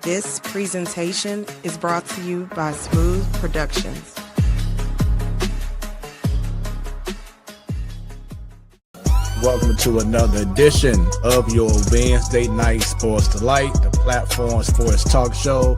This presentation is brought to you by Smoooth Productions. Welcome to another edition of your Wednesday Night Sports Delight, the platform sports talk show.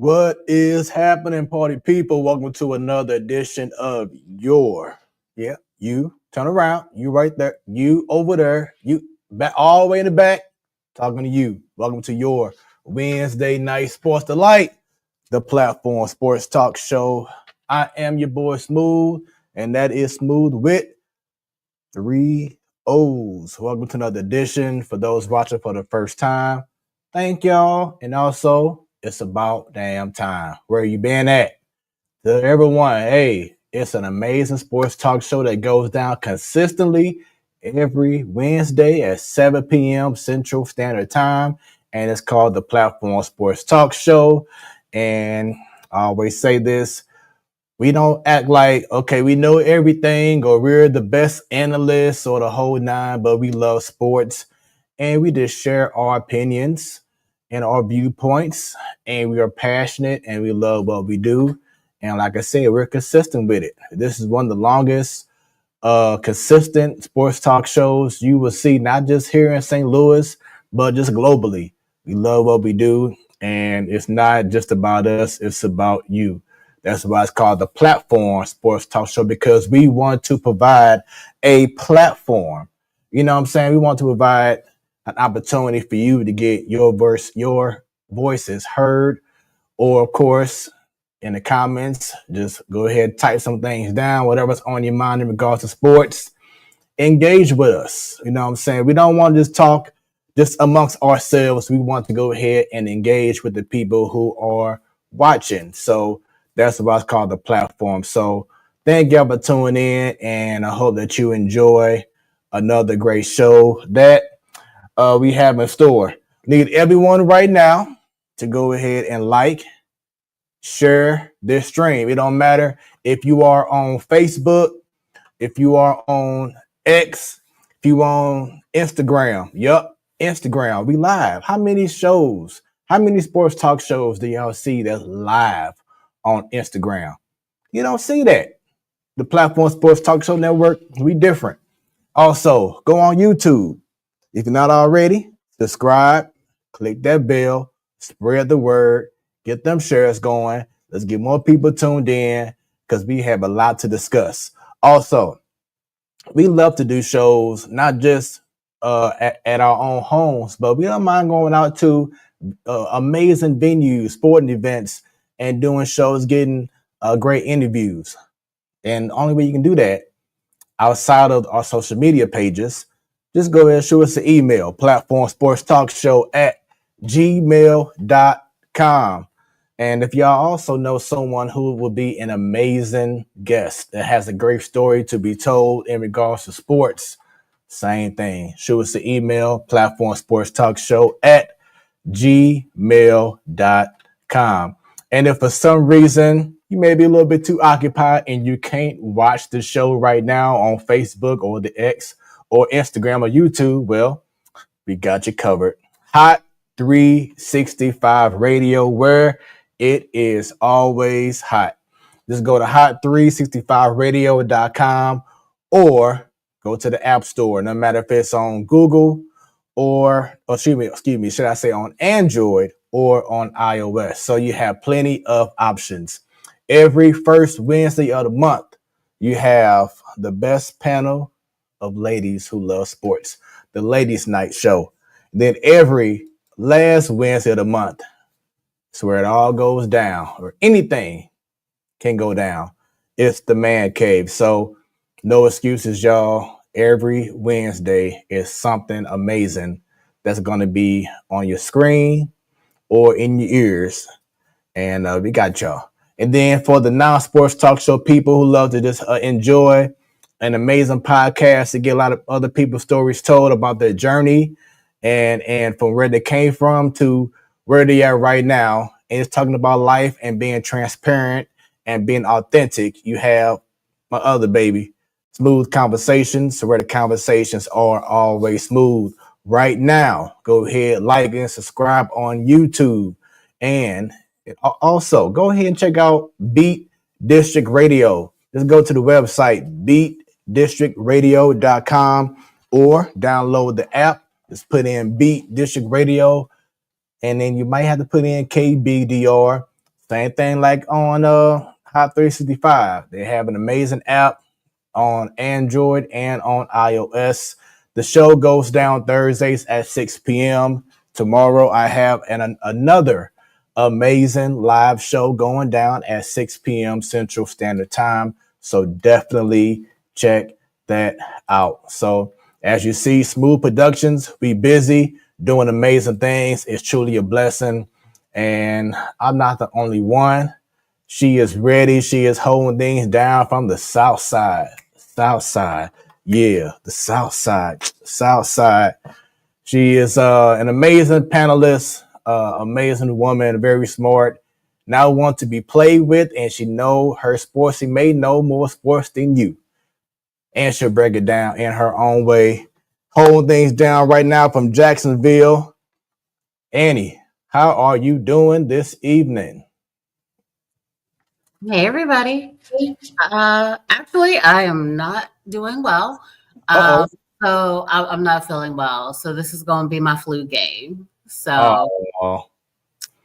What is happening, party people? Welcome to another edition of you turn around, you right there, you over there, you back all the way in the back, talking to you. Welcome to your Wednesday Night Sports Delight, the platform sports talk show. I am your boy Smooth, and that is Smooth with 3 O's. Welcome to another edition. For those watching for the first time, thank y'all. And also, it's about damn time. Where you been at? To everyone, hey, it's an amazing sports talk show that goes down consistently every Wednesday at 7 p.m. Central Standard Time. And it's called the Platform Sports Talk Show. And I always say this. We don't act like, okay, we know everything or we're the best analysts or the whole nine, but we love sports. And we just share our opinions and our viewpoints, and we are passionate and we love what we do. And like I said, we're consistent with it. This is one of the longest consistent sports talk shows you will see, not just here in St. Louis, but just globally. We love what we do, and it's not just about us, it's about you. That's why it's called the Platform Sports Talk Show, because we want to provide a platform. You know what I'm saying? We want to provide an opportunity for you to get your voices heard, or of course in the comments, just go ahead, type some things down, whatever's on your mind in regards to sports. Engage with us. You know what I'm saying? We don't want to just talk just amongst ourselves. We want to go ahead and engage with the people who are watching. So that's why it's called the platform. So thank y'all for tuning in, and I hope that you enjoy another great show that we have in store. Need everyone right now to go ahead and like, share this stream. It don't matter if you are on Facebook, if you are on X, if you on Instagram. Yup, Instagram. We live. How many sports talk shows do y'all see that's live on Instagram? You don't see that. The Platform Sports Talk Show Network, we different. Also, go on YouTube. If you're not already, subscribe, click that bell, spread the word, get them shares going. Let's get more people tuned in, because we have a lot to discuss. Also, we love to do shows, not just at our own homes, but we don't mind going out to amazing venues, sporting events, and doing shows, getting great interviews. And the only way you can do that outside of our social media pages, just go ahead and shoot us an email, platformsportstalkshow@gmail.com. And if y'all also know someone who will be an amazing guest that has a great story to be told in regards to sports, same thing. Shoot us an email, platformsportstalkshow@gmail.com. And if for some reason you may be a little bit too occupied and you can't watch the show right now on Facebook or the X or Instagram or YouTube, well, we got you covered. Hot 365 Radio, where it is always hot. Just go to hot365radio.com or go to the App Store, no matter if it's on Google or excuse me, should I say on Android or on iOS. So you have plenty of options. Every first Wednesday of the month, you have the best panel of ladies who love sports, the Ladies Night Show. Then every last Wednesday of the month, it's where it all goes down, or anything can go down. It's the man cave. So no excuses, y'all. Every Wednesday is something amazing that's going to be on your screen or in your ears, and we got y'all. And then for the non-sports talk show people who love to just enjoy an amazing podcast to get a lot of other people's stories told about their journey and from where they came from to where they are right now, and it's talking about life and being transparent and being authentic. You have my other baby, Smooth Conversations, where the conversations are always smooth. Right now, go ahead, like and subscribe on YouTube, and also go ahead and check out Beat District Radio. Just go to the website beatdistrictradio.com or download the app. Just put in Beat District Radio, and then you might have to put in KBDR. Same thing like on Hot 365. They have an amazing app on Android and on iOS. The show goes down Thursdays at 6 p.m. Tomorrow, I have another amazing live show going down at 6 p.m. Central Standard Time. So definitely check that out. So as you see, Smoooth Productions, we busy doing amazing things. It's truly a blessing. And I'm not the only one. She is ready. She is holding things down from the South Side. South Side. Yeah, the South Side. South Side. She is an amazing panelist, amazing woman, very smart. Now want to be played with, and she know her sports. She may know more sports than you, and she'll break it down in her own way. Holding things down right now from Jacksonville. Annie, how are you doing this evening? Hey everybody. Actually, I am not doing well. Uh-oh. I'm not feeling well. So this is going to be my flu game. So Oh.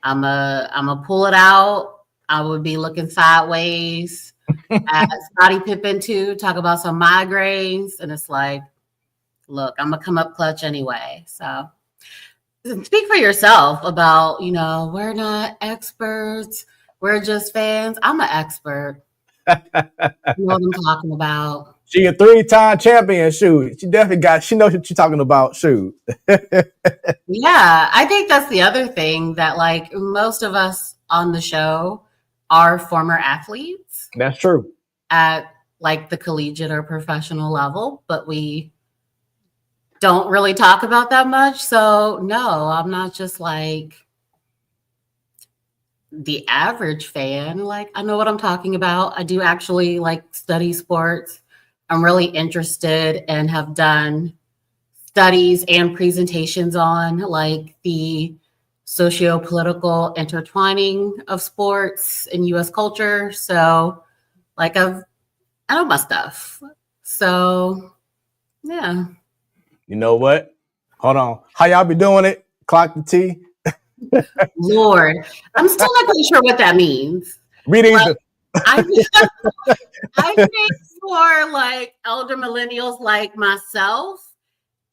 I'm a pull it out. I would be looking sideways at Scottie Pippen too. Talk about some migraines, and it's like, look, I'm gonna come up clutch anyway. So speak for yourself about, we're not experts. We're just fans. I'm an expert. You know what I'm talking about. She a 3-time champion. Shoot, she definitely she knows what she's talking about. Shoot. Yeah, I think that's the other thing that like most of us on the show are former athletes That's true. at like the collegiate or professional level, but we don't really talk about that much. So no, I'm not just like the average fan. Like I know what I'm talking about. I do actually like study sports. I'm really interested and have done studies and presentations on like the socio-political intertwining of sports in US culture. So like I know my stuff. So yeah. You know what? Hold on. How y'all be doing it? Clock the T. Lord, I'm still not really sure what that means. Read either. I think for like elder millennials like myself,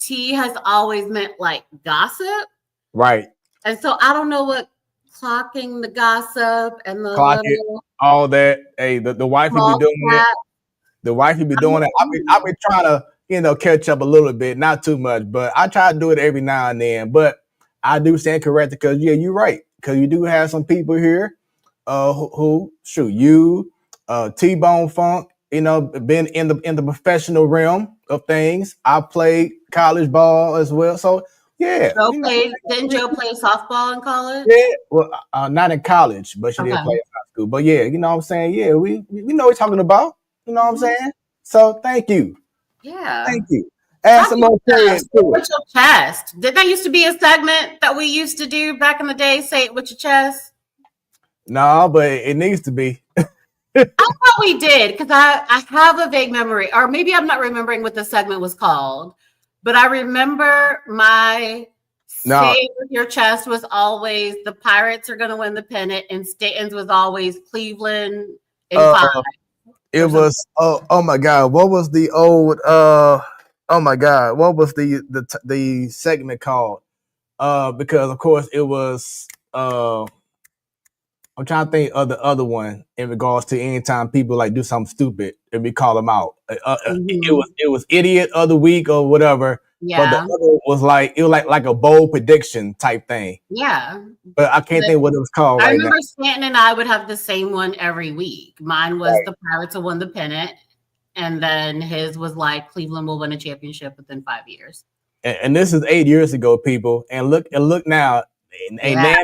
T has always meant like gossip. Right. And so I don't know what clocking the gossip and the Clock it. All that. Hey, the wife will be doing it. The wife will be doing it. I've been trying to, catch up a little bit, not too much, but I try to do it every now and then. But I do stand corrected because you're right. Because you do have some people here who shoot you, T-Bone Funk, been in the professional realm of things. I played college ball as well. So yeah. Didn't Joe play softball in college? Yeah, well, not in college, but she did play in high school. But yeah, you know what I'm saying? Yeah, we know what we're talking about. You know what I'm saying? So thank you. Yeah. Thank you. Add some more period to with your chest. Did that used to be a segment that we used to do back in the day? Say it with your chest? No, but it needs to be. I thought we did because I have a vague memory, or maybe I'm not remembering what the segment was called, but I remember my say it with your chest was always the Pirates are going to win the pennant, and Stanton's was always Cleveland in 5. It was oh my God, what was the old oh my God, what was the segment called? Because of course it was I'm I'm trying to think of the other one in regards to anytime people like do something stupid and we call them out. It was idiot of the week or whatever. But the Yeah. other was like it was like a bold prediction type thing. Yeah. But I can't think what it was called I right now. remember Stanton and I would have the same one every week. Mine was the Pirates will win the pennant, and then his was like Cleveland will win a championship within 5 years. And this is 8 years ago, people. And look now. Yeah.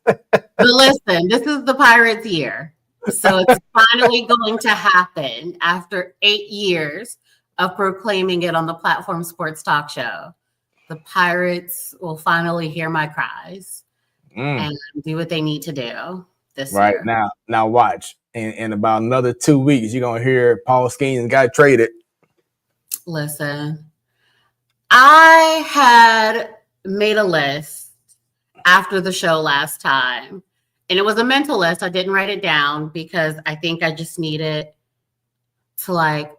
But listen, this is the Pirates year. So it's finally going to happen after 8 years of proclaiming it on the Platform Sports Talk Show. The Pirates will finally hear my cries and do what they need to do this year. Now watch. In about another 2 weeks, you're gonna hear Paul Skeens got traded. Listen, I had made a list after the show last time, and it was a mental list. I didn't write it down because I think I just needed to like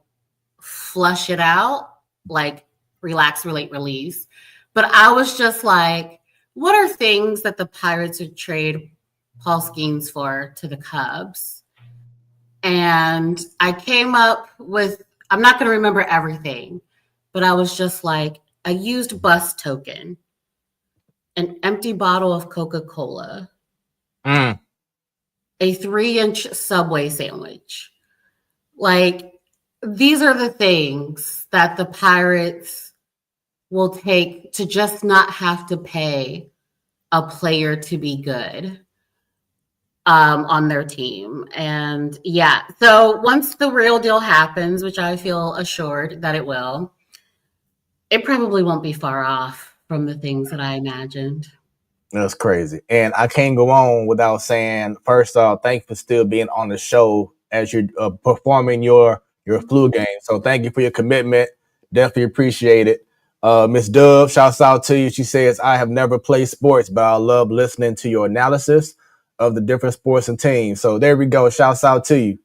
flush it out, like relax, relate, release. But I was just like, what are things that the Pirates would trade Paul Skeens for to the Cubs? And I came up with, I'm not going to remember everything, but I was just like, a used bus token, an empty bottle of Coca-Cola, a 3-inch Subway sandwich. Like, these are the things that the Pirates will take to just not have to pay a player to be good on their team. And yeah, so once the real deal happens, which I feel assured that it will, it probably won't be far off from the things that I imagined. That's crazy. And I can't go on without saying, first off, thank you for still being on the show as you're performing your flu game. So thank you for your commitment. Definitely appreciate it. Miss Dub, shouts out to you. She says, I have never played sports, but I love listening to your analysis of the different sports and teams. So there we go. Shouts out to you.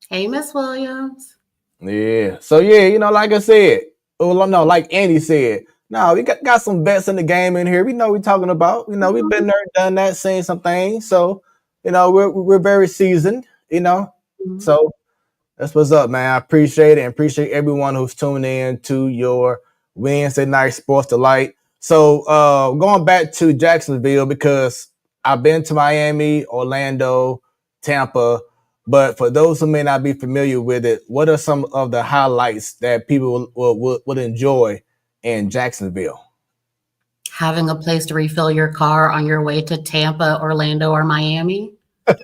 Hey, Miss Williams. Yeah. So yeah, like I said, like Andy said, no, we got some vets in the game in here. We know what we're talking about. We've been there, done that, seen some things. So, we're very seasoned, So that's what's up, man. I appreciate it and appreciate everyone who's tuning in to your Wednesday night Sports Delight. So going back to Jacksonville, because I've been to Miami, Orlando, Tampa, but for those who may not be familiar with it, what are some of the highlights that people would enjoy in Jacksonville? Having a place to refill your car on your way to Tampa, Orlando, or Miami. Ain't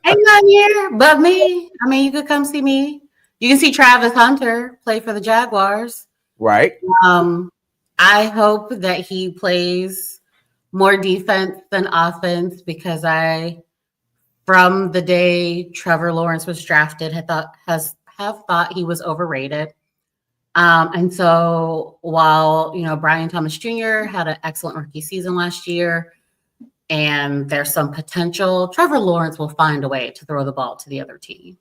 nothing here but me. I mean, you could come see me. You can see Travis Hunter play for the Jaguars. Right. I hope that he plays more defense than offense because from the day Trevor Lawrence was drafted, have thought he was overrated. And so while, Brian Thomas Jr. had an excellent rookie season last year, and there's some potential, Trevor Lawrence will find a way to throw the ball to the other team.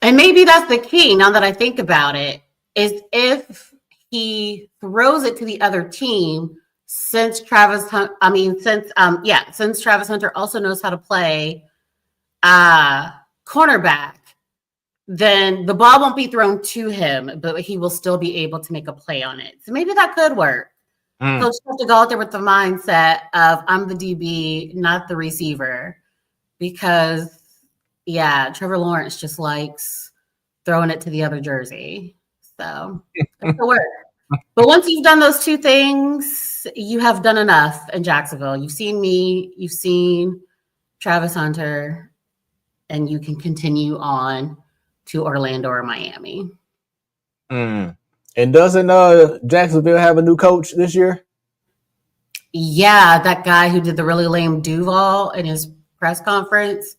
And maybe that's the key, now that I think about it, is if he throws it to the other team, since Travis Hunter also knows how to play cornerback, then the ball won't be thrown to him, but he will still be able to make a play on it. So maybe that could work. He'll just have to go out there with the mindset of I'm the DB, not the receiver, because Trevor Lawrence just likes throwing it to the other jersey. So it'll work. But once you've done those two things, you have done enough in Jacksonville. You've seen me, you've seen Travis Hunter, and you can continue on to Orlando or Miami. And doesn't Jacksonville have a new coach this year? Yeah, that guy who did the really lame Duval in his press conference,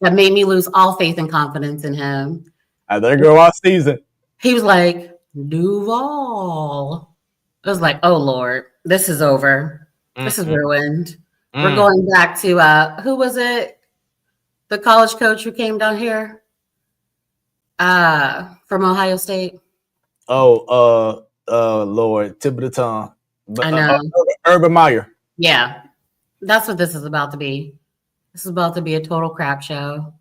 that made me lose all faith and confidence in him. I let it go all season. He was like, Duval. I was like, oh, Lord, this is over. This is ruined. We're going back to, who was it? The college coach who came down here from Ohio State. Lord, tip of the tongue. I know. Urban Meyer. Yeah. That's what this is about to be. This is about to be a total crap show.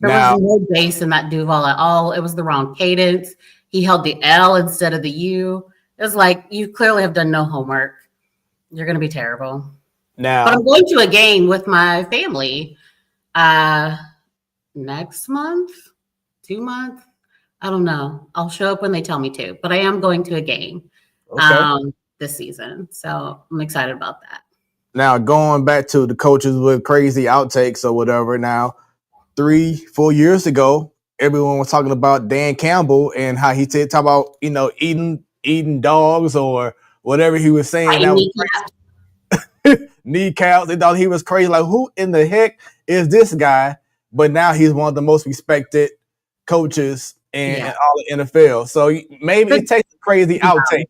There Now, was no bass in that Duval at all. It was the wrong cadence. He held the L instead of the U. It was like, you clearly have done no homework. You're going to be terrible. But I'm going to a game with my family next month, 2 months. I don't know. I'll show up when they tell me to, but I am going to a game this season. So I'm excited about that. Now, going back to the coaches with crazy outtakes or whatever. Now, 3-4 years ago, everyone was talking about Dan Campbell and how he said, talk about, eating dogs or whatever he was saying. That was kneecaps. They thought he was crazy. Like, who in the heck is this guy? But now he's one of the most respected coaches in all the NFL. So maybe it takes a crazy outtake.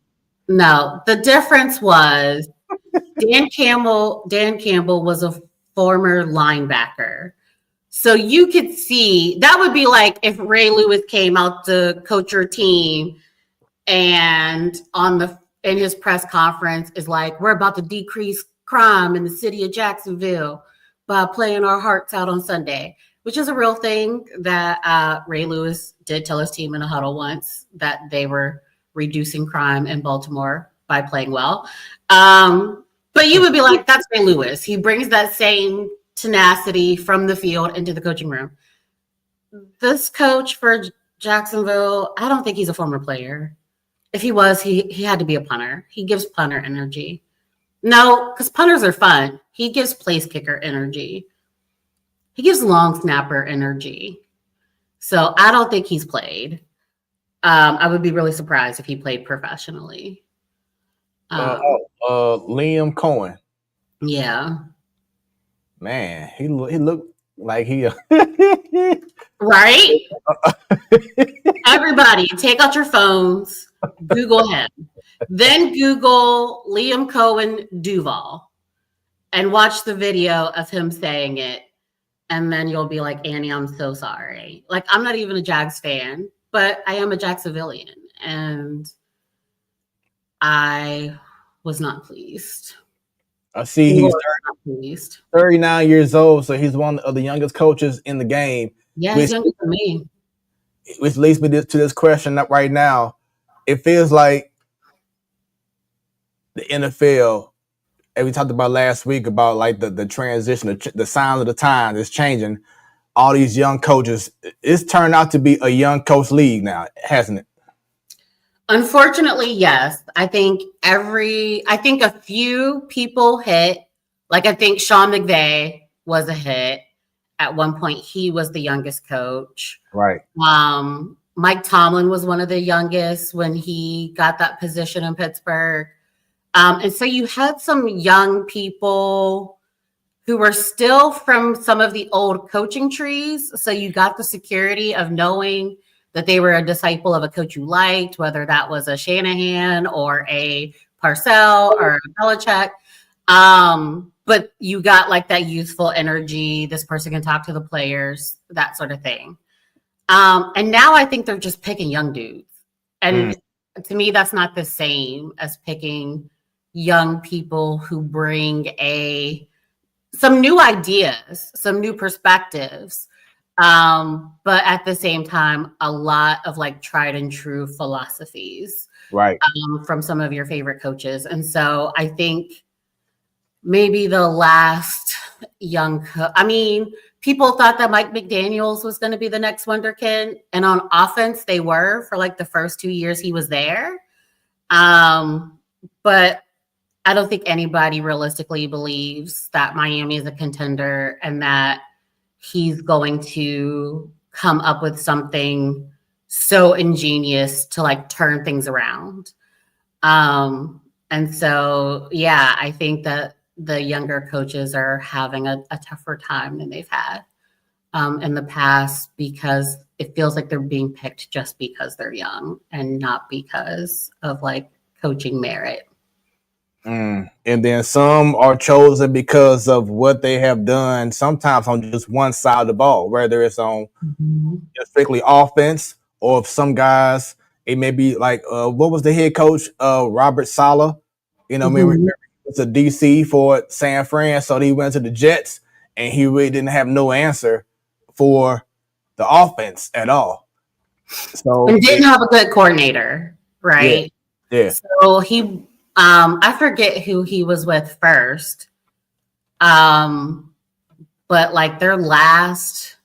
No, the difference was Dan Campbell was a former linebacker. So you could see that would be like if Ray Lewis came out to coach your team and in his press conference is like, we're about to decrease crime in the city of Jacksonville by playing our hearts out on Sunday, which is a real thing that Ray Lewis did tell his team in a huddle once, that they were reducing crime in Baltimore by playing well. But you would be like, that's Ray Lewis. He brings that same tenacity from the field into the coaching room. This coach for Jacksonville, I don't think he's a former player. If he was, he had to be a punter. He gives punter energy. No, because punters are fun. He gives place kicker energy. He gives long snapper energy. So I don't think he's played. I would be really surprised if he played professionally. Liam Cohen. Yeah. Man, he looked like he right. Everybody, take out your phones, Google him, then Google Liam Cohen Duval, and watch the video of him saying it, and then you'll be like, Annie, I'm so sorry. Like, I'm not even a Jags fan, but I am a Jacksonvillian, and I was not pleased. I see he's 39 years old, so he's one of the youngest coaches in the game. Yeah, he's younger than me. Which leads me to this question right now. It feels like the NFL, and we talked about last week about like the transition, the signs of the time is changing. All these young coaches, it's turned out to be a young coach league now, hasn't it? Unfortunately, yes. I think a few people hit. Like, I think Sean McVay was a hit. At one point, he was the youngest coach. Right. Mike Tomlin was one of the youngest when he got that position in Pittsburgh. And so you had some young people who were still from some of the old coaching trees. So you got the security of knowing that they were a disciple of a coach you liked, whether that was a Shanahan or a Parcells or a Belichick. But you got like that youthful energy. This person can talk to the players, that sort of thing. And now I think they're just picking young dudes. And to me, that's not the same as picking young people who bring some new ideas, some new perspectives. But at the same time, a lot of like tried and true philosophies, right? From some of your favorite coaches. And so I think maybe the last young people thought that Mike McDaniels was going to be the next wonderkid. And on offense, they were for like the first 2 years he was there. But I don't think anybody realistically believes that Miami is a contender and that he's going to come up with something so ingenious to like turn things around. And so, yeah, I think that the younger coaches are having a tougher time than they've had in the past, because it feels like they're being picked just because they're young and not because of like coaching merit. And then some are chosen because of what they have done, sometimes on just one side of the ball, whether it's on strictly offense, or if some guys, it may be like, what was the head coach, Robert Saleh? Maybe It's a DC for San Fran, so he went to the Jets, and he really didn't have no answer for the offense at all. So And didn't have a good coordinator, yeah, right? yeah, So I forget who he was with first. But like their last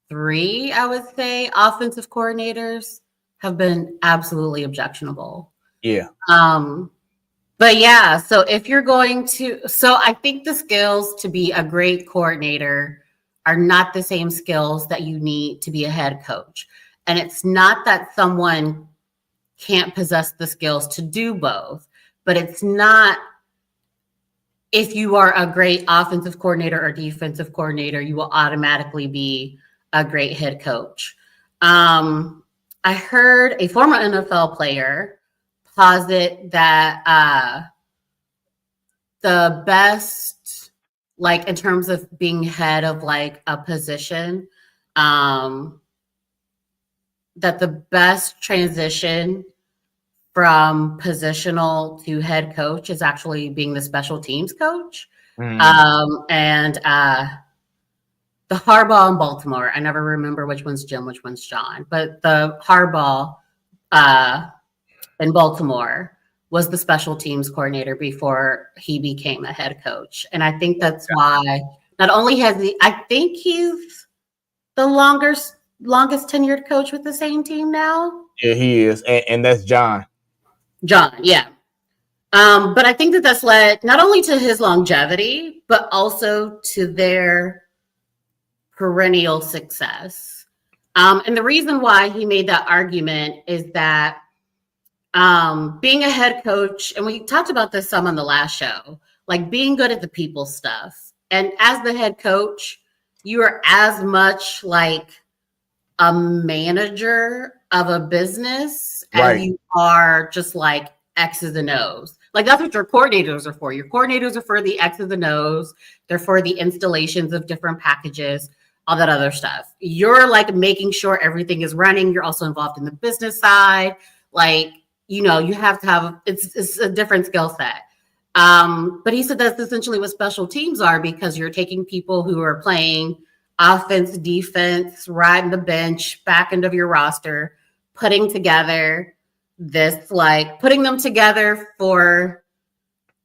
three, I would say, offensive coordinators have been absolutely objectionable. yeah, But yeah, so if you're going to, so I think the skills to be a great coordinator are not the same skills that you need to be a head coach. And it's not that someone can't possess the skills to do both, but it's not if you are a great offensive coordinator or defensive coordinator, you will automatically be a great head coach. I heard a former NFL player posit that the best, like in terms of being head of like a position, that the best transition from positional to head coach is actually being the special teams coach. And the Harbaugh in Baltimore, I never remember which one's Jim, which one's John, but the Harbaugh in Baltimore was the special teams coordinator before he became a head coach. And I think that's why not only has I think he's the longest tenured coach with the same team now. yeah, he is, and that's John. John, yeah. But I think that that's led not only to his longevity, but also to their perennial success. And the reason why he made that argument is that being a head coach, and we talked about this some on the last show, like being good at the people stuff. And as the head coach, you are as much like a manager of a business as you are just like X's and O's. Like that's what your coordinators are for. Your coordinators are for the X's and O's. They're for the installations of different packages, all that other stuff. You're like making sure everything is running. You're also involved in the business side. Like, you know, you have to have, it's a different skill set. But he said that's essentially what special teams are, because you're taking people who are playing offense, defense, riding the bench, back end of your roster, putting together this, like putting them together for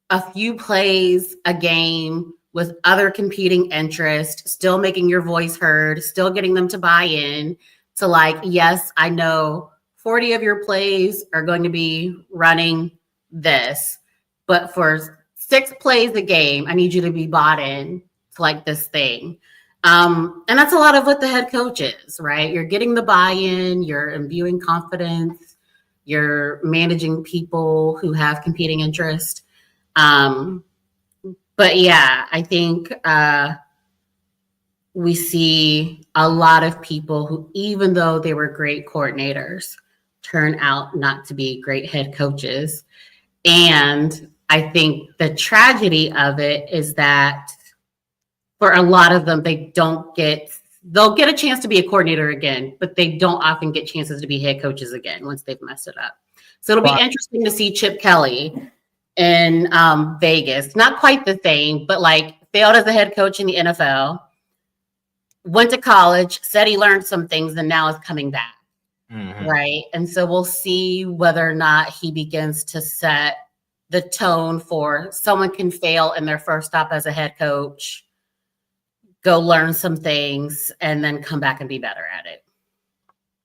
a few plays a game with other competing interests, still making your voice heard, still getting them to buy in to like, yes, I know 40 of your plays are going to be running this, but for 6 plays a game, I need you to be bought in to like this thing. And that's a lot of what the head coach is, right? You're getting the buy-in, you're imbuing confidence, you're managing people who have competing interest. But yeah, I think we see a lot of people who, even though they were great coordinators, turn out not to be great head coaches. And I think the tragedy of it is that for a lot of them, they'll get a chance to be a coordinator again, but they don't often get chances to be head coaches again once they've messed it up. So it'll be interesting to see Chip Kelly in Vegas. Not quite the same, but like failed as a head coach in the NFL, went to college, said he learned some things, and now is coming back. Mm-hmm. Right. And so we'll see whether or not he begins to set the tone for someone can fail in their first stop as a head coach, go learn some things, and then come back and be better at it.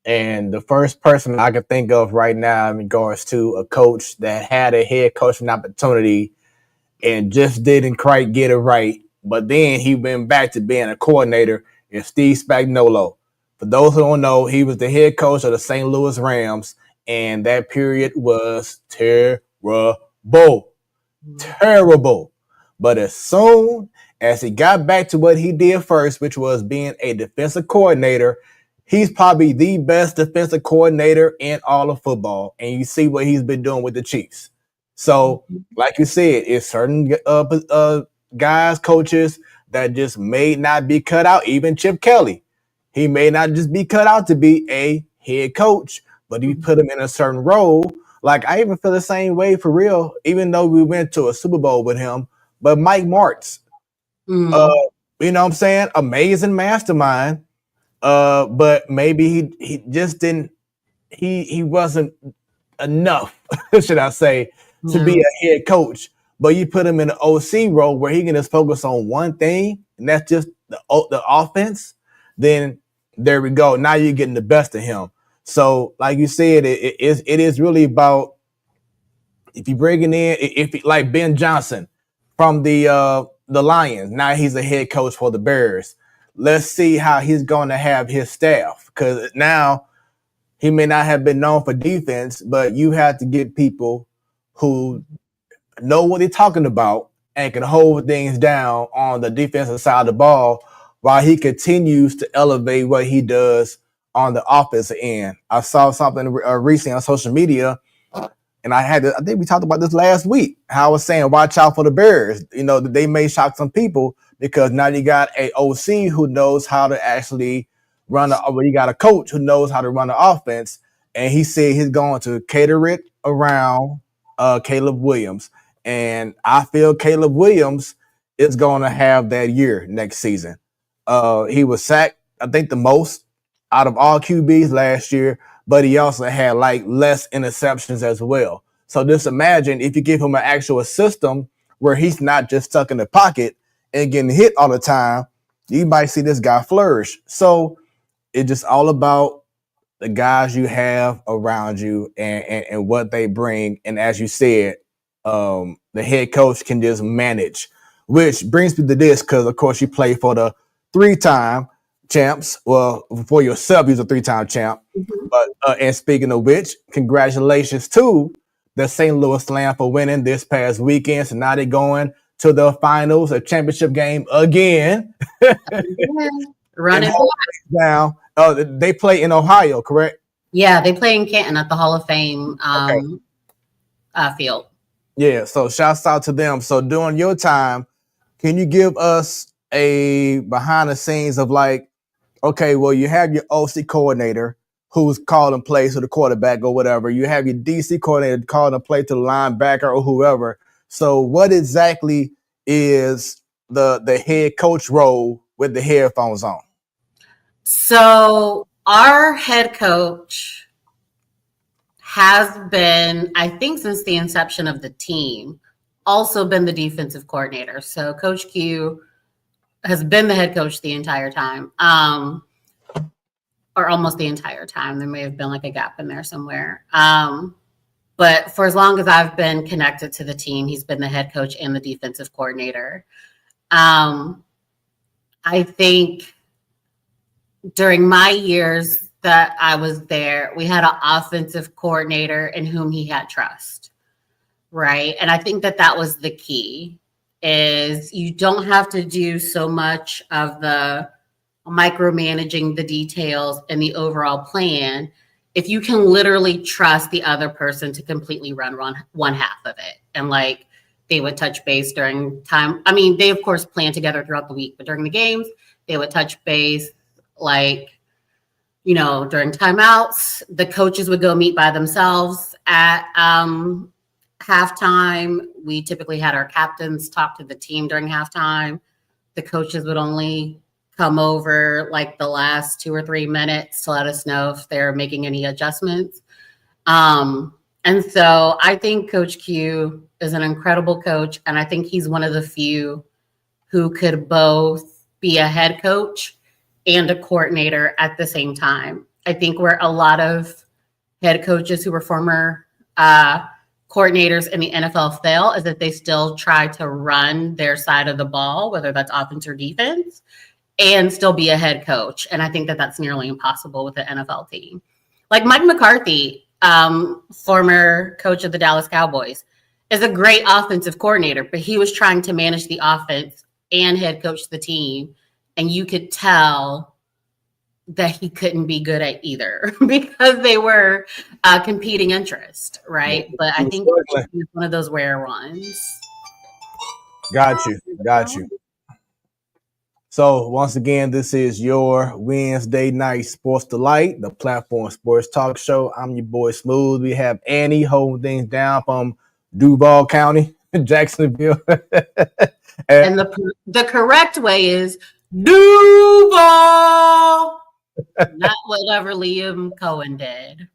And the first person I can think of right now in regards to a coach that had a head coaching opportunity and just didn't quite get it right, but then he went back to being a coordinator, is Steve Spagnuolo. For those who don't know, he was the head coach of the St. Louis Rams, and that period was terrible. Terrible. But as soon as he got back to what he did first, which was being a defensive coordinator, he's probably the best defensive coordinator in all of football. And you see what he's been doing with the Chiefs. So, like you said, it's certain guys, coaches that just may not be cut out. Even Chip Kelly, he may not just be cut out to be a head coach, but you put him in a certain role Like I even feel the same way for real, even though we went to a Super Bowl with him. But Mike Martz, uh, Mm. you know what I'm saying? Amazing mastermind. But maybe he just didn't he wasn't enough, should I say, to be Yeah. a head coach. But you put him in an OC role where he can just focus on one thing, and that's just the offense. Then there we go. Now you're getting the best of him. So, like you said, it is really about if you bring it in, if like Ben Johnson from the Lions, now he's a head coach for the Bears. Let's see how he's going to have his staff because now he may not have been known for defense, but you have to get people who know what they're talking about and can hold things down on the defensive side of the ball while he continues to elevate what he does on the offensive end. I saw something recently on social media, and I think we talked about this last week. How I was saying, watch out for the Bears. You know, they may shock some people because now you got a OC who knows how to actually you got a coach who knows how to run the offense. And he said he's going to cater it around Caleb Williams. And I feel Caleb Williams is going to have that year next season. He was sacked, I think, the most out of all QBs last year, but he also had like less interceptions as well. So just imagine if you give him an actual system where he's not just stuck in the pocket and getting hit all the time, you might see this guy flourish. So it's just all about the guys you have around you and what they bring. And as you said, the head coach can just manage, which brings me to this because, of course, you play for the three-time champs. Well, for yourself, you're a three-time champ. Mhm. But and speaking of which, congratulations to the St. Louis Slam for winning this past weekend. So now they're going to the finals, a championship game again. Yeah. And Running. now, they play in Ohio, correct? Yeah, they play in Canton at the Hall of Fame Okay. field. Yeah. So shouts out to them. So during your time, can you give us a behind the scenes of like, okay, well, you have your OC coordinator who's calling plays to the quarterback or whatever. You have your DC coordinator calling a play to the linebacker or whoever. So what exactly is the head coach role with the headphones on? So our head coach has been, I think, since the inception of the team, also been the defensive coordinator. So Coach Q has been the head coach the entire time, or almost the entire time. There may have been like a gap in there somewhere. But for as long as I've been connected to the team, he's been the head coach and the defensive coordinator. I think during my years that I was there, we had an offensive coordinator in whom he had trust, right? And I think that that was the key, is you don't have to do so much of the micromanaging the details and the overall plan if you can literally trust the other person to completely run one half of it. And like they would touch base during time. I mean, they of course plan together throughout the week, but during the games, they would touch base like, you know, during timeouts. The coaches would go meet by themselves at halftime. We typically had our captains talk to the team during halftime. The coaches would only come over like the last 2 or 3 minutes to let us know if they're making any adjustments. And so I think Coach Q is an incredible coach. And I think he's one of the few who could both be a head coach and a coordinator at the same time. I think where a lot of head coaches who were former coordinators in the NFL fail is that they still try to run their side of the ball, whether that's offense or defense, and still be a head coach. And I think that that's nearly impossible with the NFL team. Like Mike McCarthy, former coach of the Dallas Cowboys, is a great offensive coordinator, but he was trying to manage the offense and head coach the team. And you could tell that he couldn't be good at either because they were competing interest, right? But I think he's one of those rare ones. Got you. So once again, this is your Wednesday night sports delight, the platform sports talk show. I'm your boy Smooth. We have Annie holding things down from Duval County, Jacksonville. And the correct way is Duval, not whatever Liam Cohen did.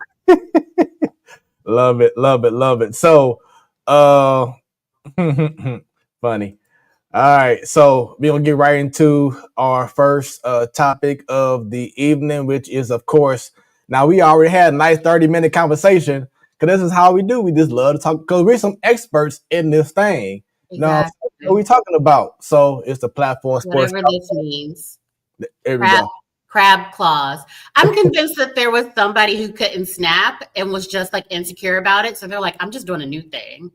Love it, love it, love it. So, uh, funny. All right, so we're gonna get right into our first topic of the evening, which is, of course, now we already had a nice 30-minute conversation because this is how we do. We just love to talk because we're some experts in this thing. Now, Exactly. what are we talking about? So it's the platform sports. Whatever this means. There we go. Crab claws. I'm convinced that there was somebody who couldn't snap and was just like insecure about it. So they're like, I'm just doing a new thing.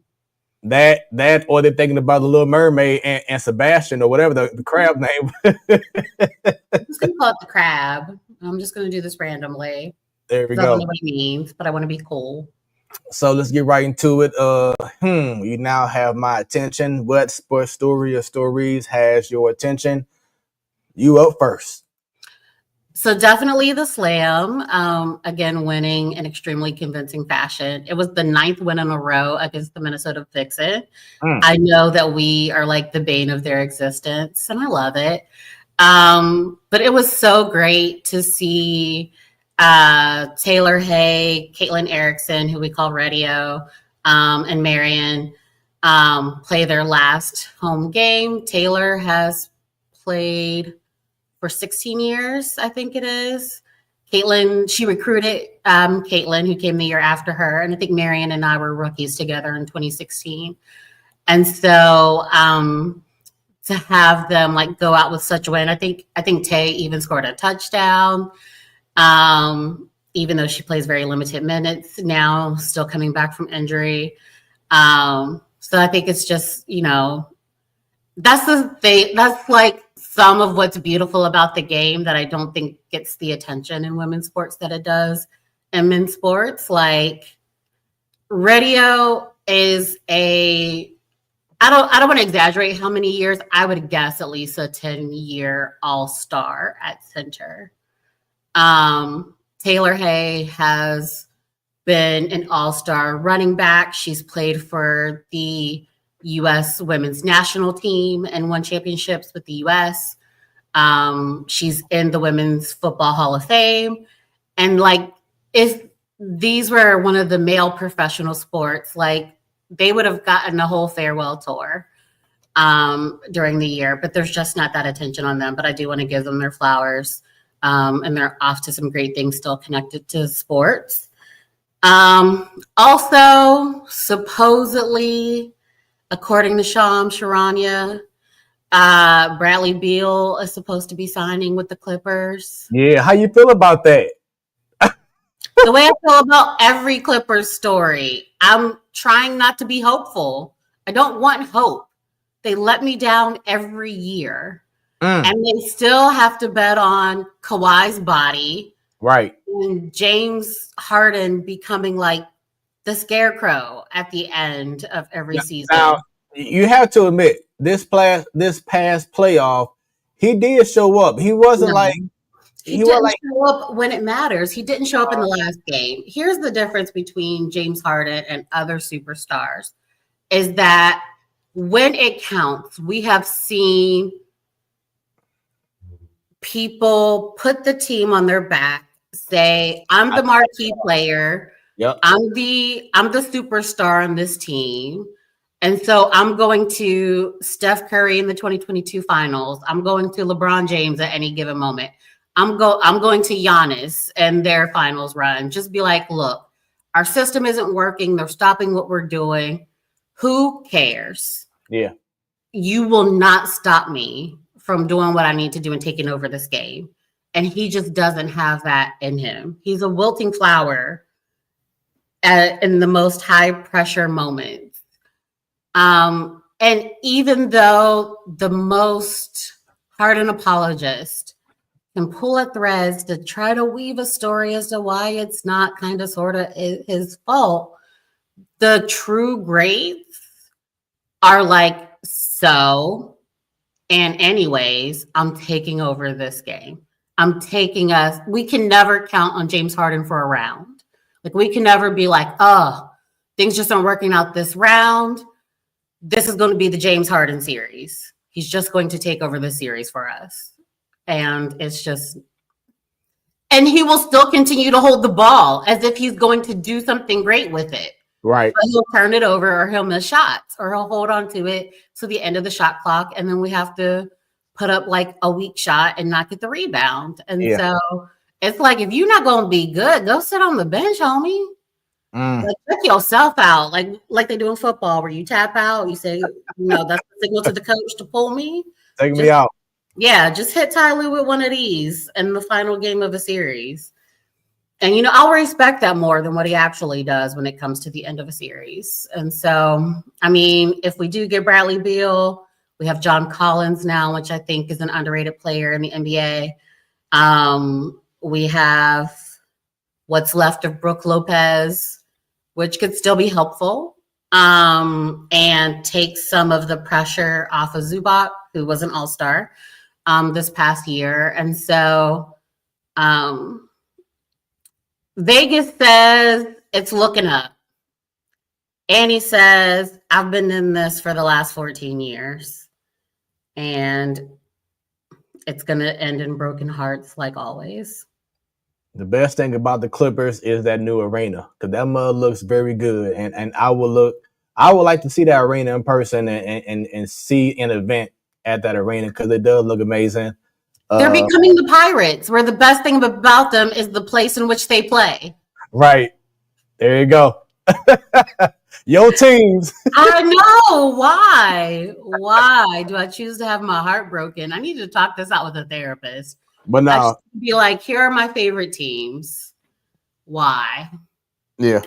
That, or they're thinking about the Little Mermaid and Sebastian or whatever the crab name. I'm just gonna call it the crab. I'm just gonna do this randomly. There we I don't go. know what it means, but I want to be cool. So let's get right into it. You now have my attention. What sports story or stories has your attention? You up first. So definitely the slam, again, winning in extremely convincing fashion. It was the 9th win in a row against the Minnesota Vixen. I know that we are like the bane of their existence, and I love it. But it was so great to see Taylor Hay, Caitlin Erickson, who we call Radio, and Marion play their last home game. Taylor has played for 16 years, I think it is. Caitlin, she recruited Caitlin, who came the year after her. And I think Marion and I were rookies together in 2016. And so to have them like go out with such a win, I think Tay even scored a touchdown, even though she plays very limited minutes now, still coming back from injury. So I think it's just, that's the thing. That's like some of what's beautiful about the game that I don't think gets the attention in women's sports that it does in men's sports. Like Radio is I don't want to exaggerate how many years. I would guess at least a 10-year all-star at center. Taylor Hay has been an all-star running back. She's played for the U.S. women's national team and won championships with the U.S. She's in the Women's Football Hall of Fame. And like, if these were one of the male professional sports, like they would have gotten a whole farewell tour during the year, but there's just not that attention on them. But I do want to give them their flowers. And they're off to some great things still connected to sports. Also, supposedly, according to Sharanya, Bradley Beal is supposed to be signing with the Clippers. Yeah, how you feel about that? The way I feel about every Clippers story, I'm trying not to be hopeful. I don't want hope. They let me down every year. And they still have to bet on Kawhi's body. Right. And James Harden becoming like the scarecrow at the end of every season. Now, you have to admit, this past playoff, he did show up. He wasn't he didn't show up when it matters. He didn't show up in the last game. Here's the difference between James Harden and other superstars is that when it counts, we have seen people put the team on their back, say, I'm the marquee player. Yep. I'm the superstar on this team. And so I'm going to Steph Curry in the 2022 finals. I'm going to LeBron James at any given moment. I'm going to Giannis and their finals run. Just be like, look, our system isn't working. They're stopping what we're doing. Who cares? Yeah. You will not stop me from doing what I need to do and taking over this game. And he just doesn't have that in him. He's a wilting flower in the most high pressure moments. And even though the most hardened apologist can pull at threads to try to weave a story as to why it's not kind of sort of his fault, the true greats are like, so And anyways, I'm taking over this game. I'm taking us. We can never count on James Harden for a round. Like we can never be like, oh, things just aren't working out this round. This is going to be the James Harden series. He's just going to take over the series for us. And it's just, and he will still continue to hold the ball as if he's going to do something great with it. Right. But he'll turn it over or he'll miss shots or he'll hold on to it to the end of the shot clock. And then we have to put up like a weak shot and not get the rebound. And so it's like, if you're not going to be good, go sit on the bench, homie. Like, check yourself out. Like they do in football where you tap out. You say, that's the signal to the coach to pull me. Take me out. Yeah, just hit Ty Lue with one of these in the final game of a series. And, I'll respect that more than what he actually does when it comes to the end of a series. And so, I mean, if we do get Bradley Beal, we have John Collins now, which I think is an underrated player in the NBA. We have what's left of Brooke Lopez, which could still be helpful, and take some of the pressure off of Zubac, who was an all-star this past year. And so Vegas says it's looking up. Annie says, I've been in this for the last 14 years. And it's going to end in broken hearts like always. The best thing about the Clippers is that new arena, because that mud looks very good. And I would like to see that arena in person and see an event at that arena, because it does look amazing. They're becoming the Pirates, where the best thing about them is the place in which they play. Right. There you go. Your teams. I know. Why do I choose to have my heart broken? I need to talk this out with a therapist. But now, be like, here are my favorite teams. Why? Yeah.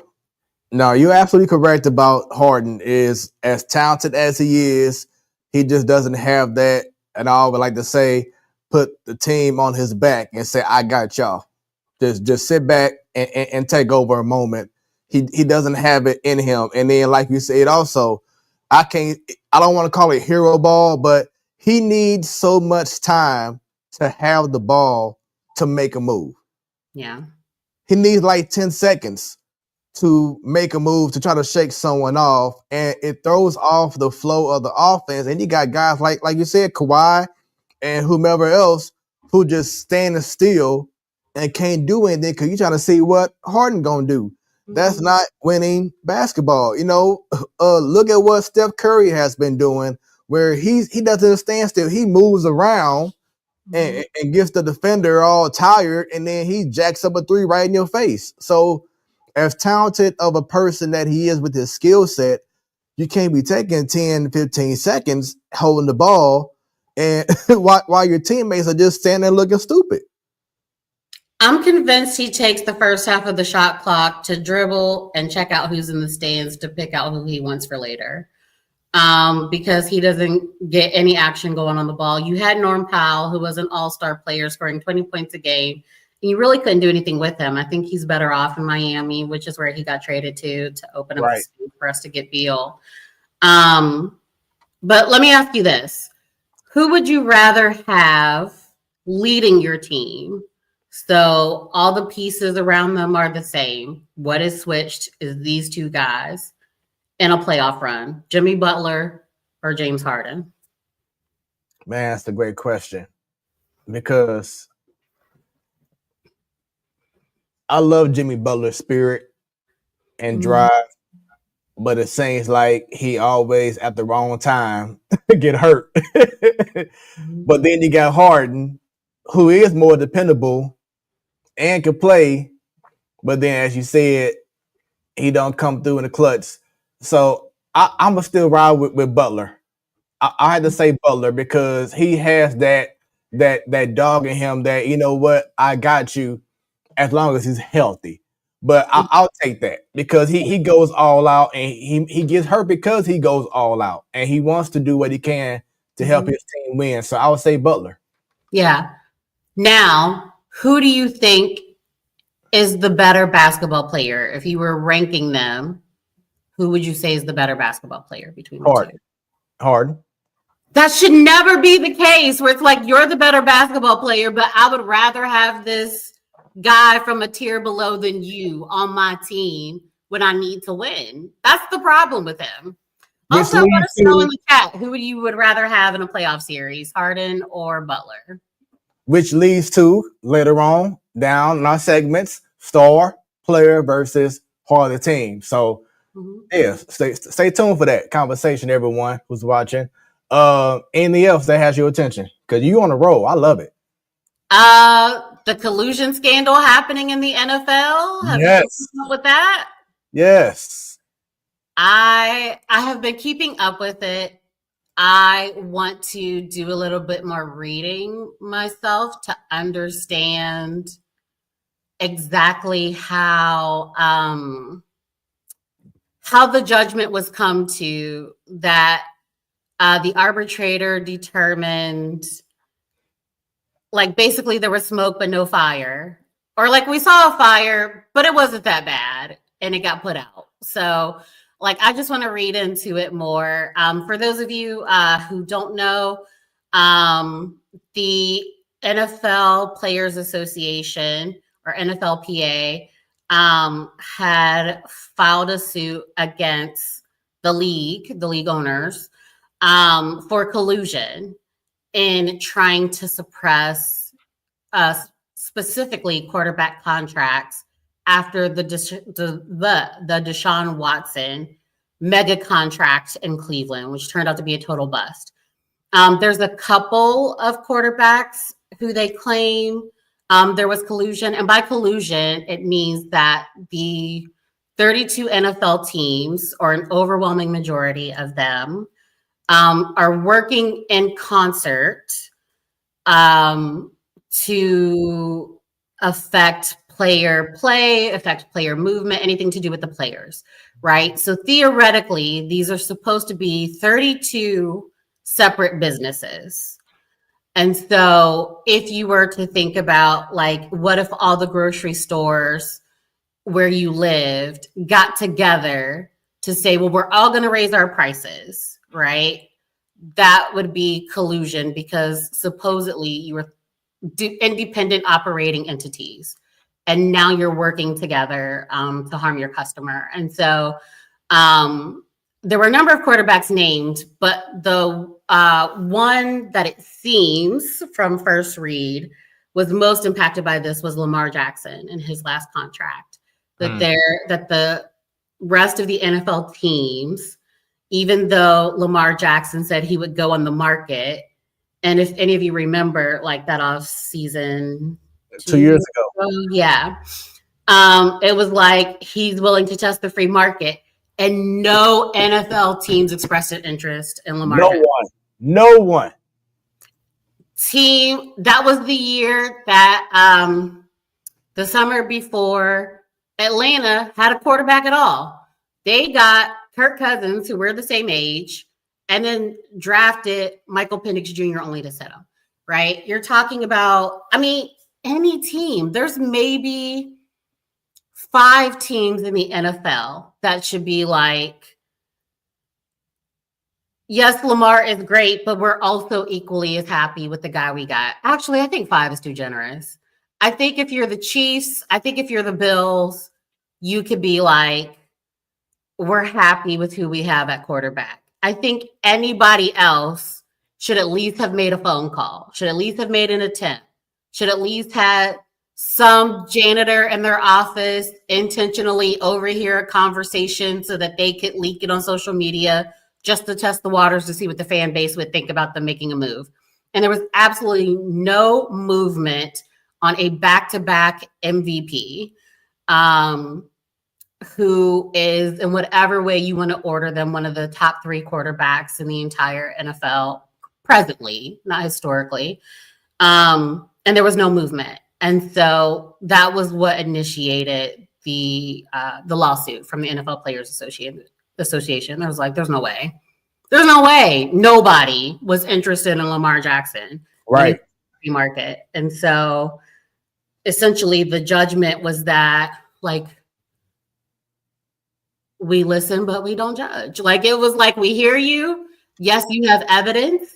No, you're absolutely correct about Harden. Is as talented as he is, he just doesn't have that. And I would like to say, put the team on his back and say, I got y'all. Just sit back and take over a moment. He doesn't have it in him. And then, like you said, also, I don't want to call it hero ball, but he needs so much time to have the ball to make a move. Yeah. He needs like 10 seconds to make a move to try to shake someone off, and it throws off the flow of the offense. And you got guys like you said, Kawhi and whomever else who just standing still and can't do anything because you're trying to see what Harden gonna do. That's not winning basketball. Look at what Steph Curry has been doing, where he doesn't stand still. He moves around and gets the defender all tired, and then he jacks up a three right in your face. So as talented of a person that he is with his skill set, you can't be taking 10, 15 seconds holding the ball and while your teammates are just standing there looking stupid. I'm convinced he takes the first half of the shot clock to dribble and check out who's in the stands to pick out who he wants for later. Because he doesn't get any action going on the ball. You had Norm Powell, who was an all-star player, scoring 20 points a game. And you really couldn't do anything with him. I think he's better off in Miami, which is where he got traded to open up the space for us to get Beal. But let me ask you this. Who would you rather have leading your team? So all the pieces around them are the same. What is switched is these two guys in a playoff run, Jimmy Butler or James Harden? Man, that's a great question, because I love Jimmy Butler's spirit and drive, but it seems like he always at the wrong time get hurt. But then you got Harden, who is more dependable and can play, but then, as you said, he don't come through in the clutch. So I'm gonna still ride with Butler. I had to say Butler because he has that dog in him that, you know what, I got you as long as he's healthy. But I'll take that because he goes all out, and he gets hurt because he goes all out, and he wants to do what he can to help his team win. So I would say Butler. Yeah. Now, who do you think is the better basketball player? If you were ranking them, who would you say is the better basketball player between the two? Harden. That should never be the case where it's like you're the better basketball player, but I would rather have this guy from a tier below than you on my team when I need to win. That's the problem with him. Which Also, let leads us know in to the chat who you would rather have in a playoff series, Harden or Butler. later on down in our segments, star player versus part of the team. So yeah, stay tuned for that conversation, everyone who's watching. Anything else that has your attention? Because you on a roll. I love it. The collusion scandal happening in the NFL. Have you Yes. keeping up with that? Yes. I have been keeping up with it. I want to do a little bit more reading myself to understand exactly how the judgment was come to, that the arbitrator determined, like, basically there was smoke but no fire, or like we saw a fire but it wasn't that bad and it got put out. So like, I just want to read into it more. For those of you who don't know, the NFL Players Association, or NFLPA, had filed a suit against the league owners, for collusion in trying to suppress specifically quarterback contracts after the Deshaun Watson mega contract in Cleveland, which turned out to be a total bust. There's a couple of quarterbacks who they claim there was collusion. And by collusion, it means that the 32 NFL teams, or an overwhelming majority of them, are working in concert to affect player play, affect player movement, anything to do with the players, right? So theoretically, these are supposed to be 32 separate businesses. And so if you were to think about, like, what if all the grocery stores where you lived got together to say, well, we're all going to raise our prices, right? That would be collusion, because supposedly you were independent operating entities, and now you're working together to harm your customer. And so there were a number of quarterbacks named, but the one that it seems from first read was most impacted by this was Lamar Jackson in his last contract. That the rest of the NFL teams, even though Lamar Jackson said he would go on the market, and if any of you remember, like, that off season 2 years ago, yeah, it was like he's willing to test the free market, and no NFL teams expressed an interest in Lamar Jackson. No one. Team, that was the year that the summer before Atlanta had a quarterback at all. They got Kirk Cousins, who were the same age, and then drafted Michael Penix Jr. only to sit him, right? You're talking about, I mean, any team. There's maybe 5 teams in the NFL that should be like, yes, Lamar is great, but we're also equally as happy with the guy we got. Actually, I think 5 is too generous. I think if you're the Chiefs, I think if you're the Bills, you could be like, we're happy with who we have at quarterback. I think anybody else should at least have made a phone call, should at least have made an attempt, should at least had some janitor in their office intentionally overhear a conversation so that they could leak it on social media just to test the waters to see what the fan base would think about them making a move. And there was absolutely no movement on a back-to-back MVP, who is, in whatever way you want to order them, one of the top 3 quarterbacks in the entire NFL presently, not historically. And there was no movement. And so that was what initiated the lawsuit from the NFL Players Association. There was like, there's no way. There's no way nobody was interested in Lamar Jackson. Right. In the market. And so essentially the judgment was that, like, we listen, but we don't judge. Like, it was like, we hear you. Yes, you have evidence.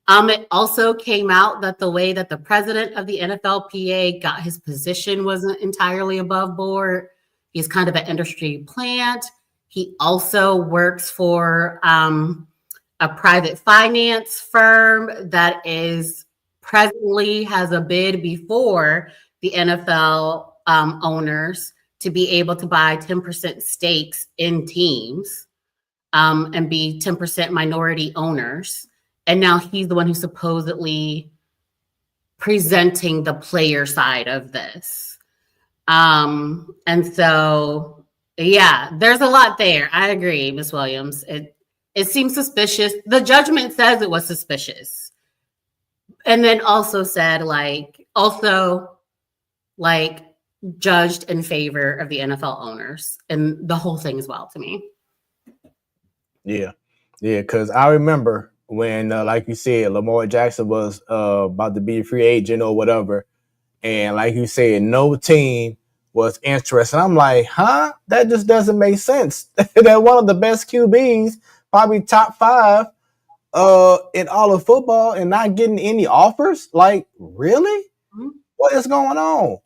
It also came out that the way that the president of the NFLPA got his position wasn't entirely above board. He's kind of an industry plant. He also works for a private finance firm that is presently has a bid before the NFL owners to be able to buy 10% stakes in teams and be 10% minority owners. And now he's the one who's supposedly presenting the player side of this. And so, yeah, there's a lot there. I agree, Ms. Williams. It seems suspicious. The judgment says it was suspicious. And then also said, judged in favor of the NFL owners and the whole thing as well to me. Yeah, because I remember when, like you said, Lamar Jackson was about to be a free agent or whatever, and like you said, no team was interested. I'm like, huh? That just doesn't make sense. They're one of the best QBs, probably top 5 in all of football, and not getting any offers. Like, really? Mm-hmm. What is going on?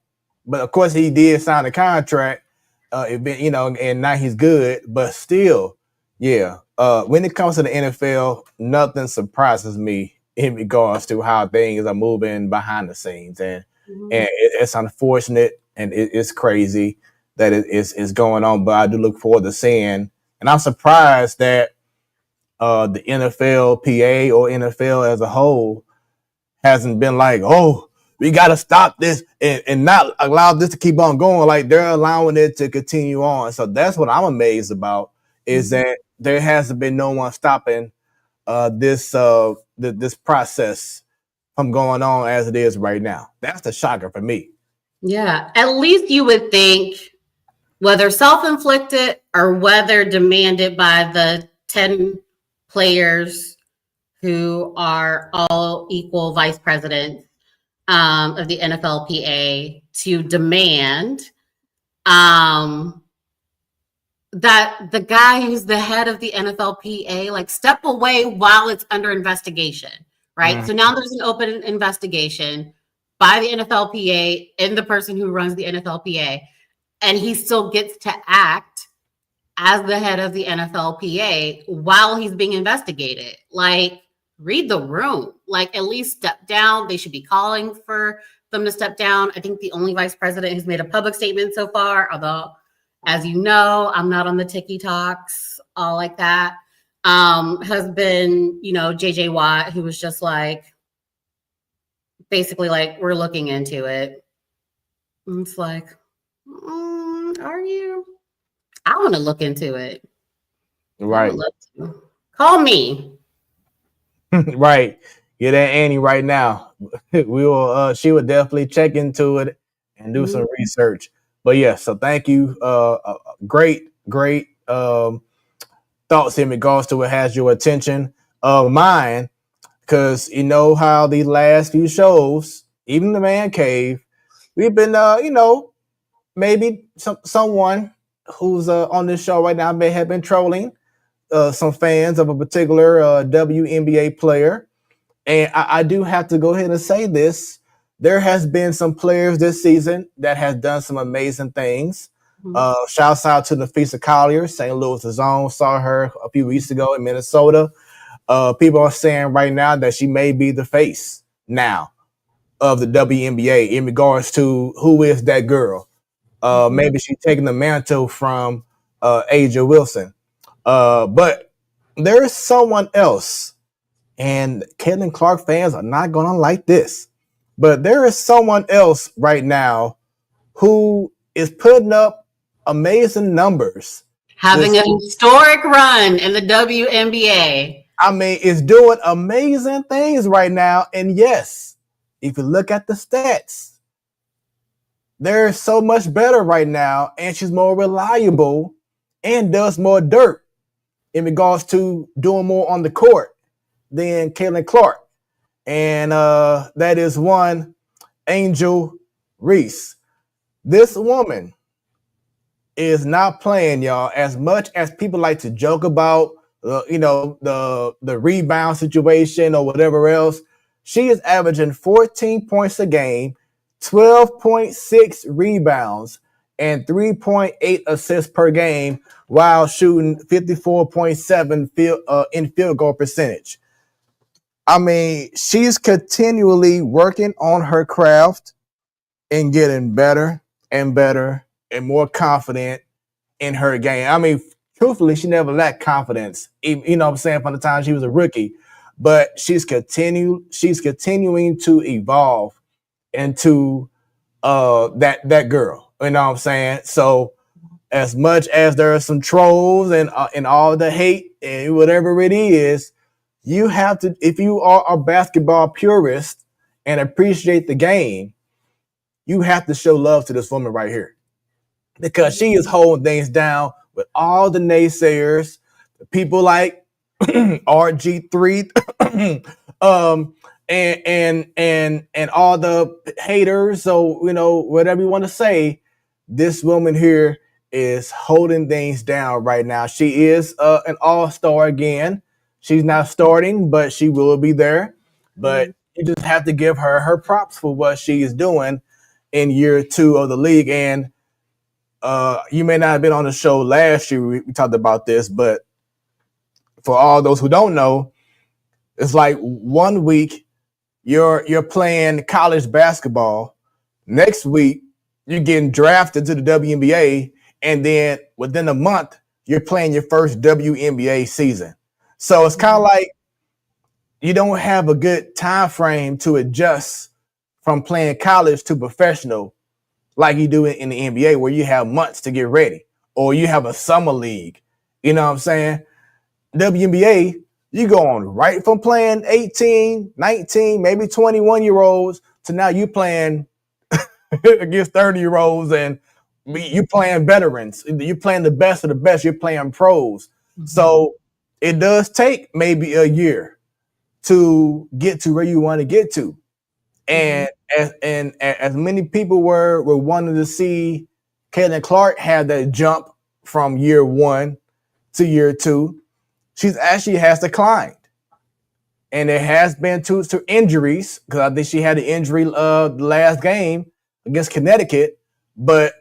But of course, he did sign a contract. And now he's good, but still, yeah. When it comes to the NFL, nothing surprises me in regards to how things are moving behind the scenes, and it's unfortunate and it's crazy that it's going on. But I do look forward to seeing, and I'm surprised that the NFLPA or NFL as a whole hasn't been like, oh, we got to stop this and not allow this to keep on going. Like, they're allowing it to continue on. So that's what I'm amazed about, is that there hasn't been no one stopping this process from going on as it is right now. That's the shocker for me. Yeah, at least you would think, whether self-inflicted or whether demanded by the 10 players who are all equal vice presidents of the NFLPA, to demand that the guy who's the head of the NFLPA step away while it's under investigation, right? So now there's an open investigation by the NFLPA and the person who runs the NFLPA, and he still gets to act as the head of the NFLPA while he's being investigated. Read the room. At least step down. They should be calling for them to step down. I think the only vice president who's made a public statement so far, although, as you know, I'm not on the TikToks, all like that, has been, JJ Watt, who was just basically we're looking into it. And it's are you? I want to look into it. Right. Call me. Right. Get at Annie right now. We will. She would definitely check into it and do some research. But yeah, so thank you. Great thoughts in regards to what has your attention of mine, because you know how the last few shows, even the Man Cave, we've been maybe someone who's on this show right now may have been trolling some fans of a particular WNBA player. And I do have to go ahead and say this. There has been some players this season that has done some amazing things. Shouts out to Nafisa Collier, St. Louis' own. Saw her a few weeks ago in Minnesota. People are saying right now that she may be the face now of the WNBA in regards to who is that girl. Maybe she's taking the mantle from Aja Wilson. But there is someone else, and Caitlin Clark fans are not going to like this, but there is someone else right now who is putting up amazing numbers. Having a historic run in the WNBA. I mean, it's doing amazing things right now. And yes, if you look at the stats, they're so much better right now, and she's more reliable and does more dirt in regards to doing more on the court than Caitlin Clark. And that is one Angel Reese. This woman is not playing, y'all. As much as people like to joke about the rebound situation or whatever else. She is averaging 14 points a game, 12.6 rebounds, and 3.8 assists per game while shooting 54.7 in field goal percentage. I mean, she's continually working on her craft and getting better and better and more confident in her game. I mean, truthfully, she never lacked confidence. You know what I'm saying, from the time she was a rookie. But she's continuing to evolve into that girl. You know what I'm saying? So as much as there are some trolls and all the hate and whatever it is, you have to, if you are a basketball purist and appreciate the game, you have to show love to this woman right here, because she is holding things down with all the naysayers, people like RG3, and all the haters. So, whatever you want to say, this woman here is holding things down right now. She is an all-star again. She's not starting, but she will be there. But you just have to give her props for what she is doing in year 2 of the league. And you may not have been on the show last year. We talked about this, but for all those who don't know, it's like 1 week you're playing college basketball. Next week you're getting drafted to the WNBA, and then within a month you're playing your first WNBA season. So it's kind of like you don't have a good time frame to adjust from playing college to professional like you do in the NBA, where you have months to get ready, or you have a summer league. You know what I'm saying? WNBA, you go on right from playing 18, 19, maybe 21-year-olds to now you playing against 30-year-olds, and you playing veterans. You're playing the best of the best. You're playing pros. Mm-hmm. So it does take maybe a year to get to where you want to get to. And as many people were wanting to see Caitlin Clark have that jump from year 1 to year 2, she's actually has declined. And it has been to injuries, because I think she had an injury the last game against Connecticut. But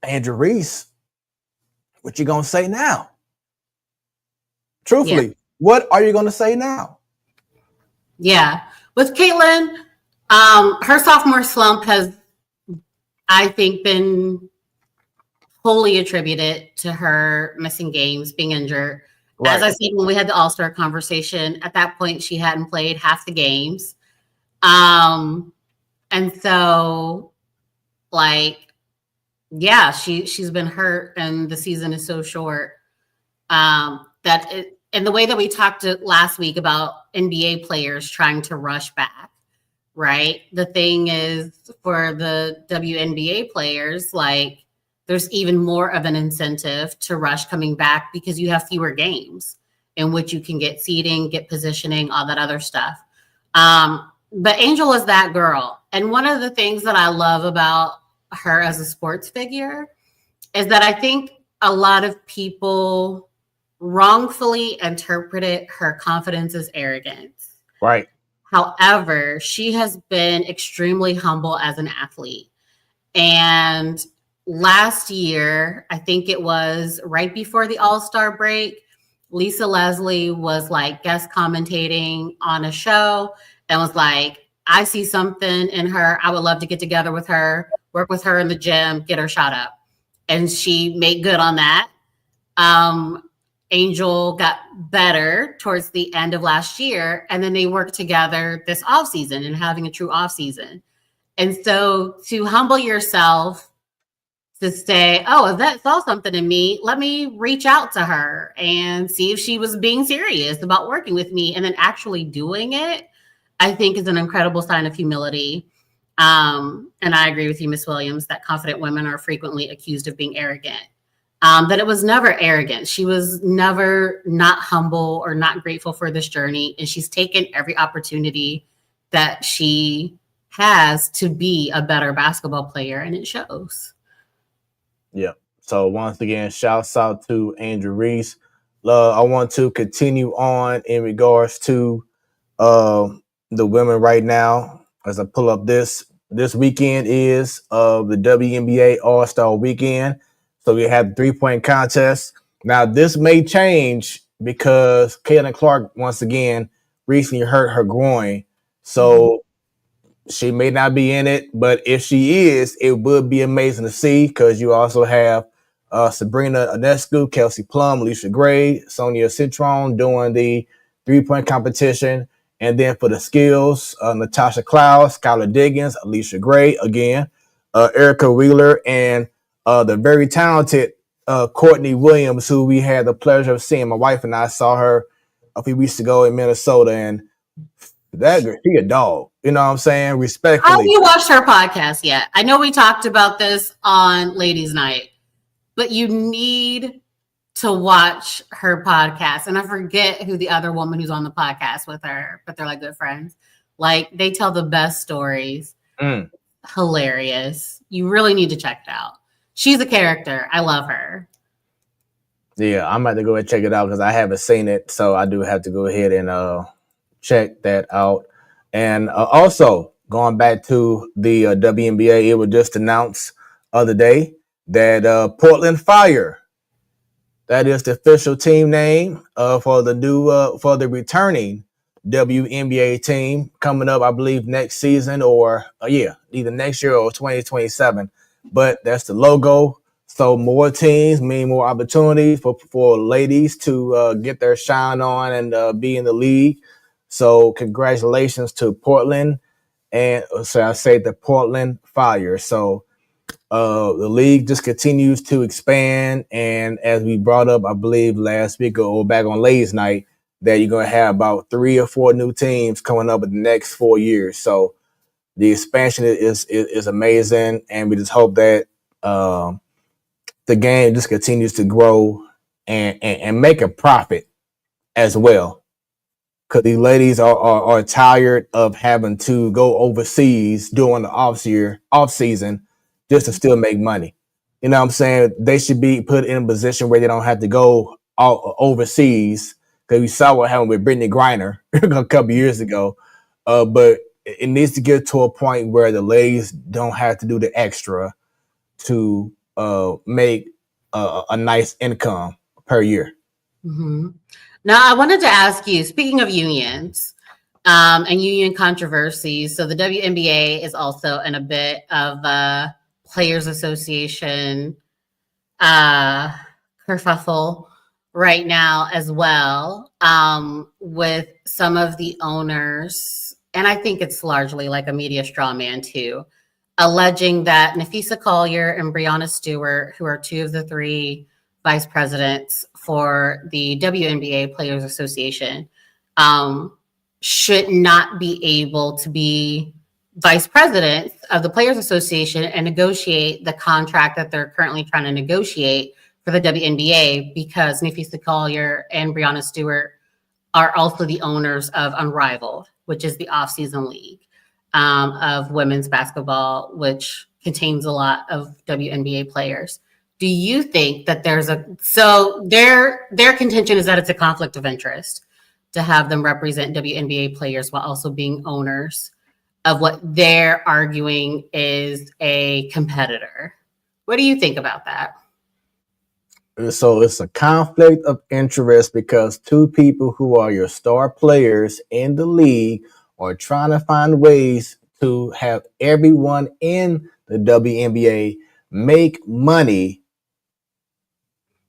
Andrew Reese, what you gonna say now? Truthfully, what are you gonna say now? Yeah, with Caitlin, her sophomore slump has, I think, been wholly attributed to her missing games, being injured. Right. As I said, when we had the All-Star conversation, at that point, she hadn't played half the games. And so, she's been hurt, and the season is so short. And the way that we talked last week about NBA players trying to rush back, right? The thing is, for the WNBA players, there's even more of an incentive to rush coming back, because you have fewer games in which you can get seeding, get positioning, all that other stuff. But Angel is that girl. And one of the things that I love about her as a sports figure is that I think a lot of people wrongfully interpreted her confidence as arrogance. Right. However, she has been extremely humble as an athlete. And last year, I think it was right before the All-Star break, Lisa Leslie was guest commentating on a show and was like, I see something in her. I would love to get together with her, work with her in the gym, get her shot up. And she made good on that. Angel got better towards the end of last year, and then they worked together this offseason and having a true offseason. And so to humble yourself, to say, oh, if that saw something in me, let me reach out to her and see if she was being serious about working with me, and then actually doing it, I think is an incredible sign of humility. And I agree with you, Ms. Williams, that confident women are frequently accused of being arrogant. That it was never arrogant. She was never not humble or not grateful for this journey. And she's taken every opportunity that she has to be a better basketball player, and it shows. Yeah. So once again, shouts out to Andrew Reese. I want to continue on in regards to the women right now. As I pull up this weekend is the WNBA All Star Weekend. So we have 3-point contest. Now this may change because Caitlin Clark once again recently hurt her groin. So she may not be in it, but if she is, it would be amazing to see because you also have Sabrina Ionescu, Kelsey Plum, Alicia Gray, Sonia Citron doing the 3-point competition. And then for the skills, Natasha Cloud, Skylar Diggins, Alicia Gray again, Erica Wheeler, and the very talented Courtney Williams, who we had the pleasure of seeing. My wife and I saw her a few weeks ago in Minnesota, and that girl, she a dog. You know what I'm saying? Respectfully. Have you watched her podcast yet? I know we talked about this on Ladies Night, but you need to watch her podcast. And I forget who the other woman who's on the podcast with her, but they're like good friends. Like they tell the best stories. Hilarious. You really need to check it out. She's a character. I love her. Yeah, I'm about to go and check it out because I haven't seen it. So I do have to go ahead and check that out. And also going back to the WNBA, it was just announced other day that Portland Fire, that is the official team name for the new for the returning WNBA team coming up, I believe next season or either next year or 2027. But that's the logo. So more teams mean more opportunities for ladies to get their shine on and be in the league. So congratulations to Portland, and so I say the Portland Fire. So the league just continues to expand, and as we brought up, I believe last week or back on Ladies Night, that you're going to have about 3 or 4 new teams coming up in the next 4 years. So the expansion is amazing, and we just hope that the game just continues to grow and make a profit as well. Because these ladies are tired of having to go overseas during the off season just to still make money. You know what I'm saying? They should be put in a position where they don't have to go overseas. Because we saw what happened with Brittany Griner a couple years ago. But it needs to get to a point where the ladies don't have to do the extra to make a nice income per year. Mm-hmm. Now, I wanted to ask you, speaking of unions and union controversies, so the WNBA is also in a bit of a players association kerfuffle right now as well, with some of the owners, and I think it's largely like a media straw man too, alleging that Nafisa Collier and Breonna Stewart, who are 2 of the 3 vice presidents for the WNBA Players Association, should not be able to be vice presidents of the Players Association and negotiate the contract that they're currently trying to negotiate for the WNBA, because Nafisa Collier and Breonna Stewart are also the owners of Unrivaled, which is the off-season league of women's basketball, which contains a lot of WNBA players. Do you think that their contention is that it's a conflict of interest to have them represent WNBA players while also being owners of what they're arguing is a competitor? What do you think about that? So it's a conflict of interest because 2 people who are your star players in the league are trying to find ways to have everyone in the WNBA make money.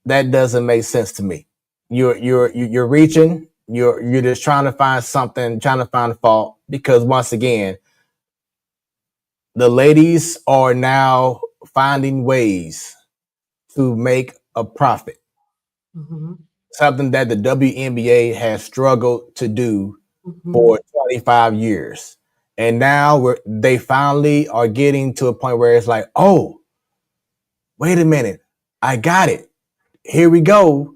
That doesn't make sense to me. You're reaching. You're just trying to find something, trying to find fault, because once again, the ladies are now finding ways to make a profit. Mm-hmm. Something that the WNBA has struggled to do Mm-hmm. for 25 years. And now they finally are getting to a point where it's like, oh, wait a minute, I got it. Here we go.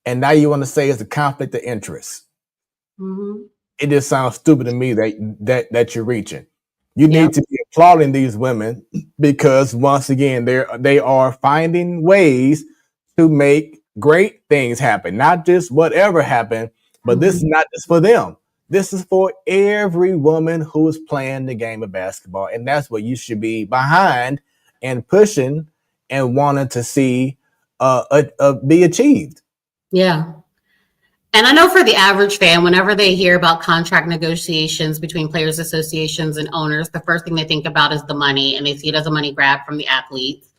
And now you want to say it's a conflict of interest. Mm-hmm. It just sounds stupid to me that you're reaching. You need to be applauding these women because once again, they are finding ways to make great things happen, not just whatever happened, but this is not just for them. This is for every woman who is playing the game of basketball. And that's what you should be behind and pushing and wanting to see be achieved. Yeah. And I know for the average fan, whenever they hear about contract negotiations between players' associations and owners, the first thing they think about is the money, and they see it as a money grab from the athletes.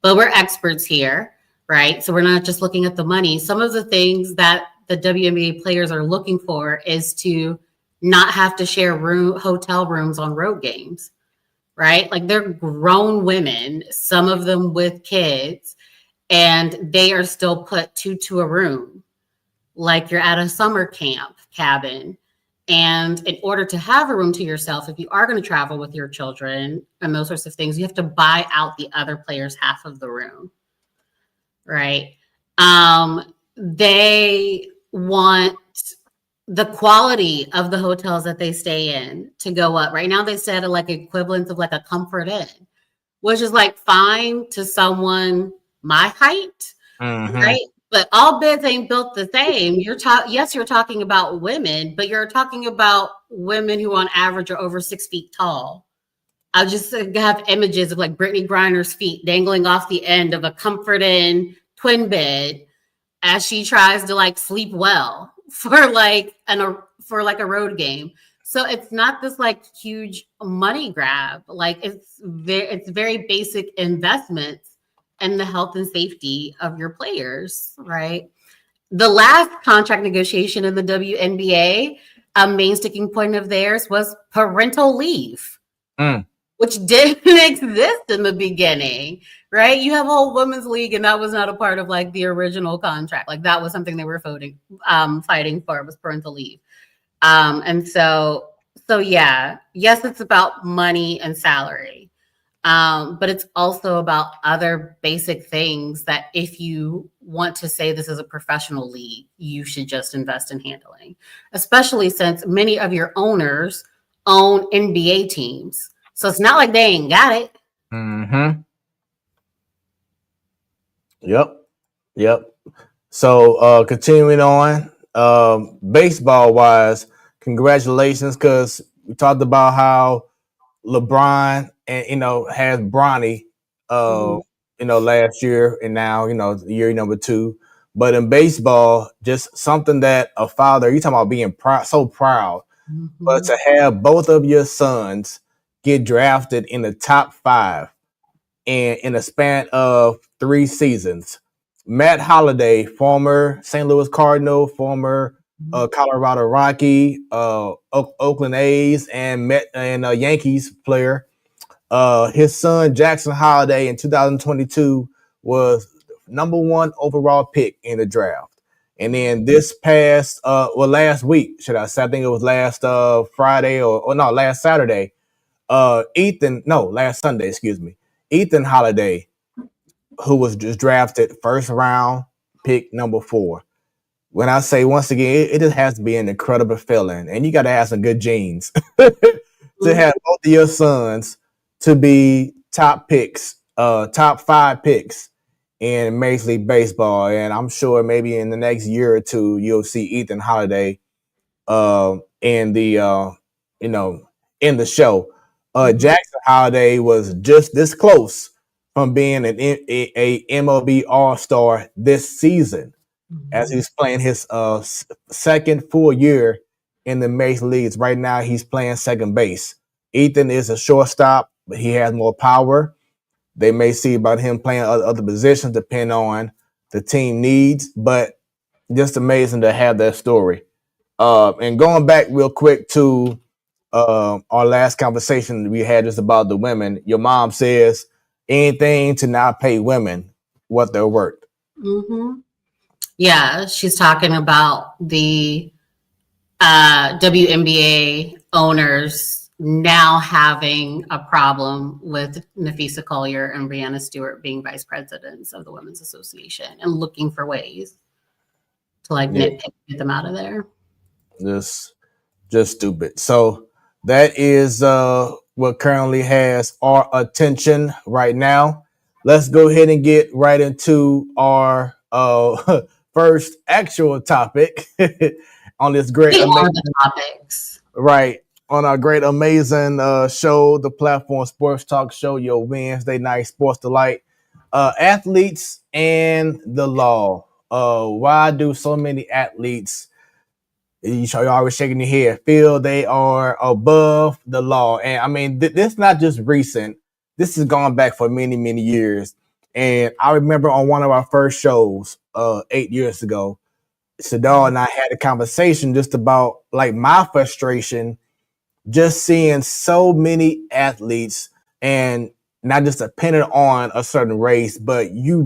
But we're experts here, right? So we're not just looking at the money. Some of the things that the WNBA players are looking for is to not have to share hotel rooms on road games, right? Like they're grown women, some of them with kids, and they are still put two to a room like you're at a summer camp cabin. And in order to have a room to yourself, if you are going to travel with your children and those sorts of things, you have to buy out the other player's half of the room, right? They want the quality of the hotels that they stay in to go up. Right now, they said like equivalents of like a Comfort Inn, which is like fine to someone my height, right? But all beds ain't built the same. Yes, you're talking about women, but you're talking about women who on average are over 6 feet tall. I just have images of like Brittany Griner's feet dangling off the end of a Comfort Inn twin bed as she tries to like sleep well for like a road game. So it's not this like huge money grab. Like it's very basic investments and the health and safety of your players, right? The last contract negotiation in the WNBA, a main sticking point of theirs was parental leave, which didn't exist in the beginning, right? You have a whole women's league, and that was not a part of like the original contract. Like that was something they were fighting for, was parental leave. And so yeah, yes, it's about money and salary. But it's also about other basic things that if you want to say this is a professional league, you should just invest in handling, especially since many of your owners own NBA teams. So it's not like they ain't got it. Yep. So continuing on, baseball wise, congratulations, because we talked about how LeBron and has Bronny last year, and now year number 2. But in baseball, just something that a father, you talking about being so proud, but to have both of your sons get drafted in the top 5 and in a span of 3 seasons. Matt Holliday, former St. Louis Cardinal, former Colorado Rocky, Oakland A's, and Yankees player. His son Jackson Holliday in 2022 was number 1 overall pick in the draft. And then this past, last week, should I say? I think it was last Friday last Saturday. Last Sunday, excuse me. Ethan Holliday, who was just drafted first round, pick number 4. When I say once again, it just has to be an incredible feeling, and you got to have some good genes to have both of your sons to be top picks, top 5 picks in Major League Baseball. And I'm sure maybe in the next year or 2, you'll see Ethan Holliday in the in the show. Jackson Holliday was just this close from being a MLB All-Star this season, as he's playing his second full year in the major leagues. Right now, he's playing second base. Ethan is a shortstop, but he has more power. They may see about him playing other positions depending on the team needs, but just amazing to have that story. And going back real quick to our last conversation we had just about the women, your mom says anything to not pay women what they're worth. Yeah, she's talking about the WNBA owners now having a problem with Nafisa Collier and Brianna Stewart being vice presidents of the Women's Association and looking for ways to nitpick, get them out of there. Just stupid. So that is what currently has our attention right now. Let's go ahead and get right into our first actual topic on this great, They are amazing, the topics. right, on our great, amazing show, the Platform Sports Talk Show, your Wednesday night sports delight. Athletes and the law. Why do so many athletes, you're always shaking your head, feel they are above the law? And I mean, this is not just recent. This has gone back for many, many years. And I remember on one of our first shows 8 years ago, Sadal and I had a conversation just about like my frustration just seeing so many athletes and not just dependent on a certain race, but you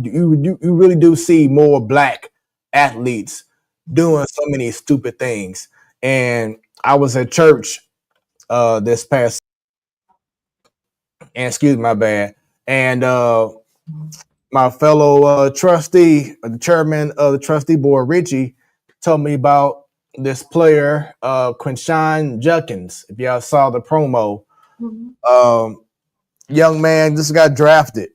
really do see more black athletes doing so many stupid things. And I was at church this past, and excuse my bad, and my fellow trustee, the chairman of the trustee board, Richie, told me about this player, Quinshawn Judkins. If y'all saw the promo, young man just got drafted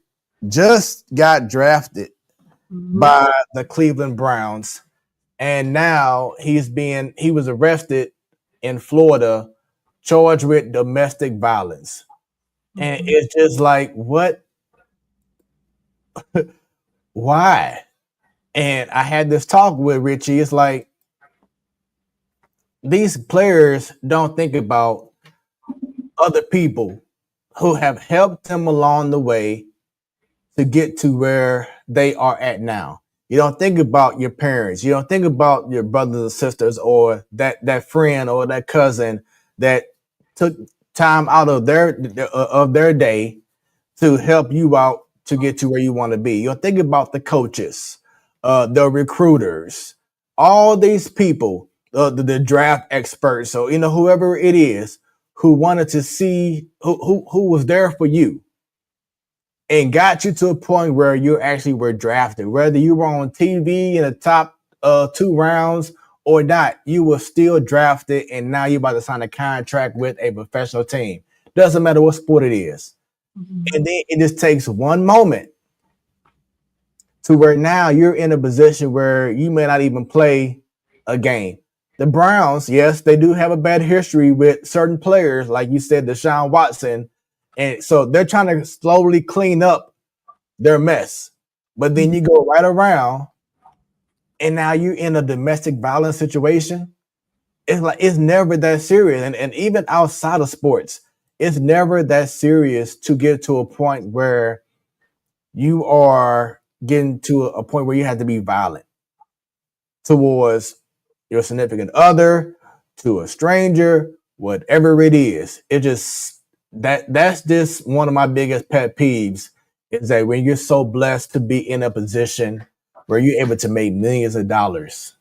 by the Cleveland Browns, and now he was arrested in Florida, charged with domestic violence, and it's just like, what? Why? And I had this talk with Richie. It's like these players don't think about other people who have helped them along the way to get to where they are at now. You don't think about your parents. You don't think about your brothers and sisters or that friend or that cousin that took time out of their day to help you out to get to where you want to be. You don't think about the coaches, the recruiters, all these people, the draft experts. So whoever it is who wanted to see who was there for you and got you to a point where you actually were drafted, whether you were on TV in the top 2 rounds or not, you were still drafted, and now you're about to sign a contract with a professional team. Doesn't matter what sport it is. And then it just takes one moment to where now you're in a position where you may not even play a game. The Browns, yes, they do have a bad history with certain players, like you said, Deshaun Watson. And so they're trying to slowly clean up their mess. But then you go right around and now you're in a domestic violence situation. It's like it's never that serious. And even outside of sports, it's never that serious to get to a point where you are getting to a point where you have to be violent towards your significant other, to a stranger, whatever it is. It just that's just one of my biggest pet peeves is that when you're so blessed to be in a position where you're able to make millions of dollars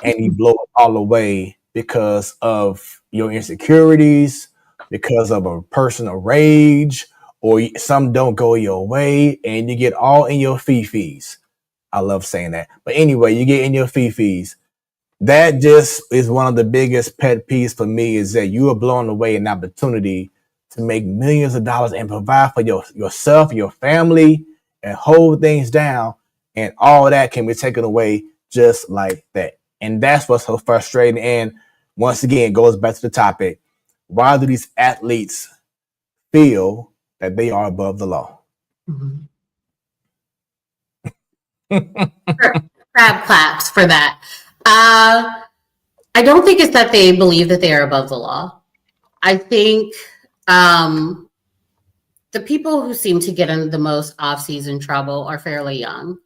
and you blow it all away because of your insecurities, because of a personal rage, or some don't go your way, and you get all in your fee-fees. I love saying that. But anyway, you get in your fee-fees. That just is one of the biggest pet peeves for me is that you are blowing away an opportunity to make millions of dollars and provide for yourself, your family, and hold things down. And all that can be taken away just like that. And that's what's so frustrating. And once again, it goes back to the topic. Why do these athletes feel that they are above the law? Crab claps for that. I don't think it's that they believe that they are above the law. I think the people who seem to get in the most off-season trouble are fairly young.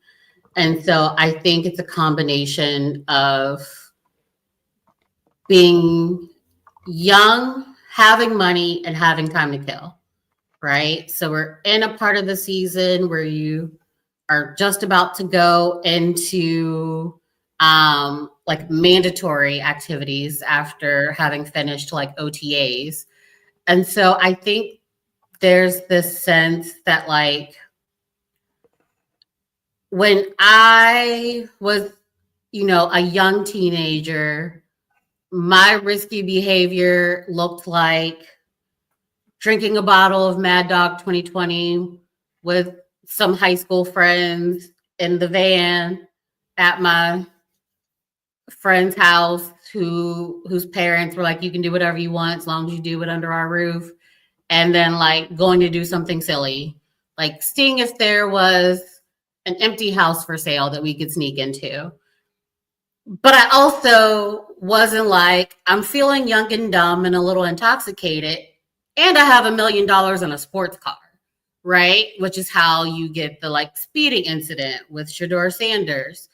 And so I think it's a combination of being young, having money, and having time to kill, right? So we're in a part of the season where you are just about to go into like mandatory activities after having finished like OTAs. And so I think there's this sense that like when I was, a young teenager, my risky behavior looked like drinking a bottle of Mad Dog 2020 with some high school friends in the van, at my friend's house whose parents were like, you can do whatever you want as long as you do it under our roof. And then like going to do something silly, like seeing if there was an empty house for sale that we could sneak into. But I also wasn't like, I'm feeling young and dumb and a little intoxicated, and I have $1 million in a sports car, right? Which is how you get the like speeding incident with Shador Sanders.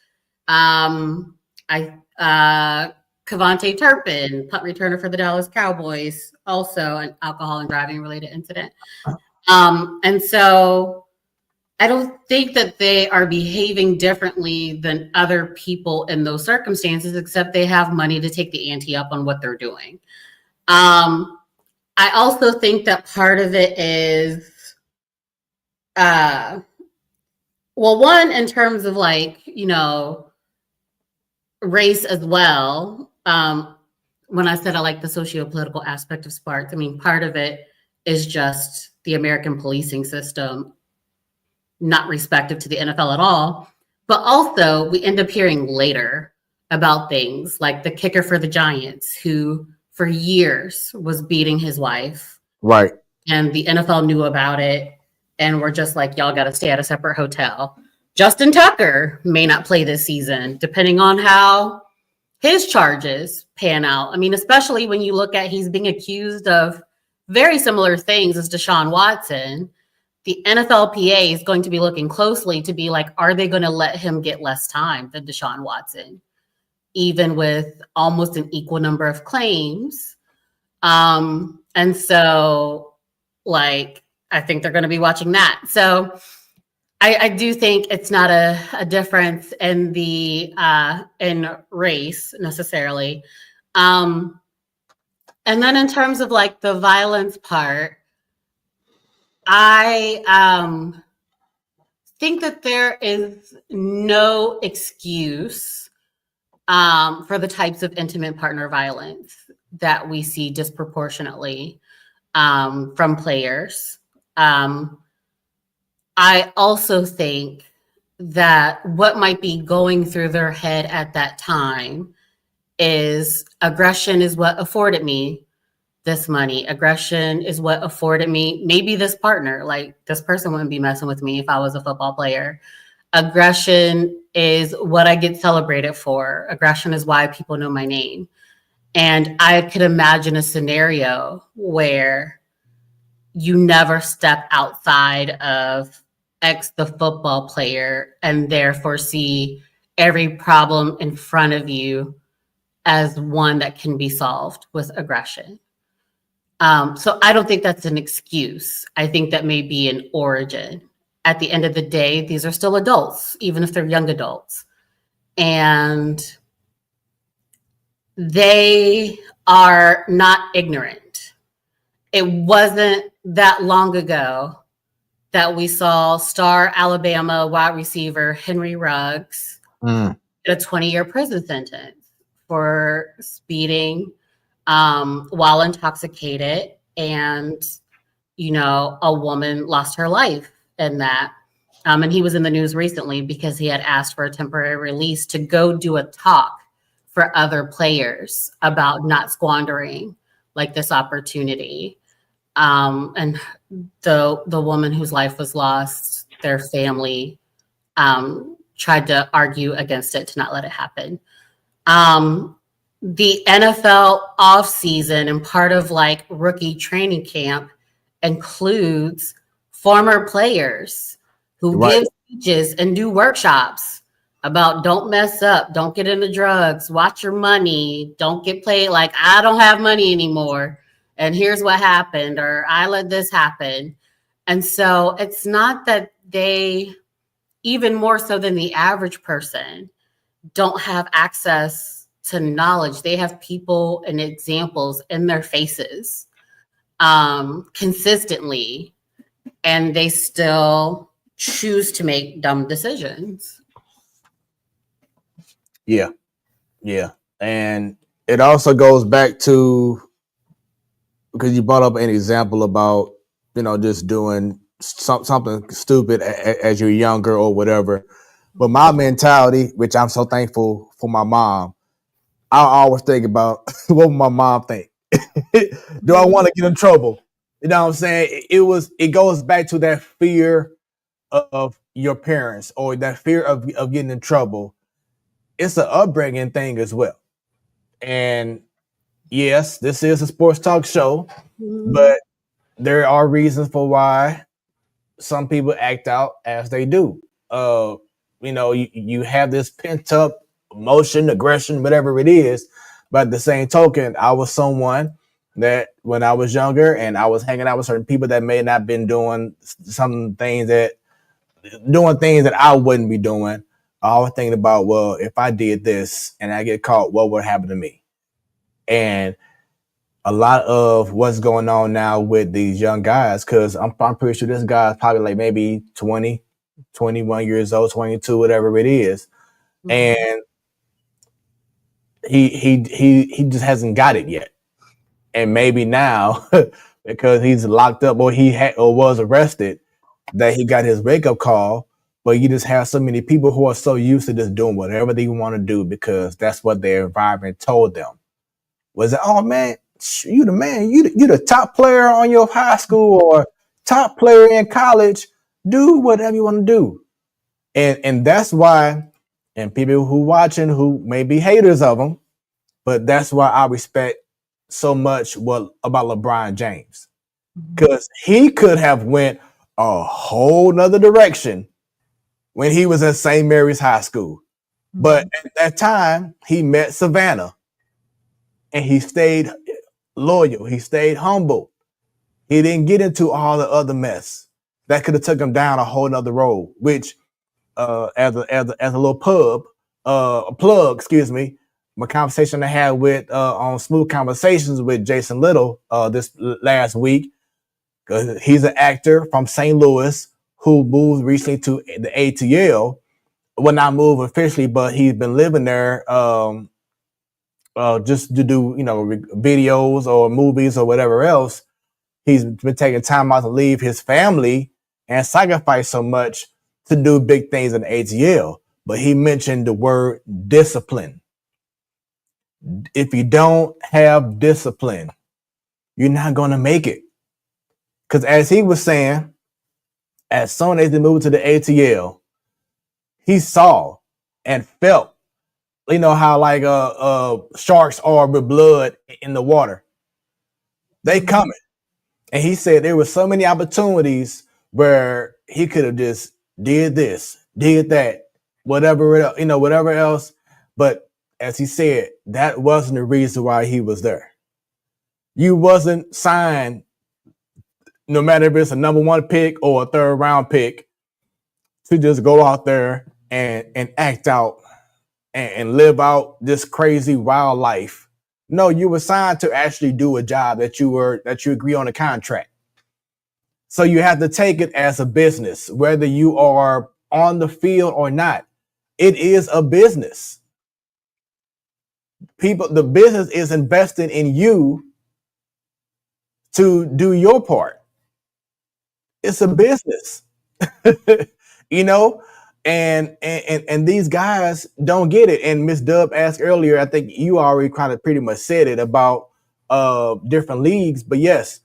Cavante Turpin, punt returner for the Dallas Cowboys, also an alcohol and driving related incident. And so I don't think that they are behaving differently than other people in those circumstances, except they have money to take the ante up on what they're doing. I also think that part of it is, well, one, in terms of like, you know, race as well. When I said I like the socio-political aspect of sports, I mean, part of it is just the American policing system not respective to the NFL at all. But also, we end up hearing later about things like the kicker for the Giants, who for years was beating his wife. Right. And the NFL knew about it. And we're just like, y'all got to stay at a separate hotel. Justin Tucker may not play this season, depending on how his charges pan out. I mean, especially when you look at he's being accused of very similar things as Deshaun Watson. The NFLPA is going to be looking closely to be like, are they going to let him get less time than Deshaun Watson, even with almost an equal number of claims? And so, like, I think they're going to be watching that. So I do think it's not a difference in the in race necessarily. And then in terms of like the violence part, I think that there is no excuse for the types of intimate partner violence that we see disproportionately from players. I also think that what might be going through their head at that time is aggression is what afforded me this money. Aggression is what afforded me maybe this partner. Like, this person wouldn't be messing with me if I was a football player. Aggression is what I get celebrated for. Aggression is why people know my name. And I could imagine a scenario where you never step outside of X, the football player, and therefore see every problem in front of you as one that can be solved with aggression. So I don't think that's an excuse. I think that may be an origin. At the end of the day, these are still adults, even if they're young adults. And they are not ignorant. It wasn't that long ago that we saw star Alabama wide receiver Henry Ruggs get a 20-year prison sentence for speeding while intoxicated, and you know, a woman lost her life in that. And he was in the news recently because he had asked for a temporary release to go do a talk for other players about not squandering like this opportunity. And the woman whose life was lost, their family tried to argue against it to not let it happen. The NFL offseason and part of like rookie training camp includes former players who give speeches and do workshops about don't mess up, don't get into drugs, watch your money, don't get played like I don't have money anymore, and here's what happened, or I let this happen. And so it's not that they, even more so than the average person, don't have access to knowledge. They have people and examples in their faces consistently, and they still choose to make dumb decisions. Yeah. And it also goes back to, because you brought up an example about, you know, just doing something stupid as you're younger or whatever. But my mentality, which I'm so thankful for my mom, I always think about what would my mom think. Do I want to get in trouble? You know what I'm saying? It goes back to that fear of your parents or that fear of getting in trouble. It's an upbringing thing as well. And yes, this is a sports talk show, Mhm. but there are reasons for why some people act out as they do. Uh, you have this pent up emotion, aggression, whatever it is. But at the same token, I was someone that when I was younger and I was hanging out with certain people that may not been doing some things that I wouldn't be doing. I was thinking about, well, if I did this and I get caught, what would happen to me? And a lot of what's going on now with these young guys, because I'm pretty sure this guy's probably like maybe 20, 21 years old, 22, whatever it is. Mhm. And he just hasn't got it yet. And maybe now, because he's locked up or he had or was arrested, that he got his wake up call. But you just have so many people who are so used to just doing whatever they want to do because that's what their environment told them. Was it, oh man, you the man, you the top player on your high school or top player in college, do whatever you want to do. And that's why, and people who watching who may be haters of him, but that's why I respect so much what about LeBron James. Because he could have went a whole nother direction when he was at St. Mary's High School. But at that time, he met Savannah and he stayed loyal. He stayed humble. He didn't get into all the other mess that could have took him down a whole nother road. Which, as a little plug, excuse me, my conversation I had with on Smooth Conversations with Jason Little this last week. He's an actor from St. Louis who moved recently to the ATL. Well, not moved officially, but he's been living there just to do videos or movies or whatever else. He's been taking time out to leave his family and sacrifice so much to do big things in the ATL. But he mentioned the word discipline. If you don't have discipline, you're not going to make it. Because as he was saying, as soon as they moved to the ATL, he saw and felt, how like sharks are with blood in the water. They coming. And he said there were so many opportunities where he could have just did this, did that, whatever else. But as he said, that wasn't the reason why he was there. You wasn't signed, no matter if it's a number one pick or a third round pick, to just go out there and act out and live out this crazy wild life. No, you were signed to actually do a job that you agree on a contract. So you have to take it as a business, whether you are on the field or not. It is a business. The business is investing in you to do your part. It's a business, you know, and these guys don't get it. And Miss Dub asked earlier, I think you already kind of pretty much said it about different leagues, but yes,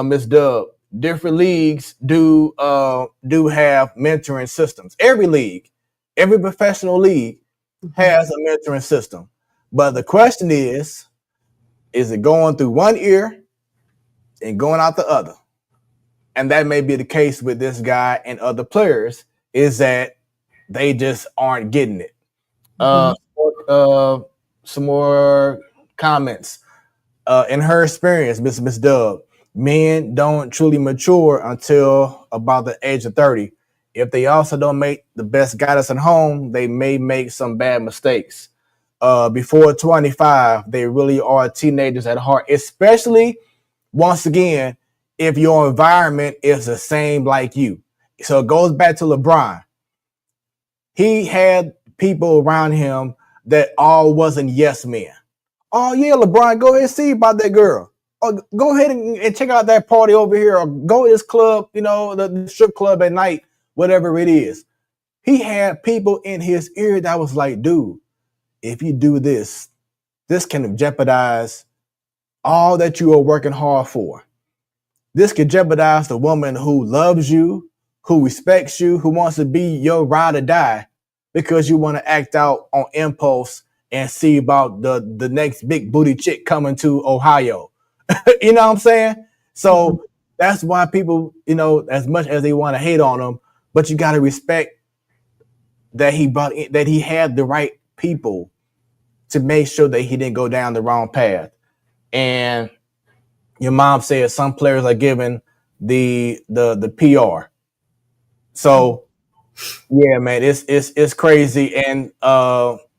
Miss Dub, different leagues do have mentoring systems. Every league, every professional league has a mentoring system. But the question is it going through one ear and going out the other? And that may be the case with this guy and other players, is that they just aren't getting it. Uh, some more comments. In her experience, Miss Dub, men don't truly mature until about the age of 30. If they also don't make the best guidance at home, they may make some bad mistakes. Before 25, they really are teenagers at heart, especially once again, if your environment is the same like you. So it goes back to LeBron. He had people around him that all wasn't yes men. Oh yeah, LeBron, go ahead and see about that girl. Oh, go ahead and check out that party over here, or go to this club, the strip club at night, whatever it is. He had people in his ear that was like, dude, if you do this, this can jeopardize all that you are working hard for. This could jeopardize the woman who loves you, who respects you, who wants to be your ride or die because you want to act out on impulse and see about the next big booty chick coming to Ohio. You know what I'm saying? So that's why people, as much as they want to hate on him, but you got to respect that he had the right people to make sure that he didn't go down the wrong path. And your mom said some players are given the PR. So yeah, man, it's crazy. And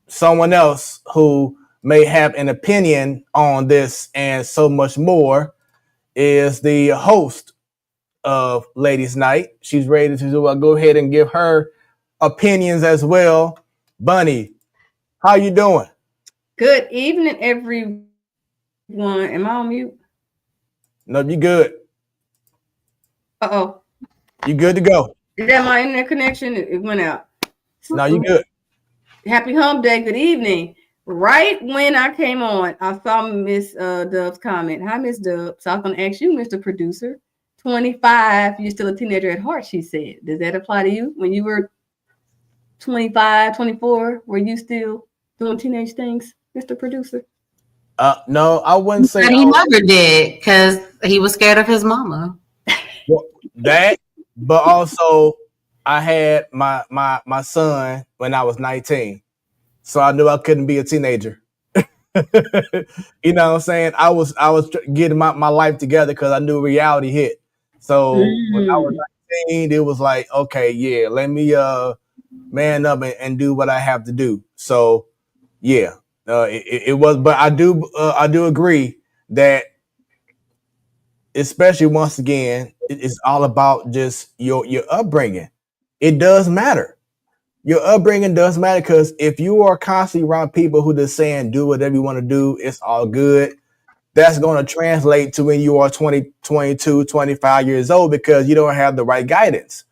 someone else who may have an opinion on this and so much more is the host of Ladies Night. She's ready to go ahead and give her opinions as well. Bunny, how you doing? Good evening, everyone. Am I on mute? No, you good. Uh-oh. You good to go. Is that my internet connection? It went out. No, you good. Happy Hump Day. Good evening. Right when I came on, I saw Miss Dub's comment. Hi, Miss Dub. So I was going to ask you, Mr. Producer. 25, you're still a teenager at heart, she said. Does that apply to you? When you were 25, 24, were you still doing teenage things, Mr. Producer? No, I wouldn't say. But he never did because he was scared of his mama. Well, that, but also I had my son when I was 19, so I knew I couldn't be a teenager. You know what I'm saying? I was getting my life together because I knew reality hit. So when I was 19, it was like, okay, yeah, let me man up and do what I have to do. So yeah, it was, but I do agree that, especially once again, it's all about just your upbringing. It does matter. Your upbringing does matter, because if you are constantly around people who just saying do whatever you want to do, it's all good, that's going to translate to when you are 20, 22, 25 years old, because you don't have the right guidance.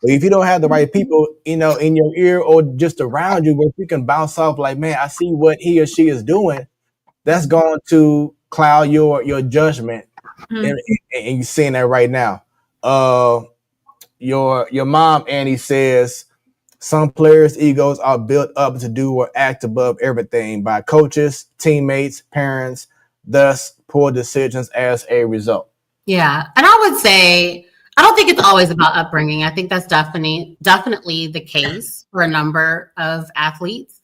But if you don't have the right people, in your ear or just around you, where you can bounce off like, man, I see what he or she is doing, that's going to cloud your judgment. And you're seeing that right now. Your mom, Annie, says some players' egos are built up to do or act above everything by coaches, teammates, parents, thus poor decisions as a result. Yeah. And I would say, I don't think it's always about upbringing. I think that's definitely the case for a number of athletes.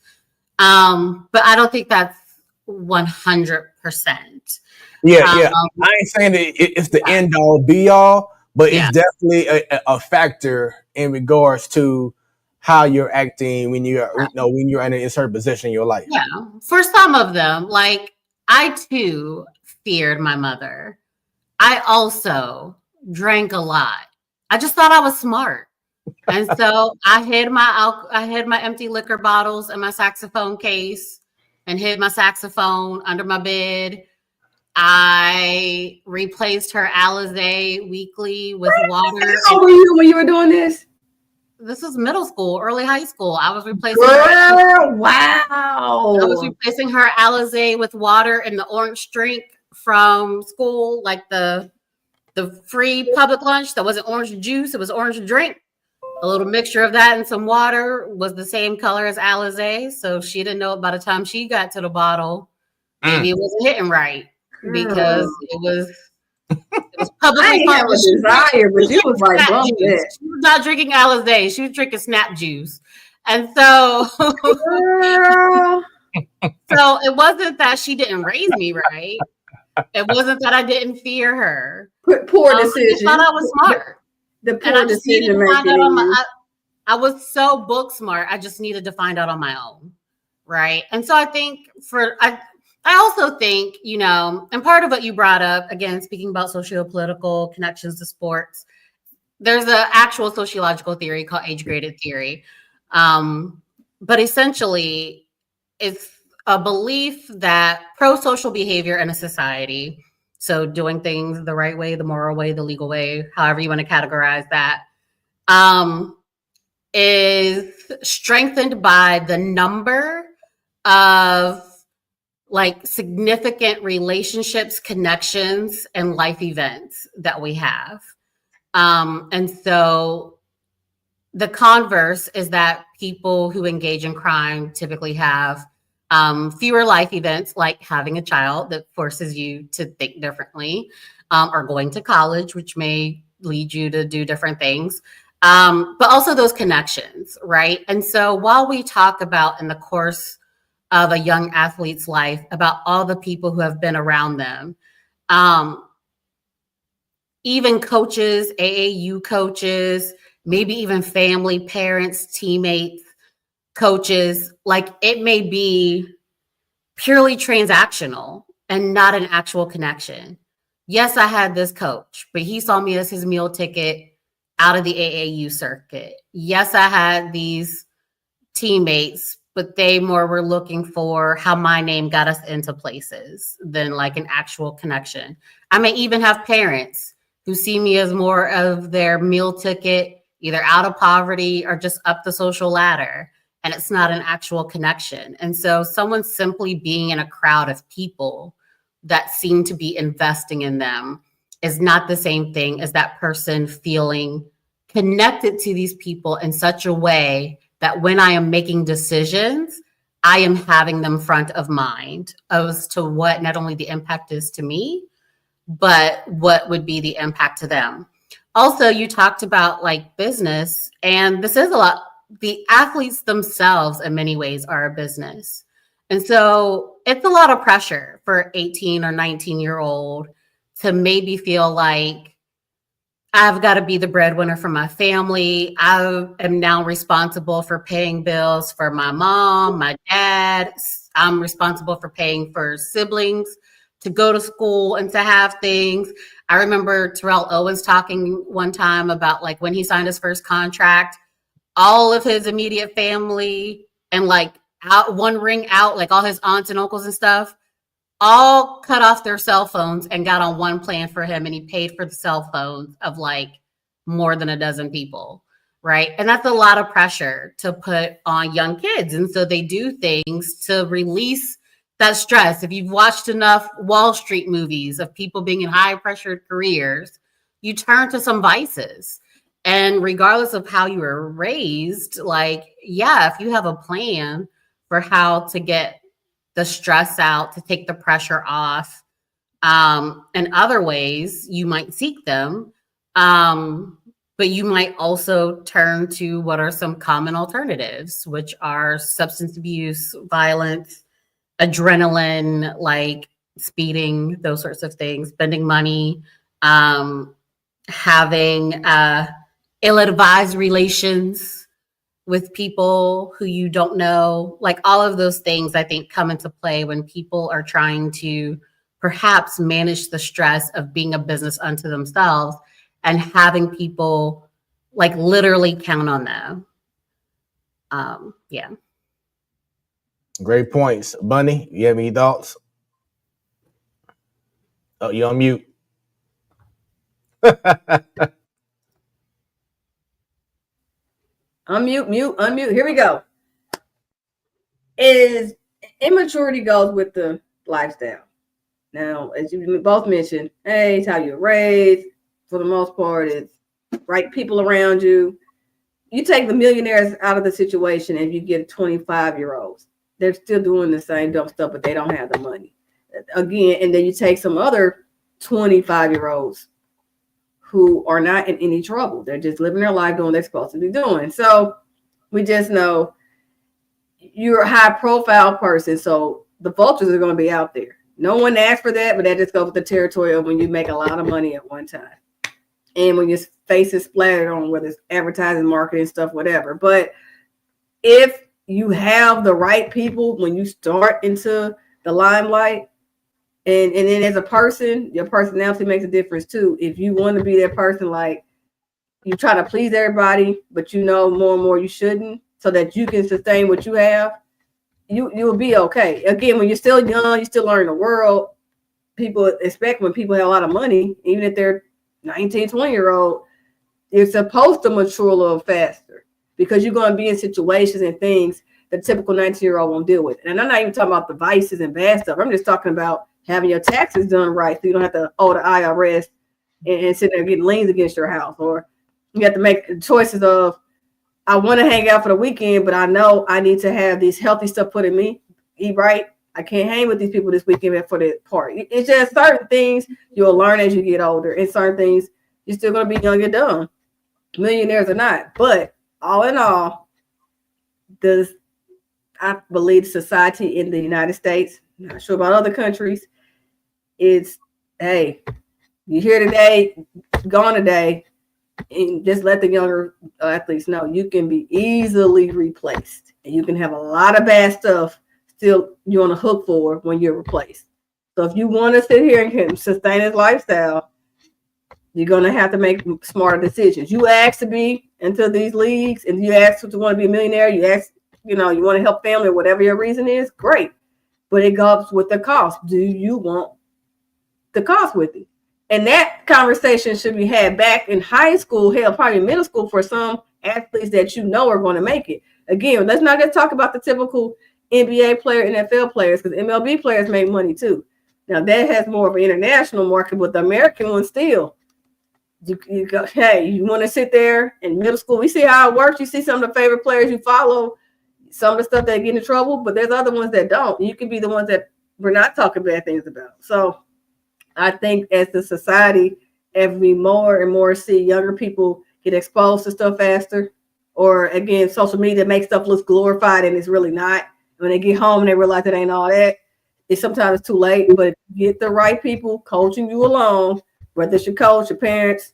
But I don't think that's 100%. Yeah. I ain't saying that it's the end all be all, but it's definitely a factor in regards to how you're acting when you're in a certain position in your life. Yeah. For some of them, like I too feared my mother. I also drank a lot. I just thought I was smart. And so I hid my empty liquor bottles in my saxophone case and hid my saxophone under my bed. I replaced her Alizé weekly with water. How old were you when you were doing this? This was middle school, early high school. I was replacing wow. I was replacing her Alizé with water and the orange drink from school, like the free public lunch that wasn't orange juice, it was orange drink. A little mixture of that and some water was the same color as Alizé. So she didn't know it by the time she got to the bottle. Maybe it wasn't hitting right because it was publicly. I didn't have a desire, but she was like, she was not drinking Alizé. She was drinking snap juice. And so, so it wasn't that she didn't raise me right. It wasn't that I didn't fear her. Poor decision. I thought I was smart. The poor decision making. I was so book smart. I just needed to find out on my own. Right. And so I think I also think, and part of what you brought up, again, speaking about socio-political connections to sports, there's an actual sociological theory called age-graded theory. But essentially, it's a belief that pro-social behavior in a society, so doing things the right way, the moral way, the legal way, however you want to categorize that, is strengthened by the number of like significant relationships, connections, and life events that we have. And so the converse is that people who engage in crime typically have fewer life events, like having a child that forces you to think differently, or going to college, which may lead you to do different things, but also those connections, right? And so while we talk about in the course of a young athlete's life about all the people who have been around them, even coaches, AAU coaches, maybe even family, parents, teammates, coaches, like it may be purely transactional and not an actual connection. Yes, I had this coach, but he saw me as his meal ticket out of the AAU circuit. Yes, I had these teammates, but they more were looking for how my name got us into places than like an actual connection. I may even have parents who see me as more of their meal ticket, either out of poverty or just up the social ladder. And it's not an actual connection. And so someone simply being in a crowd of people that seem to be investing in them is not the same thing as that person feeling connected to these people in such a way that when I am making decisions, I am having them front of mind as to what not only the impact is to me, but what would be the impact to them. Also, you talked about like business, and this is a lot. The athletes themselves, in many ways, are a business. And so it's a lot of pressure for 18 or 19-year-old to maybe feel like I've got to be the breadwinner for my family. I am now responsible for paying bills for my mom, my dad. I'm responsible for paying for siblings to go to school and to have things. I remember Terrell Owens talking one time about like when he signed his first contract, all of his immediate family and like out one ring out, like all his aunts and uncles and stuff, all cut off their cell phones and got on one plan for him. And he paid for the cell phones of like more than a dozen people. Right. And that's a lot of pressure to put on young kids. And so they do things to release that stress. If you've watched enough Wall Street movies of people being in high pressured careers, you turn to some vices. And regardless of how you were raised, like, yeah, if you have a plan for how to get the stress out, to take the pressure off, in other ways, you might seek them. But you might also turn to what are some common alternatives, which are substance abuse, violence, adrenaline, like speeding, those sorts of things, spending money, having ill-advised relations with people who you don't know. Like all of those things, I think, come into play when people are trying to perhaps manage the stress of being a business unto themselves and having people like literally count on them. Yeah. Great points. Bunny, you have any thoughts? Oh, you're on mute. Unmute. Here we go. Is immaturity goes with the lifestyle. Now, as you both mentioned, hey, it's how you're raised. For the most part, it's right people around you. You take the millionaires out of the situation and you get 25-year-olds. They're still doing the same dumb stuff, but they don't have the money. Again, and then you take some other 25-year-olds who are not in any trouble. They're just living their life doing what they're supposed to be doing. So we just know you're a high profile person. So the vultures are going to be out there. No one asked for that, but that just goes with the territory of when you make a lot of money at one time. And when your face is splattered on, whether it's advertising, marketing, stuff, whatever. But if you have the right people when you start into the limelight, and then as a person, your personality makes a difference too. If you want to be that person, like you try to please everybody, but you know more and more you shouldn't, so that you can sustain what you have, you'll be okay. Again, when you're still young, you still learn the world. People expect when people have a lot of money, even if they're 19, 20-year-old, you're supposed to mature a little faster. because you're going to be in situations and things that a typical 19-year-old won't deal with. And I'm not even talking about the vices and bad stuff. I'm just talking about having your taxes done right, so you don't have to owe the IRS and sit there getting liens against your house, or you have to make choices of, I want to hang out for the weekend, but I know I need to have these healthy stuff put in me, eat right. I can't hang with these people this weekend for the party. It's just certain things you'll learn as you get older, and certain things you're still going to be young and dumb, millionaires or not. But all in all, I believe society in the United States, not sure about other countries, it's, hey, you're here today, gone today, and just let the younger athletes know you can be easily replaced, and you can have a lot of bad stuff still you're on the hook for when you're replaced. So if you want to sit here and sustain this lifestyle, you're going to have to make smarter decisions. You ask to be into these leagues, and you ask to want to be a millionaire, you ask, you want to help family, whatever your reason is, great. But it goes with the cost. Do you want the cost with it? And that conversation should be had back in high school, hell, probably middle school, for some athletes that are going to make it. Again, let's not just talk about the typical NBA player, NFL players, because MLB players make money too. Now that has more of an international market, but the American one still. You go, hey, you want to sit there in middle school? We see how it works. You see some of the favorite players you follow, some of the stuff that get in trouble, but there's other ones that don't. You can be the ones that we're not talking bad things about. So I think as the society, as we more and more see younger people get exposed to stuff faster, or again, social media makes stuff look glorified and it's really not. When they get home and they realize it ain't all that, it's sometimes too late. But if you get the right people coaching you along, whether it's your coach, your parents,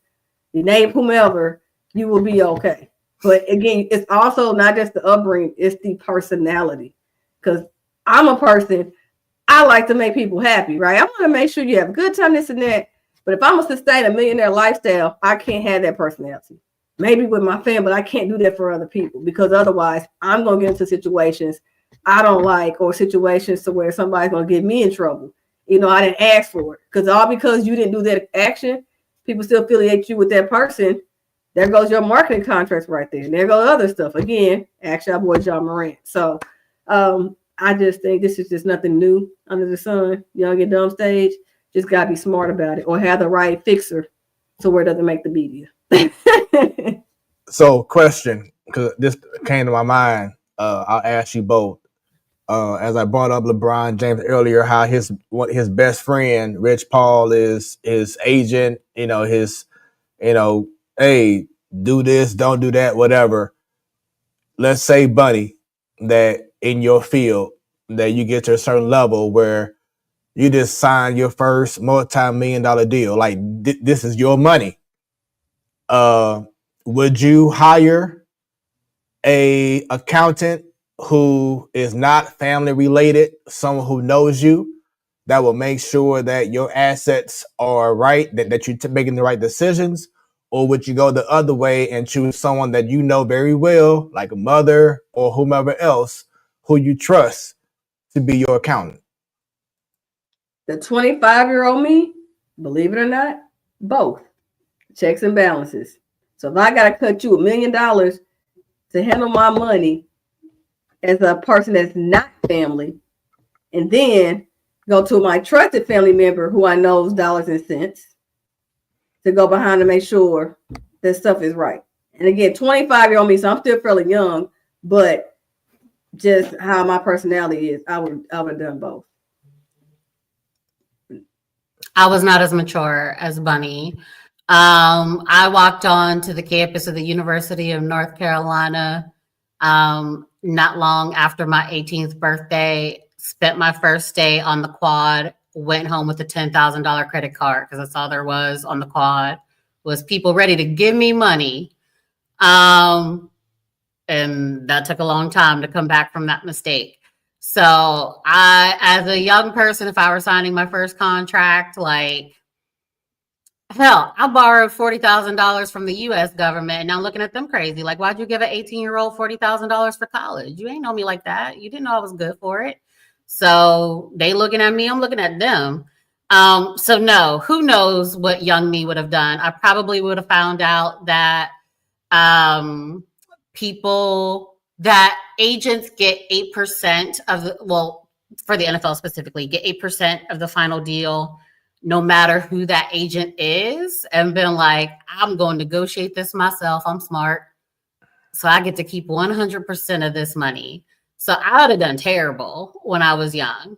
your neighbor, whomever, you will be okay. But again, it's also not just the upbringing, it's the personality. Because I'm a person, I like to make people happy, right? I want to make sure you have a good time, this and that. But if I'm going to sustain a millionaire lifestyle, I can't have that personality. Maybe with my family, but I can't do that for other people, because otherwise I'm going to get into situations I don't like, or situations to where somebody's going to get me in trouble. I didn't ask for it, because all because you didn't do that action, people still affiliate you with that person. There goes your marketing contracts right there. And there goes other stuff. Again, ask our boy John Morant. So I just think this is just nothing new under the sun. Young and dumb stage. Just got to be smart about it, or have the right fixer so where it doesn't make the media. So, question, because this came to my mind. I'll ask you both. As I brought up LeBron James earlier, how his best friend Rich Paul is his agent. Hey, do this, don't do that, whatever. Let's say, buddy, that in your field that you get to a certain level where you just sign your first multi-million-dollar deal, like this is your money. Would you hire a accountant who is not family related, someone who knows you, that will make sure that your assets are right, that you're making the right decisions? Or would you go the other way and choose someone that you know very well, like a mother or whomever else, who you trust to be your accountant? The 25-year-old me, believe it or not, both. Checks and balances. So if I got to cut you $1 million to handle my money as a person that's not family, and then go to my trusted family member who I know's dollars and cents to go behind to make sure that stuff is right. And again, 25-year-old me, so I'm still fairly young, but just how my personality is, I would have done both. I was not as mature as Bunny. I walked on to the campus of the University of North Carolina not long after my 18th birthday, spent my first day on the quad, went home with a $10,000 credit card, because that's all there was on the quad, was people ready to give me money. And that took a long time to come back from that mistake. So as a young person, if I were signing my first contract, like, hell, I borrowed $40,000 from the U.S. government, and now I'm looking at them crazy. Like, why'd you give an 18-year-old $40,000 for college? You ain't know me like that. You didn't know I was good for it. So they looking at me, I'm looking at them. So no, who knows what young me would have done? I probably would have found out that people that agents get 8% of the, well, for the NFL specifically, get 8% of the final deal, no matter who that agent is, and been like, I'm going to negotiate this myself. I'm smart. So I get to keep 100% of this money. So I would have done terrible when I was young.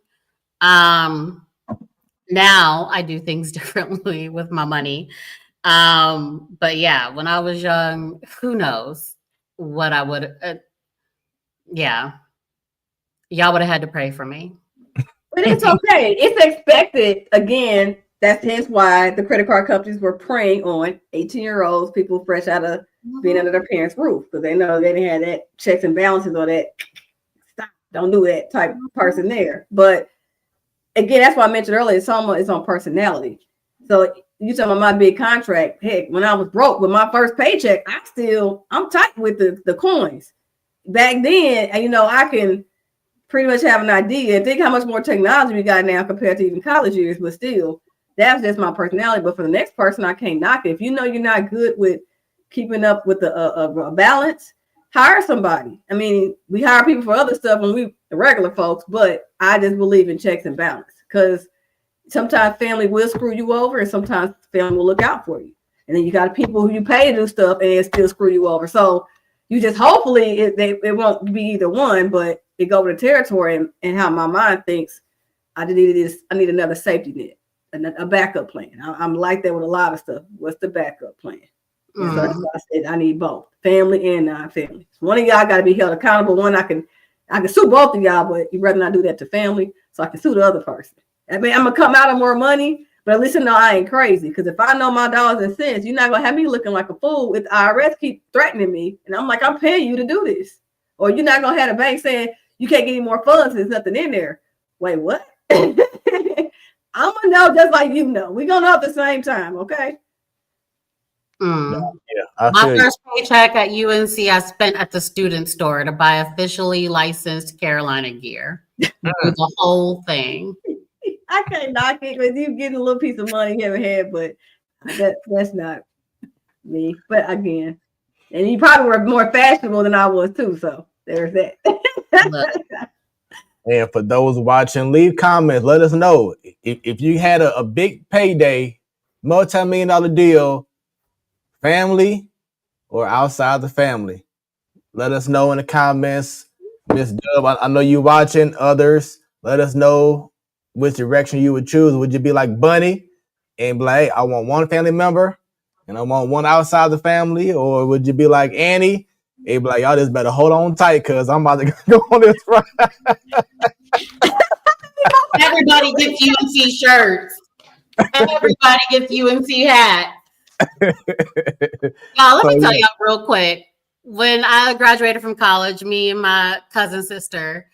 Now I do things differently with my money. But yeah, when I was young, who knows what I would, yeah, y'all would have had to pray for me. But it's okay. It's expected. Again, that's hence why the credit card companies were preying on 18-year-olds, people fresh out of being under their parents' roof, because they know they didn't have that checks and balances or that stop, don't do that type person there. But again, that's why I mentioned earlier, it's on personality. So you talking about my big contract. Heck, when I was broke with my first paycheck, I'm tight with the coins. Back then, and I can pretty much have an idea and think how much more technology we got now compared to even college years, but still, that's just my personality. But for the next person, I can't knock it. If you know you're not good with keeping up with a balance, hire somebody. I mean, we hire people for other stuff when we the regular folks, but I just believe in checks and balance, because sometimes family will screw you over and sometimes family will look out for you. And then you got people who you pay to do stuff and it still screw you over. So you just hopefully it won't be either one, but it go with the territory and how my mind thinks. I need another safety net, a backup plan. I'm like that with a lot of stuff. What's the backup plan? So that's why I said I need both, family and non-family. One of y'all got to be held accountable. One I can sue both of y'all, but you'd rather not do that to family, so I can sue the other person. I mean, I'm gonna come out of more money, but at least I know I ain't crazy. Because if I know my dollars and cents, you're not gonna have me looking like a fool with the IRS keep threatening me, and I'm like, I'm paying you to do this. Or you're not gonna have the bank saying you can't get any more funds. There's nothing in there. Wait, what? I'm gonna know just like you know. We're gonna know at the same time, okay? Yeah, my first paycheck at UNC, I spent at the student store to buy officially licensed Carolina gear. The whole thing. I can't knock it because you getting a little piece of money here and here, but that's not me. But again, and you probably were more fashionable than I was too. So there's that. And for those watching, leave comments. Let us know if you had a big payday, multi-million-dollar deal, family or outside the family. Let us know in the comments. Miss Dub, I know you watching. Others, let us know which direction you would choose. Would you be like Bunny and be like, hey, I want one family member and I want one outside the family? Or would you be like Annie and be like, y'all just better hold on tight because I'm about to go on this ride? Everybody gets UNC shirts. Everybody gets UNC hats. Y'all, let me tell y'all real quick. When I graduated from college, me and my cousin sister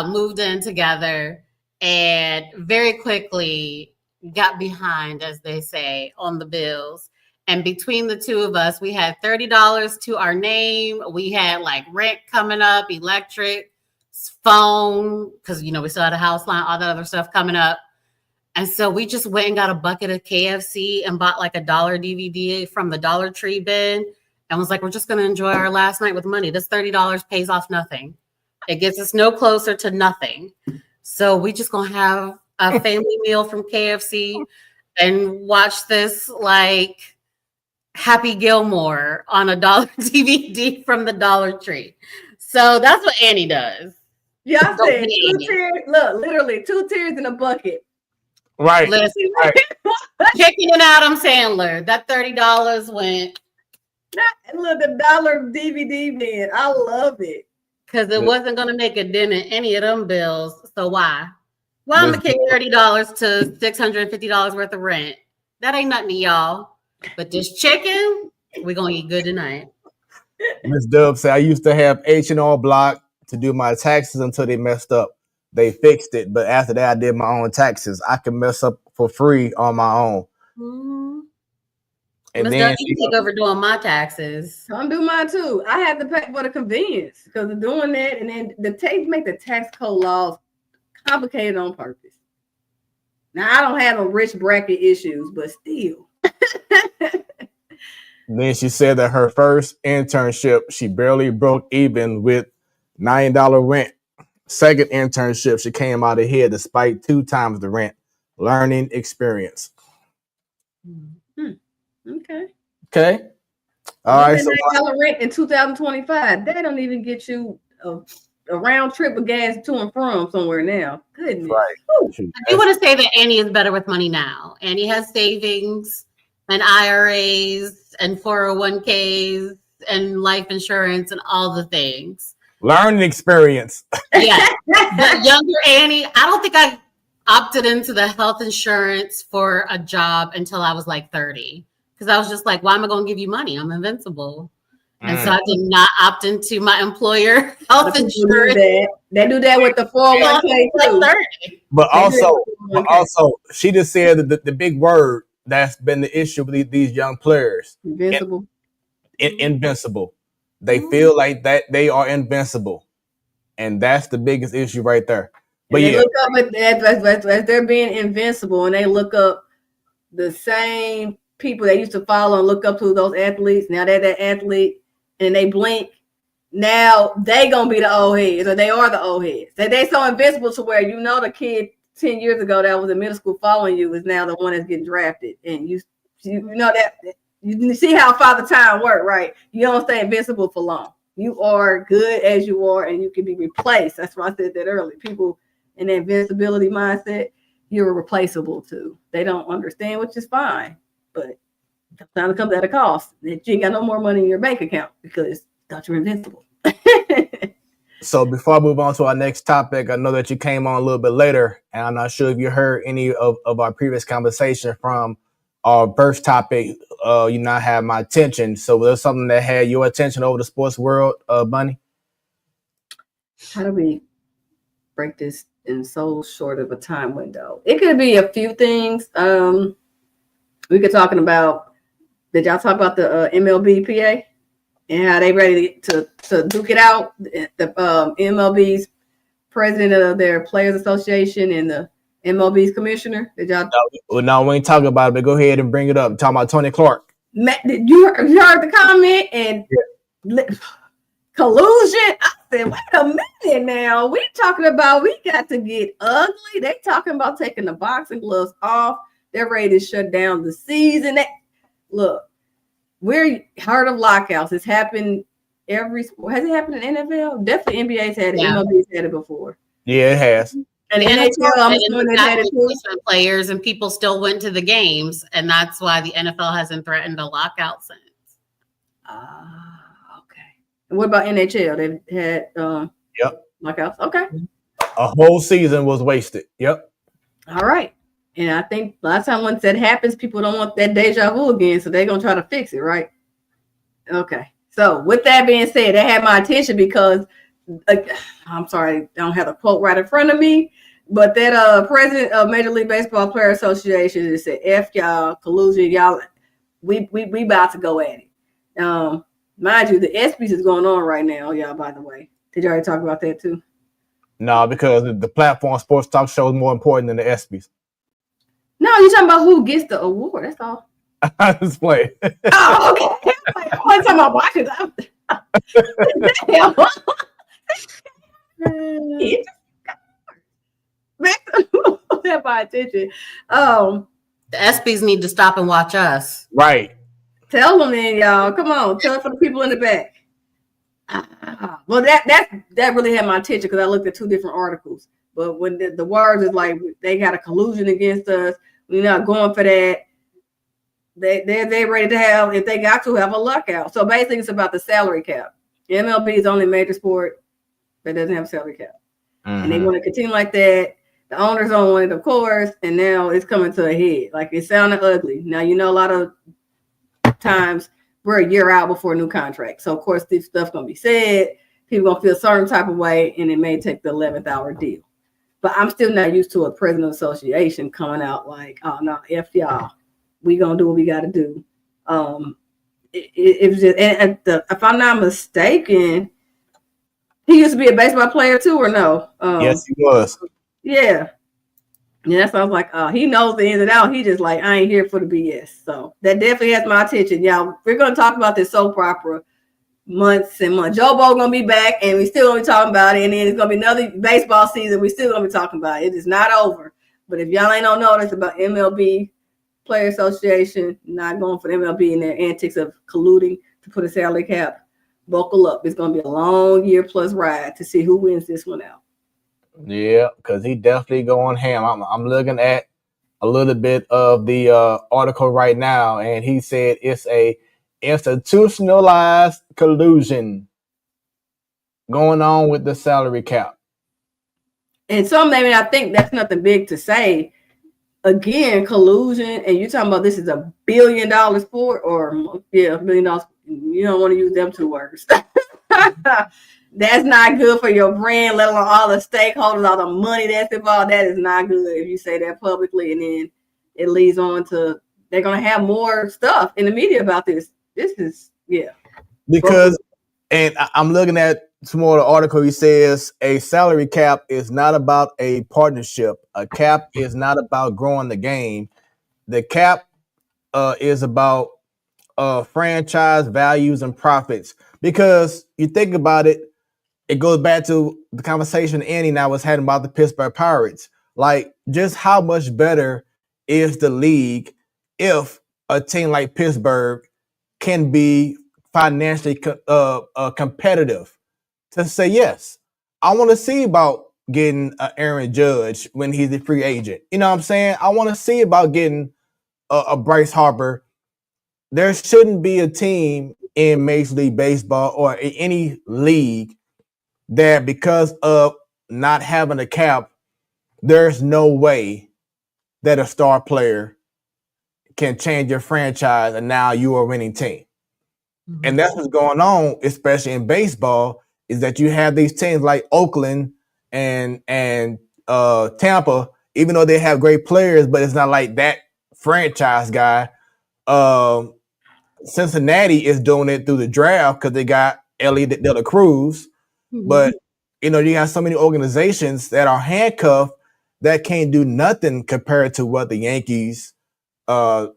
moved in together and very quickly got behind, as they say, on the bills. And between the two of us, we had $30 to our name. We had like rent coming up, electric, phone, because we still had a house line, all that other stuff coming up. And so we just went and got a bucket of KFC and bought like $1 DVD from the Dollar Tree bin and was like, we're just going to enjoy our last night with money. This $30 pays off nothing. It gets us no closer to nothing. So we just going to have a family meal from KFC and watch this like Happy Gilmore on a $1 DVD from the Dollar Tree. So that's what Annie does. Yeah, I said 2 tiers. Look, literally 2 tiers in a bucket. Right. Right. Checking in Adam Sandler. That $30 went. Look, the dollar DVD bin. I love it. Because it wasn't going to make a dent in any of them bills. So why? Well, I'm going to kick $30 to $650 worth of rent. That ain't nothing to y'all. But this chicken, we're going to eat good tonight. Miss Dub said, I used to have H&R Block to do my taxes until they messed up. They fixed it, but after that, I did my own taxes. I can mess up for free on my own. Mm-hmm. And then you take over doing my taxes. Come do mine too. I had to pay for the convenience because of doing that, and then make the tax code laws complicated on purpose. Now I don't have a rich bracket issues, but still. Then she said that her first internship, she barely broke even with $9 rent. Second internship, she came out ahead despite 2 times the rent. Learning experience. Okay. Okay. All All right. that So $9 rent in 2025, that don't even get you a round trip of gas to and from somewhere now. Goodness. right. Whew. Shoot, I do want to say that Annie is better with money now. Annie has savings and IRAs and 401ks and life insurance and all the things. learning experience. Yeah. But younger Annie, I don't think I opted into the health insurance for a job until I was like 30. Because I was just like, why am I going to give you money? I'm invincible. And so I did not opt into my employer health People do insurance. that. They do that with the 401k too. Like 30. But They do that also, with the 401k. she just said that the big word that's been the issue with these young players. Invincible. Invincible. They feel like that they are invincible. And that's the biggest issue right there. But And they yeah, look up at as they're being invincible, and they look up the same people they used to follow and look up to, those athletes. Now they're that athlete, and they blink. Now they gonna be the old heads, or they are the old heads. They so invincible to where the kid 10 years ago that was in middle school following you is now the one that's getting drafted, and you know that you see how Father Time work, right? You don't stay invincible for long. You are good as you are, and you can be replaced. That's why I said that earlier. People in the invincibility mindset, you're replaceable too. They don't understand, which is fine, but sometimes it comes at a cost. That you ain't got no more money in your bank account because you're invincible. so before I move on to our next topic, I know that you came on a little bit later, and I'm not sure if you heard any of our previous conversation from our first topic. You not have my attention. So was there something that had your attention over the sports world, Bunny? How do we break this in so short of a time window? It could be a few things. We could talking about. Did y'all talk about the MLB PA and how they ready to duke it out? The MLB's president of their Players Association and the MLB's commissioner. Did y'all? No, we ain't talking about it, but go ahead and bring it up. Talking about Tony Clark. Did you heard the comment and collusion? I said, wait a minute now. We talking about we got to get ugly. They talking about taking the boxing gloves off. They're ready to shut down the season. Look, we're heard of lockouts. It's happened every sport. Has it happened in NFL? Definitely NBA's had it. MLB's had it before. Yeah, it has. And NHL, I'm assuming they've had it too. Players and people still went to the games, and that's why the NFL hasn't threatened a lockout since. Okay. And what about NHL? They've had lockouts. Okay. A whole season was wasted. Yep. All right. And I think last time once that happens, people don't want that deja vu again, so they're gonna try to fix it, right? Okay. So with that being said, that had my attention because I'm sorry, I don't have the quote right in front of me, but that president of Major League Baseball Player Association just said, "F y'all, collusion, y'all, we about to go at it." Mind you, the ESPYs is going on right now, y'all. By the way, did you already talk about that too? No, because the platform sports talk show is more important than the ESPYs. No, you're talking about who gets the award. That's all. I just play. Oh, okay. I wasn't talking about watching. Have my attention. The ESPYs need to stop and watch us. Right. Tell them then, y'all. Come on. Tell it for the people in the back. Well, that really had my attention because I looked at 2 different articles. But when the words is like they got a collusion against us, we're not going for that. They're ready to have, if they got to have a lockout. So basically, it's about the salary cap. MLB is the only major sport that doesn't have a salary cap, and they want to continue like that. The owners don't want it, of course, and now it's coming to a head. Like it sounded ugly. Now a lot of times we're a year out before a new contract, so of course this stuff gonna be said. People gonna feel a certain type of way, and it may take the 11th hour deal. But I'm still not used to a president association coming out like, "Oh no, F y'all, we gonna do what we got to do." It was just, and if I'm not mistaken, he used to be a baseball player too, or no? Yes, he was. Yeah. Yeah, that sounds like he knows the ins and out. He just like, I ain't here for the BS. So that definitely has my attention. Yeah, we're gonna talk about this soap opera months and months. Joe Bowl gonna be back, and we still gonna be talking about it. And then it's gonna be another baseball season. We still gonna be talking about it. It is not over. But if y'all ain't don't know this about MLB Player Association not going for the MLB and their antics of colluding to put a salary cap, buckle up. It's gonna be a long year plus ride to see who wins this one out. Yeah, because he definitely going ham. I'm looking at a little bit of the article right now, and he said it's a institutionalized collusion going on with the salary cap. And some maybe I think that's nothing big to say. Again, collusion, and you're talking about this is $1 billion sport, or $1 billion. You don't want to use them two words. That's not good for your brand, let alone all the stakeholders, all the money that's involved. That is not good if you say that publicly, and then it leads on to they're gonna have more stuff in the media about this. This is Because, and I'm looking at some more of the article. He says a salary cap is not about a partnership. A cap is not about growing the game. The cap is about franchise values and profits. Because you think about it, it goes back to the conversation Annie and I was having about the Pittsburgh Pirates. Like, just how much better is the league if a team like Pittsburgh can be financially competitive? To say yes, I want to see about getting Aaron Judge when he's a free agent. You know what I'm saying? I want to see about getting a Bryce Harper. There shouldn't be a team in Major League Baseball or in any league that because of not having a cap, there's no way that a star player can change your franchise and now you are a winning team. Mm-hmm. And that's what's going on, especially in baseball, is that you have these teams like Oakland and Tampa, even though they have great players, but it's not like that franchise guy. Cincinnati is doing it through the draft because they got Elliot De La Cruz. Mm-hmm. But, you know, you have so many organizations that are handcuffed that can't do nothing compared to what the Yankees, the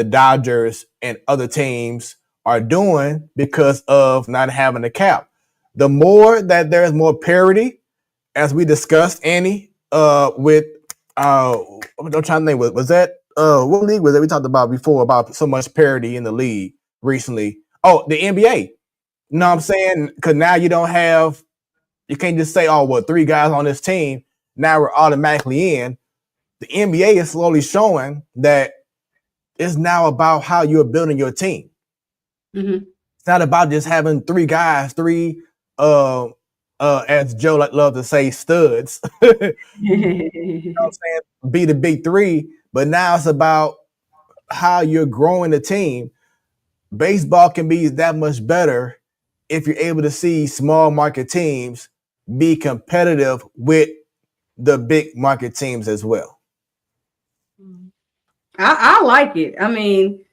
Dodgers, and other teams are doing because of not having a cap. The more that there's more parity, as we discussed, Annie, with I'm trying to think, was that what league was that we talked about before about so much parity in the league recently? Oh, the NBA. You know what I'm saying? Because now you can't just say, oh, well, 3 guys on this team, now we're automatically in. The NBA is slowly showing that it's now about how you're building your team. Mm-hmm. It's not about just having 3 guys, as Joe love to say, studs. You know what I'm saying? Be the big 3, but now it's about how you're growing the team. Baseball can be that much better if you're able to see small market teams be competitive with the big market teams as well. I like it. I mean,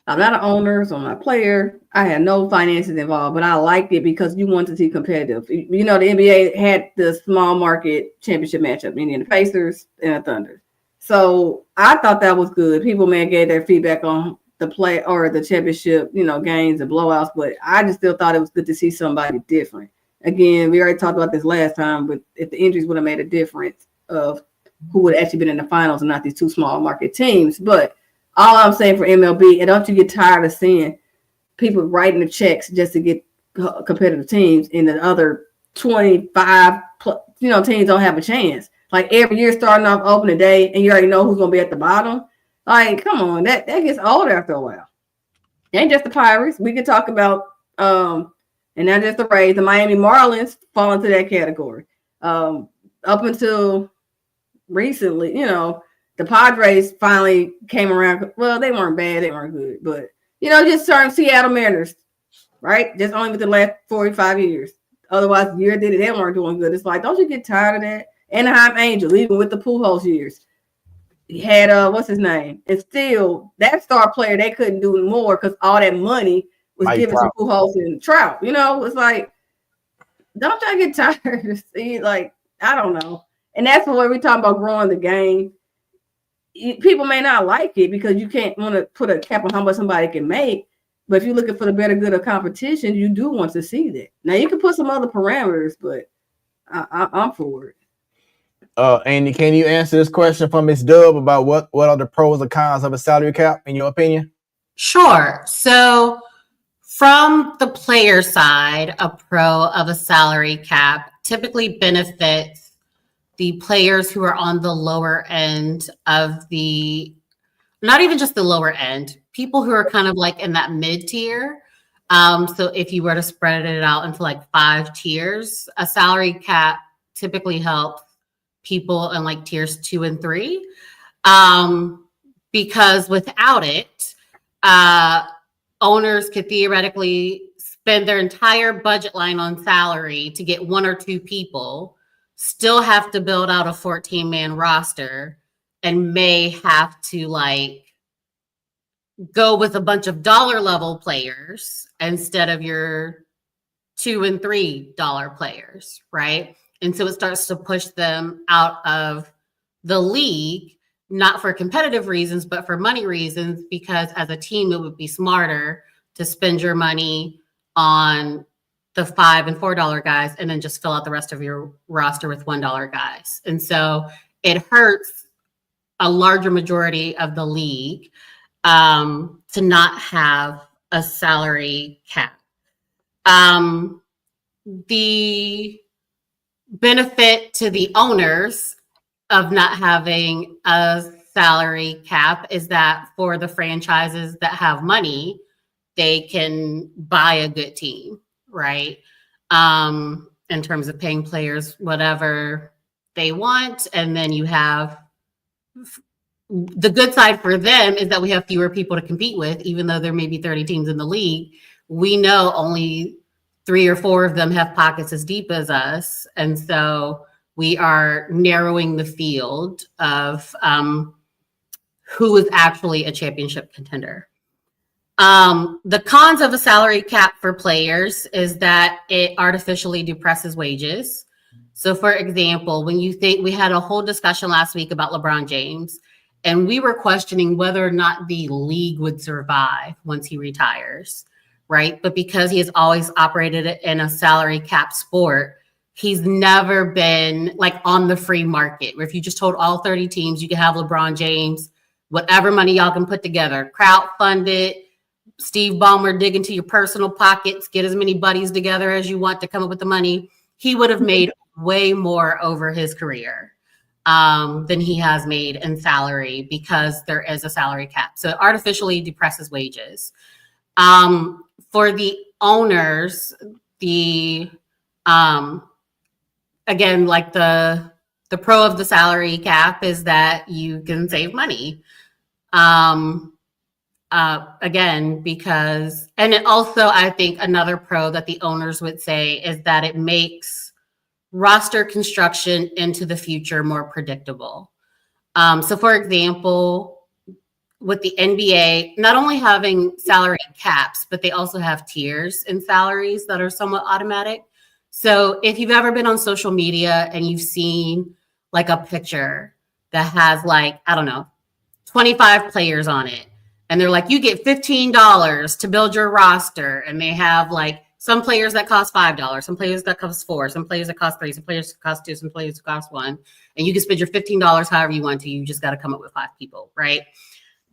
I'm not an owner, so I'm not a player. I had no finances involved, but I liked it because you want to see competitive. You know, the NBA had the small market championship matchup, meaning the Pacers and the Thunder. So I thought that was good. People may have gave their feedback on the play or the championship, you know, games and blowouts, but I just still thought it was good to see somebody different. Again, we already talked about this last time, but if the injuries would have made a difference of who would have actually been in the finals and not these 2 small market teams. But all I'm saying for MLB, and don't you get tired of seeing people writing the checks just to get competitive teams, and the other 25 teams don't have a chance. Like every year starting off opening day, and you already know who's going to be at the bottom. Like, come on, that gets old after a while. It ain't just the Pirates. We could talk about, and not just the Rays, the Miami Marlins fall into that category. Up until recently, you know, the Padres finally came around. Well, they weren't bad, they weren't good, but you know, just certain Seattle Mariners, right? Just only within the last 45 years. Otherwise, the year they weren't doing good. It's like, don't you get tired of that? Anaheim Angels, even with the Pujols years, he had what's his name, and still that star player they couldn't do more because all that money was given to Pujols and Trout. You know, it's like, don't y'all get tired of see, like, I don't know. And that's where we're talking about growing the game. People may not like it because you can't want to put a cap on how much somebody can make. But if you're looking for the better good of competition, you do want to see that. Now you can put some other parameters, but I'm for it. Andy, can you answer this question from Ms. Dub about what are the pros and cons of a salary cap in your opinion? Sure. So from the player side, a pro of a salary cap typically benefits the players who are on the lower end of not even just the lower end, people who are kind of like in that mid tier. So if you were to spread it out into like 5 tiers, a salary cap typically helps people in like tiers 2 and 3. Because without it, owners could theoretically spend their entire budget line on salary to get 1 or 2 people, still have to build out a 14-man roster, and may have to like go with a bunch of dollar level players instead of your $2 and $3 players, right? And so it starts to push them out of the league, not for competitive reasons, but for money reasons, because as a team, it would be smarter to spend your money on the $5 and $4 guys and then just fill out the rest of your roster with $1 guys. And so it hurts a larger majority of the league to not have a salary cap. The benefit to the owners of not having a salary cap is that for the franchises that have money, they can buy a good team, right? In terms of paying players whatever they want. And then you have the good side for them is that we have fewer people to compete with, even though there may be 30 teams in the league. We know only 3 or 4 of them have pockets as deep as us. And so we are narrowing the field of who is actually a championship contender. The cons of a salary cap for players is that it artificially depresses wages. So for example, when you think, we had a whole discussion last week about LeBron James, and we were questioning whether or not the league would survive once he retires, right? But because he has always operated in a salary cap sport, he's never been like on the free market, where if you just told all 30 teams you can have LeBron James, whatever money y'all can put together, crowdfund it, Steve Ballmer dig into your personal pockets, get as many buddies together as you want to come up with the money, he would have made way more over his career than he has made in salary, because there is a salary cap. So it artificially depresses wages. For the owners, the again, like the pro of the salary cap is that you can save money. Again, because, and it also, I think another pro that the owners would say is that it makes roster construction into the future more predictable. So for example, with the NBA, not only having salary caps, but they also have tiers in salaries that are somewhat automatic. So if you've ever been on social media and you've seen like a picture that has like, I don't know, 25 players on it, and they're like, you get $15 to build your roster, and they have like some players that cost $5, some players that cost $4, some players that cost $3, some players that cost $2, some players that cost $1, and you can spend your $15 however you want to. You just got to come up with 5 people, right?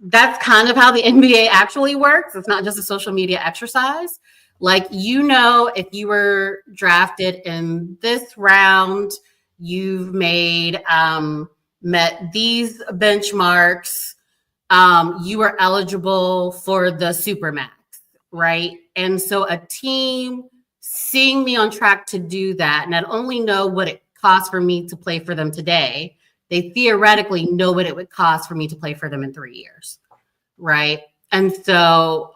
That's kind of how the NBA actually works. It's not just a social media exercise. Like, you know, if you were drafted in this round, you've made met these benchmarks, you are eligible for the Supermax, right? And so a team seeing me on track to do that, not only know what it costs for me to play for them today, they theoretically know what it would cost for me to play for them in 3 years, right? And so,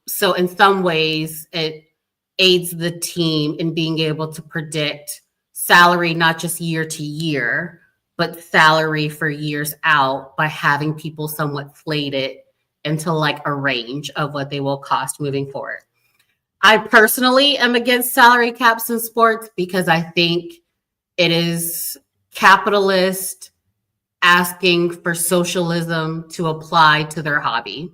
so in some ways, it aids the team in being able to predict salary, not just year to year, but salary for years out, by having people somewhat slated into like a range of what they will cost moving forward. I personally am against salary caps in sports because I think it is capitalists asking for socialism to apply to their hobby.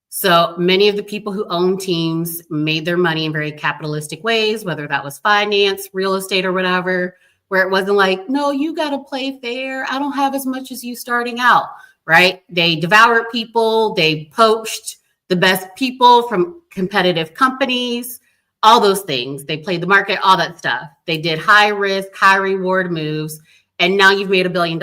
So many of the people who own teams made their money in very capitalistic ways, whether that was finance, real estate, or whatever, where it wasn't like, no, you got to play fair. I don't have as much as you starting out, right? They devoured people. They poached the best people from competitive companies, all those things. They played the market, all that stuff. They did high risk, high reward moves. And now you've made $1 billion.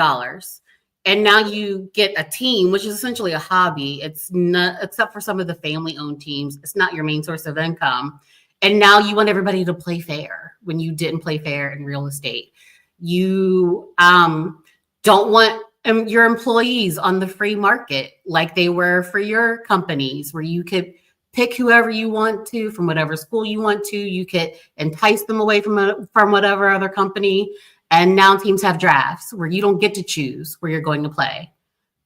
And now you get a team, which is essentially a hobby. It's not, except for some of the family-owned teams, it's not your main source of income. And now you want everybody to play fair when you didn't play fair in real estate. You don't want your employees on the free market like they were for your companies, where you could pick whoever you want to from whatever school you want to. You could entice them away from whatever other company. And now teams have drafts where you don't get to choose where you're going to play.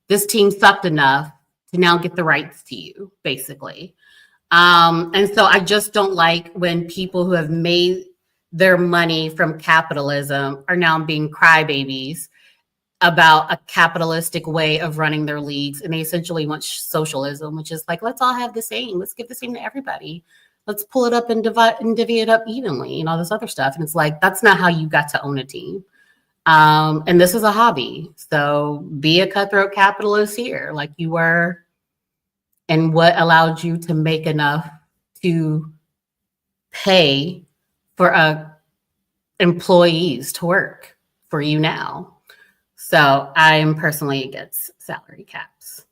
This team sucked enough to now get the rights to you, basically. And so I just don't like when people who have made their money from capitalism are now being crybabies about a capitalistic way of running their leagues. And they essentially want socialism, which is like, let's all have the same. Let's give the same to everybody. Let's pull it up and divvy it up evenly and all this other stuff. And it's like, that's not how you got to own a team. And this is a hobby. So be a cutthroat capitalist here, like you were, and what allowed you to make enough to pay for employees to work for you now. So I am personally against salary caps.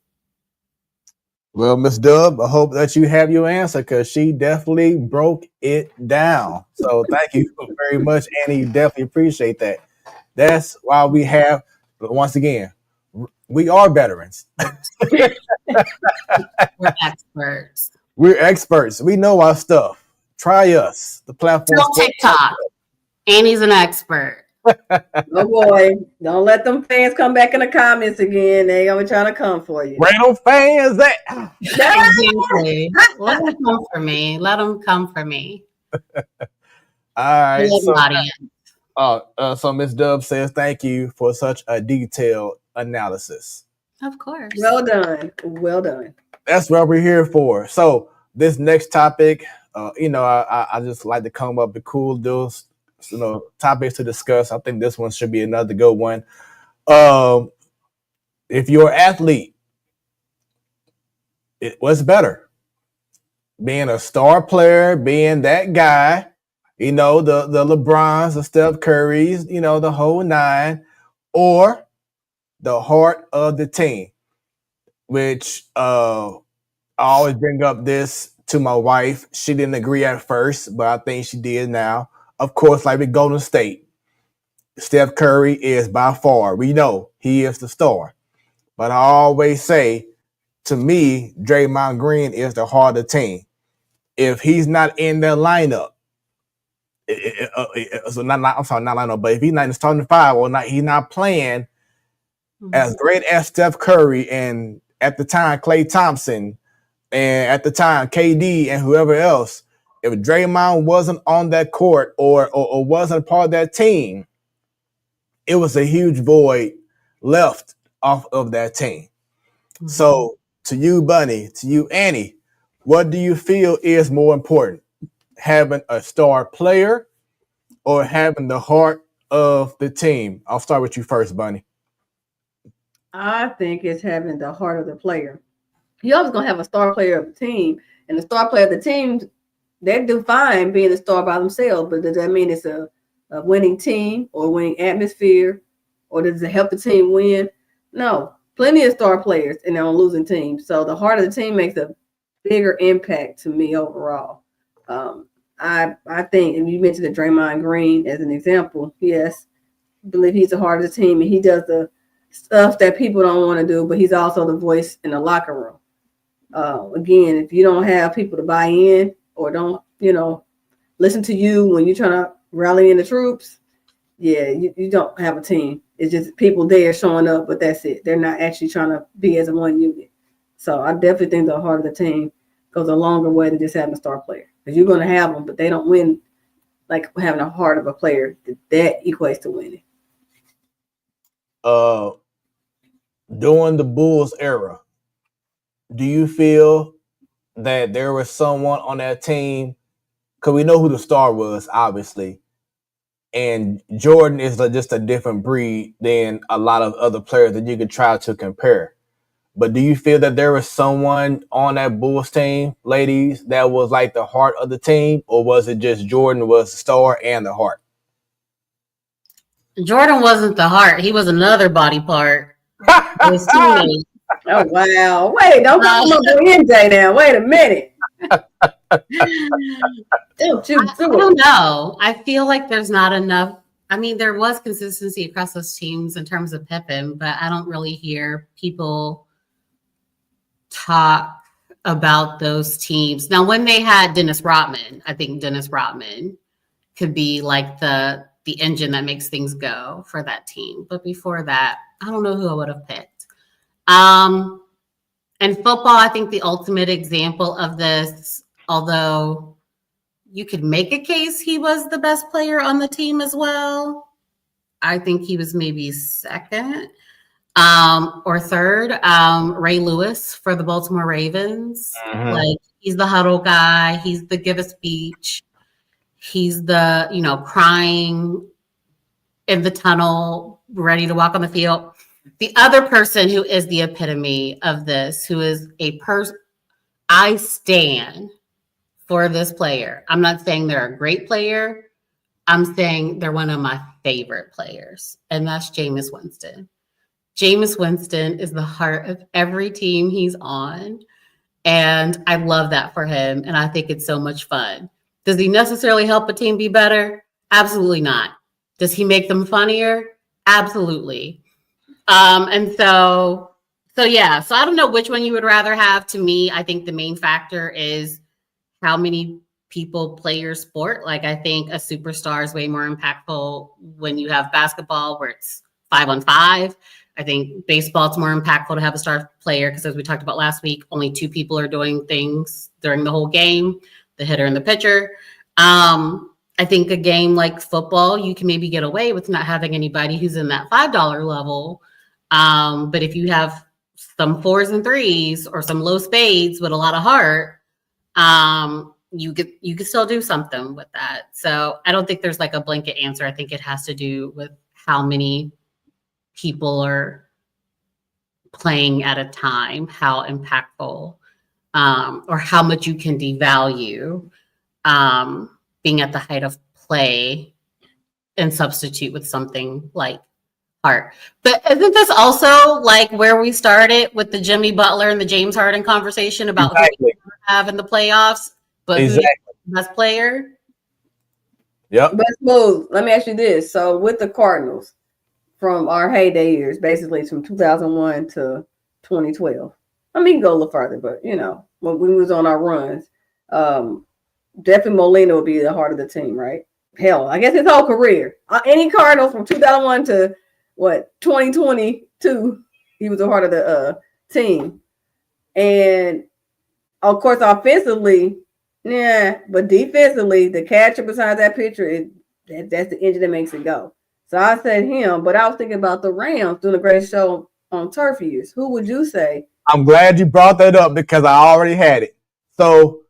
Well, Miss Dub, I hope that you have your answer, because she definitely broke it down. So thank you very much, Annie. Definitely appreciate that. That's why we have, once again, we are veterans. We're experts. We're experts. We know our stuff. Try us. The platform. Still TikTok. Annie's an expert. Oh boy, don't let them fans come back in the comments again. They gonna be trying to come for you. Where them fans at? Exactly. Let them come for me. Let them come for me. All right. So Miss Dub says thank you for such a detailed analysis. of course. Well done. Well done. That's what we're here for. So this next topic, I just like to come up with cool deals, topics to discuss. I think this one should be another good one. If you're an athlete, what's better? Being a star player, being that guy, the LeBrons, the Steph Currys, the whole nine, or the heart of the team, which I always bring up this to my wife. She didn't agree at first, but I think she did now. Of course, like with Golden State, Steph Curry is by far, we know he is the star. But I always say, to me, Draymond Green is the heart of the team. If he's not in their lineup, but if he's not in the starting five or not, he's not playing as great as Steph Curry and at the time Klay Thompson and at the time KD and whoever else. If Draymond wasn't on that court or wasn't part of that team, it was a huge void left off of that team. Mm-hmm. So to you, Bunny, to you, Annie, what do you feel is more important? Having a star player or having the heart of the team? I'll start with you first, Bunny. I think it's having the heart of the player. You're always going to have a star player of the team, and the star player of the team, they do fine being a star by themselves, but does that mean it's a winning team or a winning atmosphere, or does it help the team win? No, plenty of star players and they're on losing teams. So the heart of the team makes a bigger impact to me overall. I think, and you mentioned the Draymond Green as an example. Yes, I believe he's the heart of the team, and he does the stuff that people don't want to do, but he's also the voice in the locker room. Again, if you don't have people to buy in or don't, listen to you when you're trying to rally in the troops, you don't have a team. It's just people there showing up, but that's it. They're not actually trying to be as a one unit. So I definitely think the heart of the team goes a longer way than just having a star player, because you're going to have them, but they don't win like having a heart of a player. That equates to winning. uh, during the Bulls era, do you feel that there was someone on that team? Because we know who the star was, obviously, and Jordan is just a different breed than a lot of other players that you could try to compare. But do you feel that there was someone on that Bulls team, ladies, that was like the heart of the team, or was it just Jordan was the star and the heart? Jordan wasn't the heart. He was another body part. His teammate. Oh wow! Wait, don't come up with NJ now. Wait a minute. Don't you I don't know. I feel like there's not enough. I mean, there was consistency across those teams in terms of Pippen, but I don't really hear people talk about those teams. Now, when they had Dennis Rodman, I think Dennis Rodman could be like the engine that makes things go for that team. But before that, I don't know who I would have picked. And football, I think the ultimate example of this, although you could make a case he was the best player on the team as well, I think he was maybe second or third. Ray Lewis for the Baltimore Ravens. Mhm. Like, he's the huddle guy. He's the give a speech. He's the, crying in the tunnel, ready to walk on the field. The other person who is the epitome of this, who is a person, I stand for this player. I'm not saying they're a great player. I'm saying they're one of my favorite players, and that's Jameis Winston. Jameis Winston is the heart of every team he's on, and I love that for him, and I think it's so much fun. Does he necessarily help a team be better? Absolutely not. Does he make them funnier? Absolutely. And so yeah. So I don't know which one you would rather have. To me, I think the main factor is how many people play your sport. Like, I think a superstar is way more impactful when you have basketball where it's 5-on-5. I think baseball, it's more impactful to have a star player because, as we talked about last week, only two people are doing things during the whole game, the hitter and the pitcher. I think a game like football, you can maybe get away with not having anybody who's in that $5 level. But if you have some 4s and 3s or some low spades with a lot of heart, you could still do something with that. So I don't think there's like a blanket answer. I think it has to do with how many people are playing at a time, how impactful, or how much you can devalue being at the height of play and substitute with something like heart. But isn't this also like where we started with the Jimmy Butler and the James Harden conversation about Exactly. who we have in the playoffs, but Exactly. who's the best player? Yep. But Smooth, let me ask you this. So with the Cardinals, from our heyday years, basically from 2001 to 2012. I mean, go a little further, but when we was on our runs, definitely Molina would be the heart of the team, right? Hell, I guess his whole career. Any Cardinals from 2001 to 2022, he was the heart of the team. And of course, offensively, yeah, but defensively, the catcher beside that pitcher, that's the engine that makes it go. So I said him, but I was thinking about the Rams doing a great show on turf years. Who would you say? I'm glad you brought that up because I already had it. So,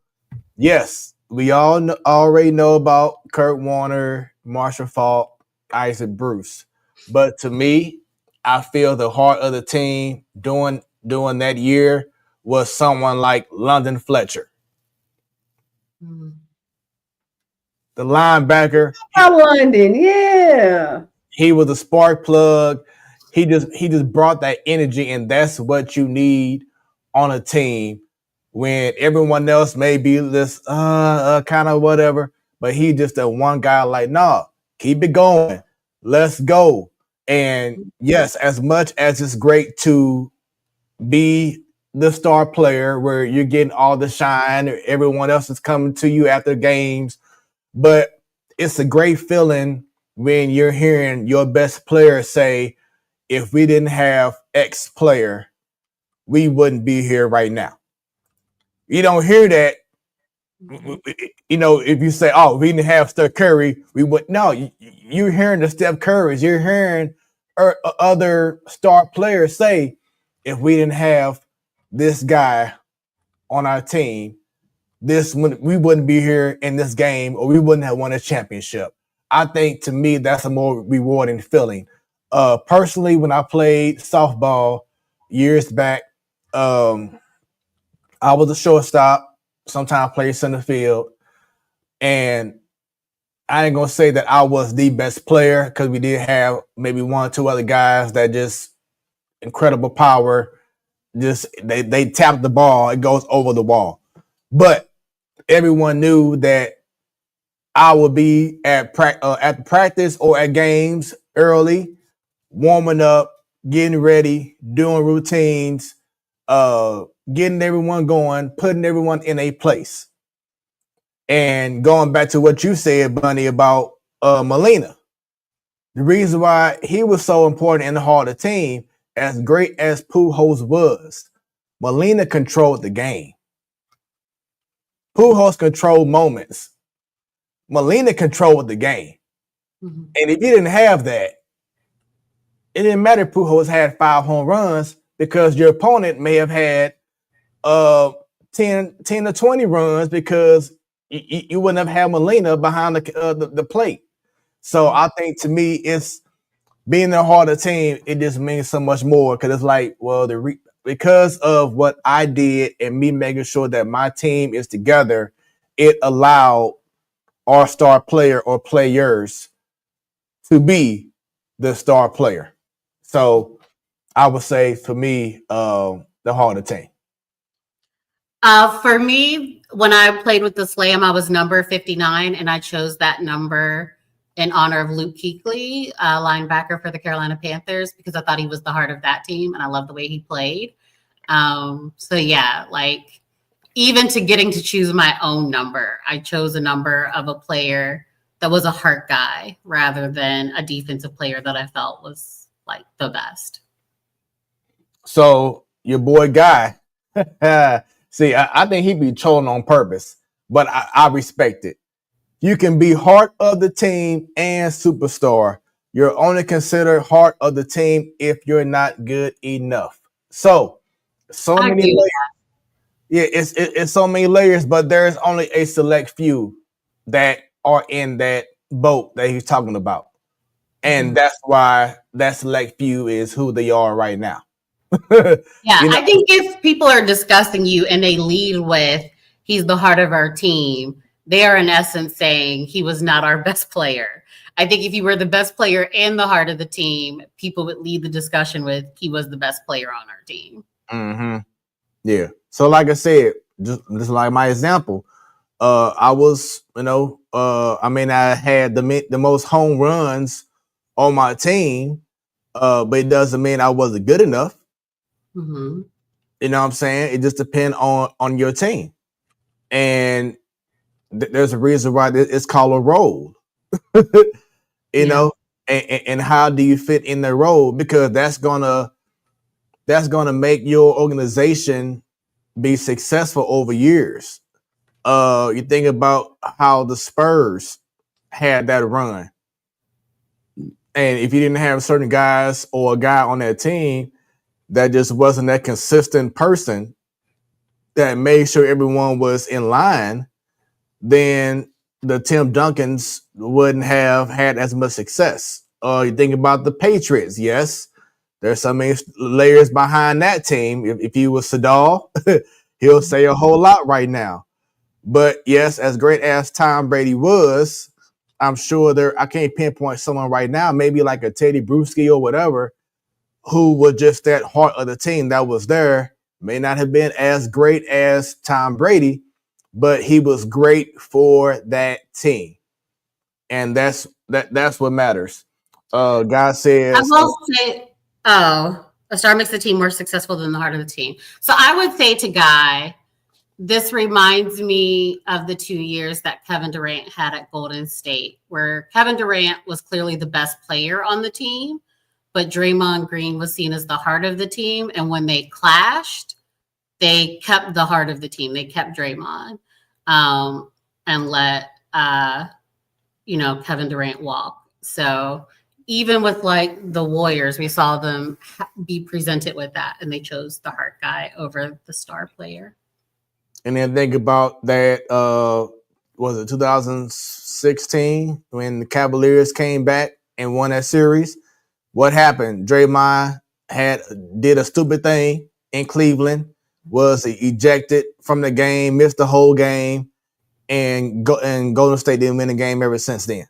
yes, we all already know about Kurt Warner, Marshall Faulk, Isaac Bruce. But to me, I feel the heart of the team during that year was someone like London Fletcher. The linebacker. London, yeah. He was a spark plug. He just brought that energy, and that's what you need on a team when everyone else may be this kind of whatever, but he just that one guy like, nah, keep it going. Let's go. And yes, as much as it's great to be the star player where you're getting all the shine, everyone else is coming to you after games, but it's a great feeling when you're hearing your best player say, if we didn't have X player, we wouldn't be here right now. You don't hear that. If you say, oh, we didn't have Steph Curry, we would. No, you're hearing the Steph Currys. You're hearing other star players say, if we didn't have this guy on our team, we wouldn't be here in this game, or we wouldn't have won a championship. I think to me that's a more rewarding feeling. Personally, when I played softball years back, I was a shortstop. Sometimes played center field, and I ain't gonna say that I was the best player because we did have maybe one or two other guys that just incredible power. Just they tap the ball, it goes over the wall. But everyone knew that I would be at practice or at games early, warming up, getting ready, doing routines, getting everyone going, putting everyone in a place. And going back to what you said, Bunny, about Molina, the reason why he was so important in the heart of the team, as great as Pujols was, Molina controlled the game. Pujols controlled moments. Molina controlled the game. Mm-hmm. And if you didn't have that, it didn't matter if Pujols had 5 home runs, because your opponent may have had 10 to 20 runs, because you wouldn't have had Molina behind the plate. So I think, to me, it's being in the heart of the team, it just means so much more, because it's like, well, because of what I did and me making sure that my team is together, it allowed our star player or players to be the star player. So I would say, for me, the heart of the team. For me, when I played with the Slam, I was number 59, and I chose that number in honor of Luke Kuechly, linebacker for the Carolina Panthers, because I thought he was the heart of that team, and I love the way he played. So yeah, like, even to getting to choose my own number, I chose a number of a player that was a heart guy rather than a defensive player that I felt was like the best. So your boy Guy, see, I think he'd be trolling on purpose, but I respect it. You can be heart of the team and superstar. You're only considered heart of the team if you're not good enough. So many layers. Yeah, it's so many layers, but there's only a select few that are in that boat that he's talking about. And that's why that select few is who they are right now. Yeah, I think if people are discussing you and they lead with, he's the heart of our team, they are in essence saying he was not our best player. I think if you were the best player and the heart of the team, people would lead the discussion with, he was the best player on our team. Mm-hmm. Yeah. So like I said, just like my example, I was, I had the most home runs on my team, but it doesn't mean I wasn't good enough. Mm-hmm. You know what I'm saying? It just depends on your team. And there's a reason why it's called a role. you know, and how do you fit in the role? Because that's gonna make your organization be successful over years. You think about how the Spurs had that run. And if you didn't have certain guys or a guy on that team that just wasn't that consistent person that made sure everyone was in line, then the Tim Duncans wouldn't have had as much success. You think about the Patriots. Yes, there's so many layers behind that team. If he was Sadal, he'll say a whole lot right now. But yes, as great as Tom Brady was, I'm sure I can't pinpoint someone right now, maybe like a Teddy Bruschi or whatever, who was just that heart of the team that was there. May not have been as great as Tom Brady, but he was great for that team. And that's what matters. God says, I will say, a star makes the team more successful than the heart of the team. So I would say to Guy, this reminds me of the 2 years that Kevin Durant had at Golden State, where Kevin Durant was clearly the best player on the team, but Draymond Green was seen as the heart of the team. And when they clashed, they kept the heart of the team. They kept Draymond and let, Kevin Durant walk. So even with like the Warriors, we saw them be presented with that, and they chose the heart guy over the star player. And then think about that. Was it 2016 when the Cavaliers came back and won that series? What happened? Draymond did a stupid thing in Cleveland, was ejected from the game, missed the whole game, and Golden State didn't win the game ever since then.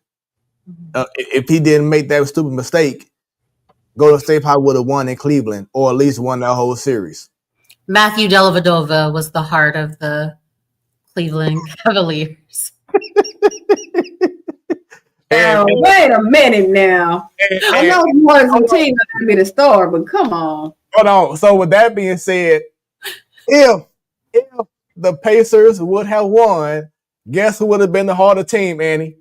If he didn't make that stupid mistake, Golden State probably would have won in Cleveland, or at least won that whole series. Matthew Dellavedova was the heart of the Cleveland Cavaliers. Wait a minute now. I know more than some team not to be the star, but come on. Hold on. So with that being said, if the Pacers would have won, guess who would have been the harder team, Annie?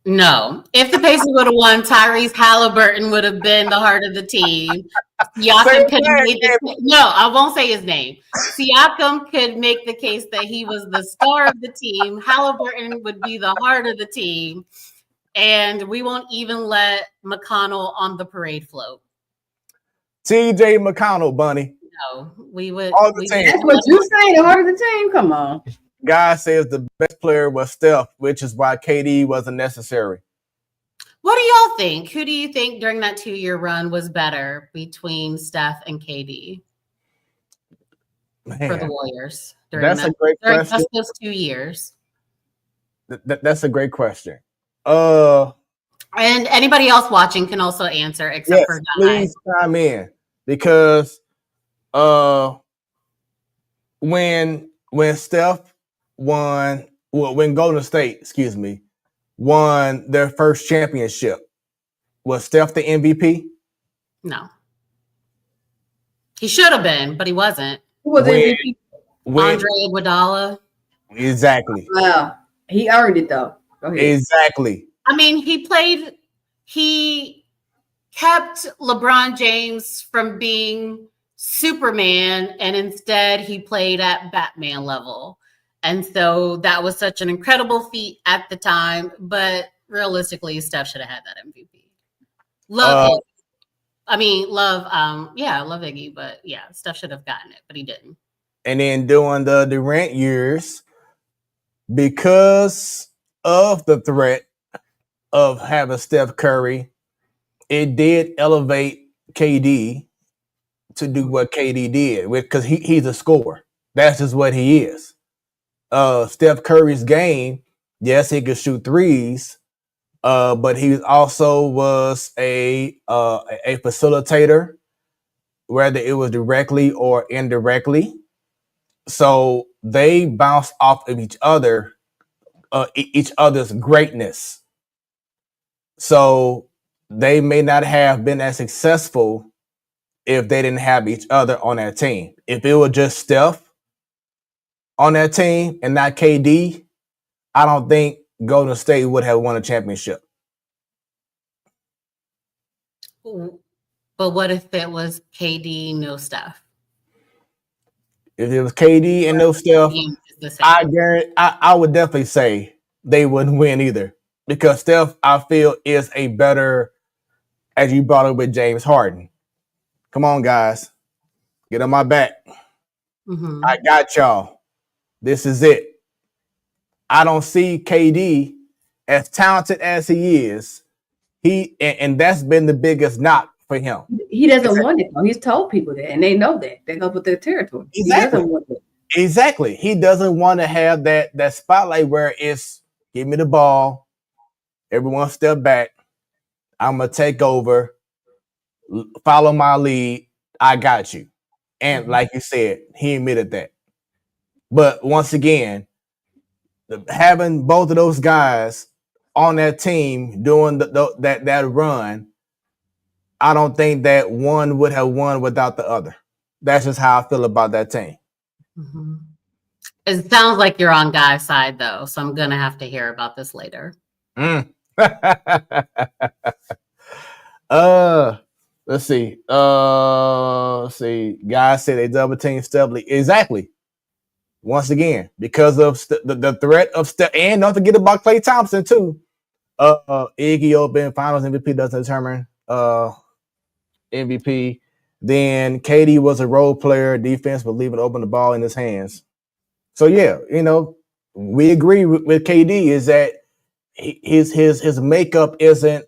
No. If the Pacers would have won, Tyrese Halliburton would have been the heart of the team. Siakam could have made no, I won't say his name. Siakam could make the case that he was the star of the team. Halliburton would be the heart of the team. And we won't even let McConnell on the parade float. TJ McConnell, Bunny. No, we would. All the team. That's what you saying, the heart of the team? Come on. Guy says the best player was Steph, which is why KD wasn't necessary. What do y'all think? Who do you think during that 2-year run was better between Steph and KD for the Warriors? That's a great question. Just those 2 years. That's a great question. And anybody else watching can also answer, except for Guy. Please chime in, because when Steph won, when Golden State, won their first championship, was Steph the MVP? No. He should have been, but he wasn't. Who was MVP? Andre Iguodala. Exactly. Well, he earned it though. Go ahead. Exactly. I mean, he kept LeBron James from being Superman, and instead he played at Batman level. And so that was such an incredible feat at the time, but realistically, Steph should have had that MVP. Love Iggy, but yeah, Steph should have gotten it, but he didn't. And then during the Durant years, because of the threat of having Steph Curry, it did elevate KD to do what KD did, because he's a scorer. That's just what he is. Steph Curry's game, yes, he could shoot threes, but he also was a facilitator, whether it was directly or indirectly. So they bounced off of each other's greatness. So they may not have been as successful if they didn't have each other on that team. If it was just Steph on that team and not KD, I don't think Golden State would have won a championship. But what if it was KD, no Steph? If it was KD and no Steph, I would definitely say they wouldn't win either, because Steph, I feel, is a better, as you brought up with James Harden. Come on, guys. Get on my back. Mm-hmm. I got y'all. This is it. I don't see KD, as talented as he is, and that's been the biggest knock for him. He doesn't want it though. He's told people that, and they know that. They go with their territory. Exactly. He doesn't want it. Exactly. He doesn't want to have that spotlight where it's, give me the ball, everyone step back, I'm gonna take over, follow my lead, I got you. And like you said, he admitted that. But once again, having both of those guys on that team doing that run, I don't think that one would have won without the other. That's just how I feel about that team. Mm-hmm. It sounds like you're on Guy's side, though, so I'm going to have to hear about this later. Let's see. Guys say they double team Stephly. Exactly. Once again, because of the threat of Steph, and don't forget about Klay Thompson too. Iggy Open Finals MVP doesn't determine MVP. Then KD was a role player, defense, but leaving open the ball in his hands. So yeah, we agree with KD is that his makeup isn't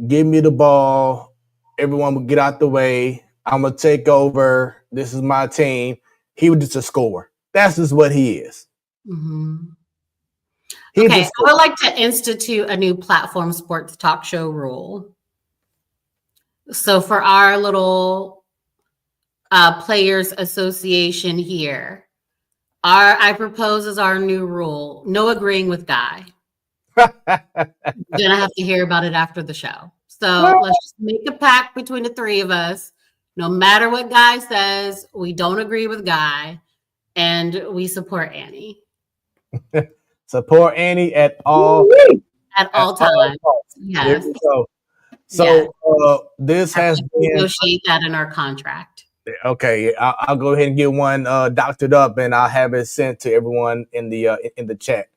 give me the ball, everyone will get out the way. I'm gonna take over. This is my team. He was just a scorer. That's just what he is. Mm-hmm. He's Okay, so I would like to institute a new platform sports talk show rule. So for our little players association here, I propose as our new rule: no agreeing with Guy. You're gonna have to hear about it after the show. So let's just make a pact between the three of us. No matter what Guy says, we don't agree with Guy, and we support Annie. Support Annie at all times. Yes. So this has been negotiate that in our contract. Okay. I'll go ahead and get one doctored up, and I'll have it sent to everyone in the chat.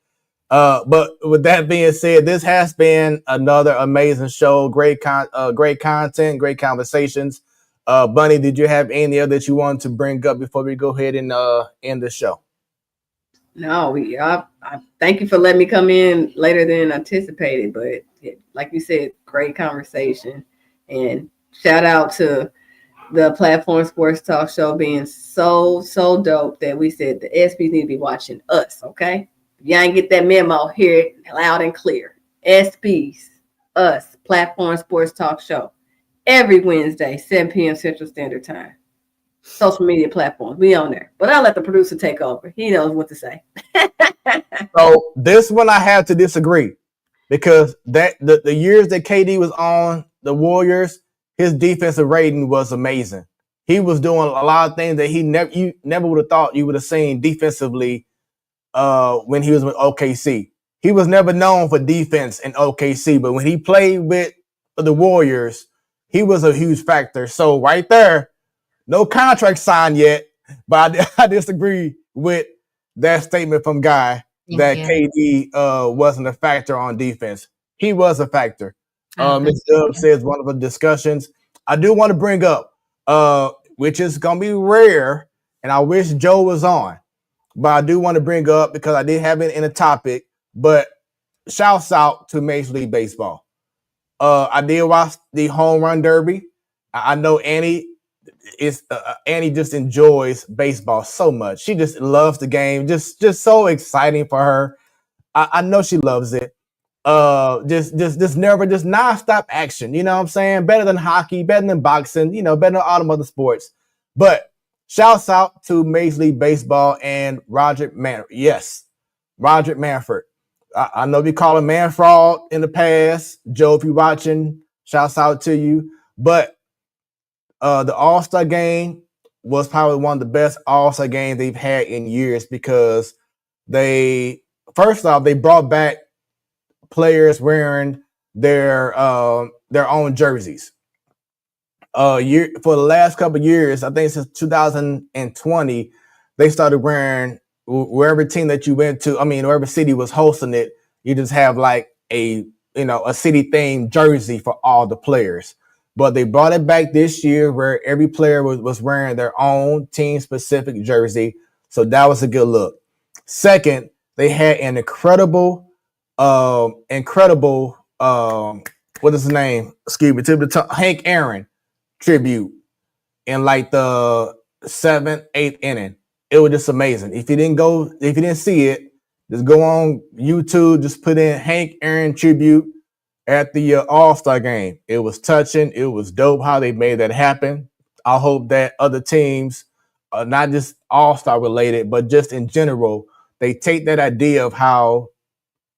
But with that being said, this has been another amazing show. Great content, great conversations. Bunny, did you have any other that you wanted to bring up before we go ahead and end the show? No, I thank you for letting me come in later than anticipated. But like you said, great conversation, and shout out to the Platform Sports Talk Show being so dope that we said the SBs need to be watching us. Okay, if y'all ain't get that memo, hear it loud and clear. SBs, us, Platform Sports Talk Show, every Wednesday, 7 p.m. Central Standard Time. Social media platforms, we on there. But I'll let the producer take over. He knows what to say. So this one I have to disagree, because that the years that KD was on the Warriors, his defensive rating was amazing. He was doing a lot of things that you never would have thought you would have seen defensively when he was with OKC. He was never known for defense in OKC, but when he played with the Warriors, he was a huge factor. So right there, no contract signed yet, but I disagree with that statement from Guy that KD wasn't a factor on defense. He was a factor. Ms. Dub says one of the discussions I do want to bring up, which is going to be rare, and I wish Joe was on, but I do want to bring up because I did have it in a topic, but shouts out to Major League Baseball. I did watch the home run derby. I know Annie just enjoys baseball so much. She just loves the game. Just so exciting for her. I know she loves it. Just nonstop action. You know what I'm saying? Better than hockey, better than boxing, better than all the other sports. But shouts out to Major League Baseball and Roger Manfred. Yes, Roger Manfred. I know we call him Man Fraud in the past. Joe, if you're watching, shouts out to you. But the All-Star game was probably one of the best All-Star games they've had in years, because first off, they brought back players wearing their own jerseys. For the last couple of years, I think since 2020, they started wearing, wherever team that you went to, wherever city was hosting it, you just have like a city themed jersey for all the players. But they brought it back this year where every player was wearing their own team specific jersey. So that was a good look. Second, they had an incredible, what is his name? Excuse me, Hank Aaron tribute in like the 7th, 8th inning. It was just amazing. If you didn't see it, just go on YouTube, just put in Hank Aaron tribute at the All-Star game. It was touching. It was dope how they made that happen. I hope that other teams, not just All-Star related, but just in general, they take that idea of how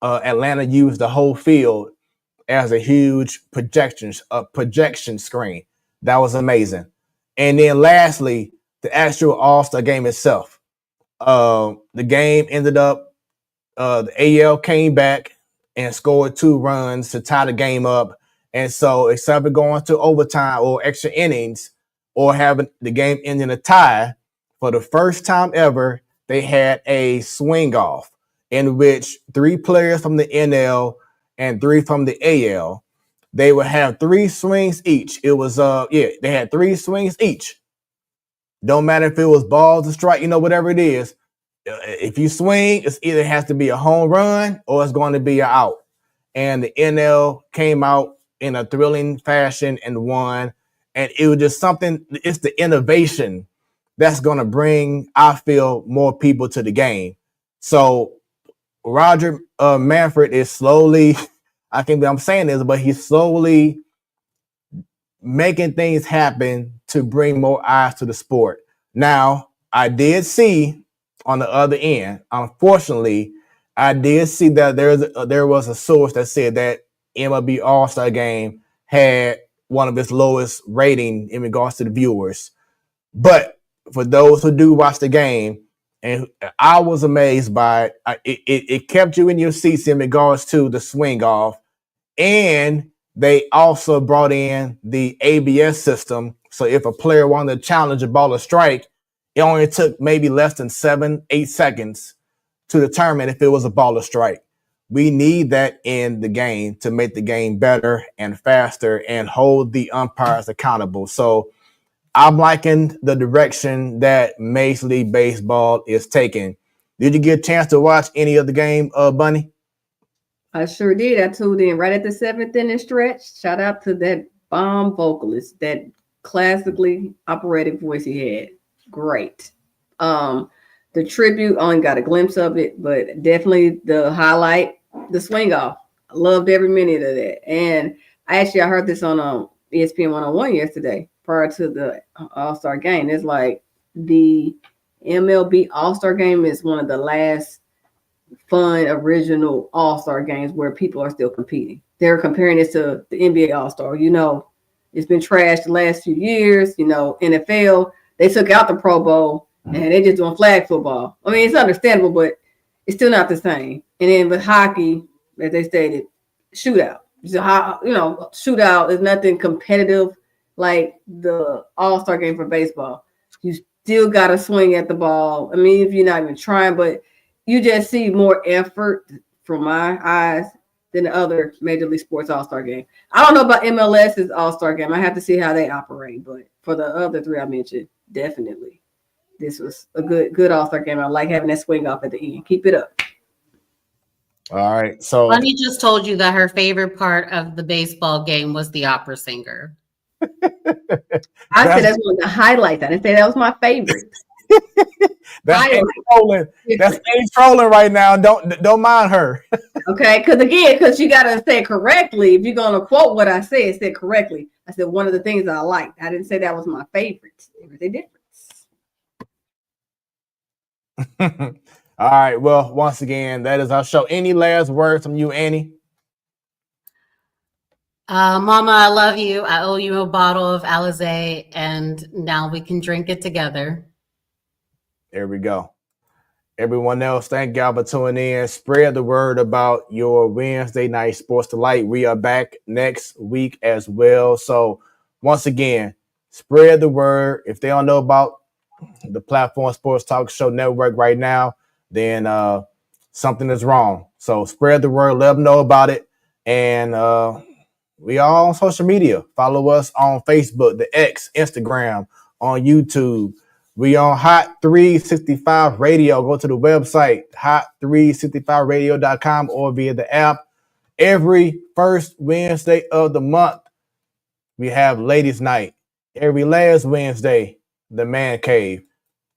Atlanta used the whole field as a huge projection screen. That was amazing. And then lastly, the actual All-Star game itself. The game ended up, the AL came back and scored 2 runs to tie the game up. And so instead of going to overtime or extra innings or having the game end in a tie, for the first time ever, they had a swing off in which 3 players from the NL and 3 from the AL. They would have 3 swings each. It was they had 3 swings each. Don't matter if it was balls or strike, whatever it is. If you swing, it's either has to be a home run or it's going to be an out. And the NL came out in a thrilling fashion and won. And it was just something, it's the innovation that's going to bring, I feel, more people to the game. So Roger Manfred is slowly, I'm saying this, but he's slowly making things happen to bring more eyes to the sport. Now, I did see on the other end, unfortunately, I did see that there was a source that said that MLB All-Star Game had one of its lowest rating in regards to the viewers. But for those who do watch the game, and I was amazed by it, it kept you in your seats in regards to the swing off. And they also brought in the ABS system. So if a player wanted to challenge a ball or strike, it only took maybe less than 7-8 seconds to determine if it was a ball or strike. We need that in the game to make the game better and faster and hold the umpires accountable. So I'm liking the direction that Major League Baseball is taking. Did you get a chance to watch any of the game, Bunny? I sure did. I tuned in right at the 7th inning stretch. Shout out to that bomb vocalist, that classically operated voice he had. Great. The tribute, only got a glimpse of it, but definitely the highlight, the swing off. I loved every minute of that. And I heard this on ESPN 101 yesterday prior to the All-Star game. It's like the MLB All-Star game is one of the last fun, original All-Star games where people are still competing. They're comparing this to the NBA All-Star. It's been trashed the last few years. NFL, they took out the Pro Bowl and they're just doing flag football. I mean, it's understandable, but it's still not the same. And then with hockey, as they stated, shootout. Shootout is nothing competitive like the All-Star game for baseball. You still got to swing at the ball. I mean, if you're not even trying, but you just see more effort from my eyes than the other Major League Sports All-Star game. I don't know about MLS's All-Star game. I have to see how they operate, but for the other 3 I mentioned, definitely. This was a good All-Star game. I like having that swing off at the end. Keep it up. All right. So Bunny just told you that her favorite part of the baseball game was the opera singer. I said that's one of the highlights. I didn't say that was my favorite. That's trolling. That's trolling right now. Don't mind her. Okay, because you gotta say it correctly. If you're gonna quote what I said, say it correctly. I said one of the things I liked. I didn't say that was my favorite. There was a difference. All right. Well, once again, that is our show. Any last words from you, Annie? Mama, I love you. I owe you a bottle of Alizé, and now we can drink it together. There we go. Everyone else, thank y'all for tuning in. Spread the word about your Wednesday night Sports Delight. We are back next week as well. So once again, spread the word. If they don't know about the Platform Sports Talk Show Network right now, then something is wrong. So spread the word. Let them know about it. And we are on social media. Follow us on Facebook, the X, Instagram, on YouTube. We on Hot 365 Radio. Go to the website, hot365radio.com, or via the app. Every first Wednesday of the month, we have Ladies Night. Every last Wednesday, the Man Cave.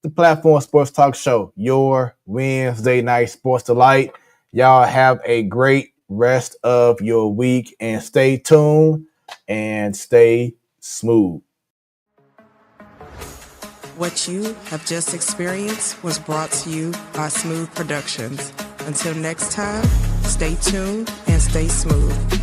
The Platform Sports Talk Show, your Wednesday night sports delight. Y'all have a great rest of your week and stay tuned and stay smooth. What you have just experienced was brought to you by Smoooth Productions. Until next time, stay tuned and stay smooth.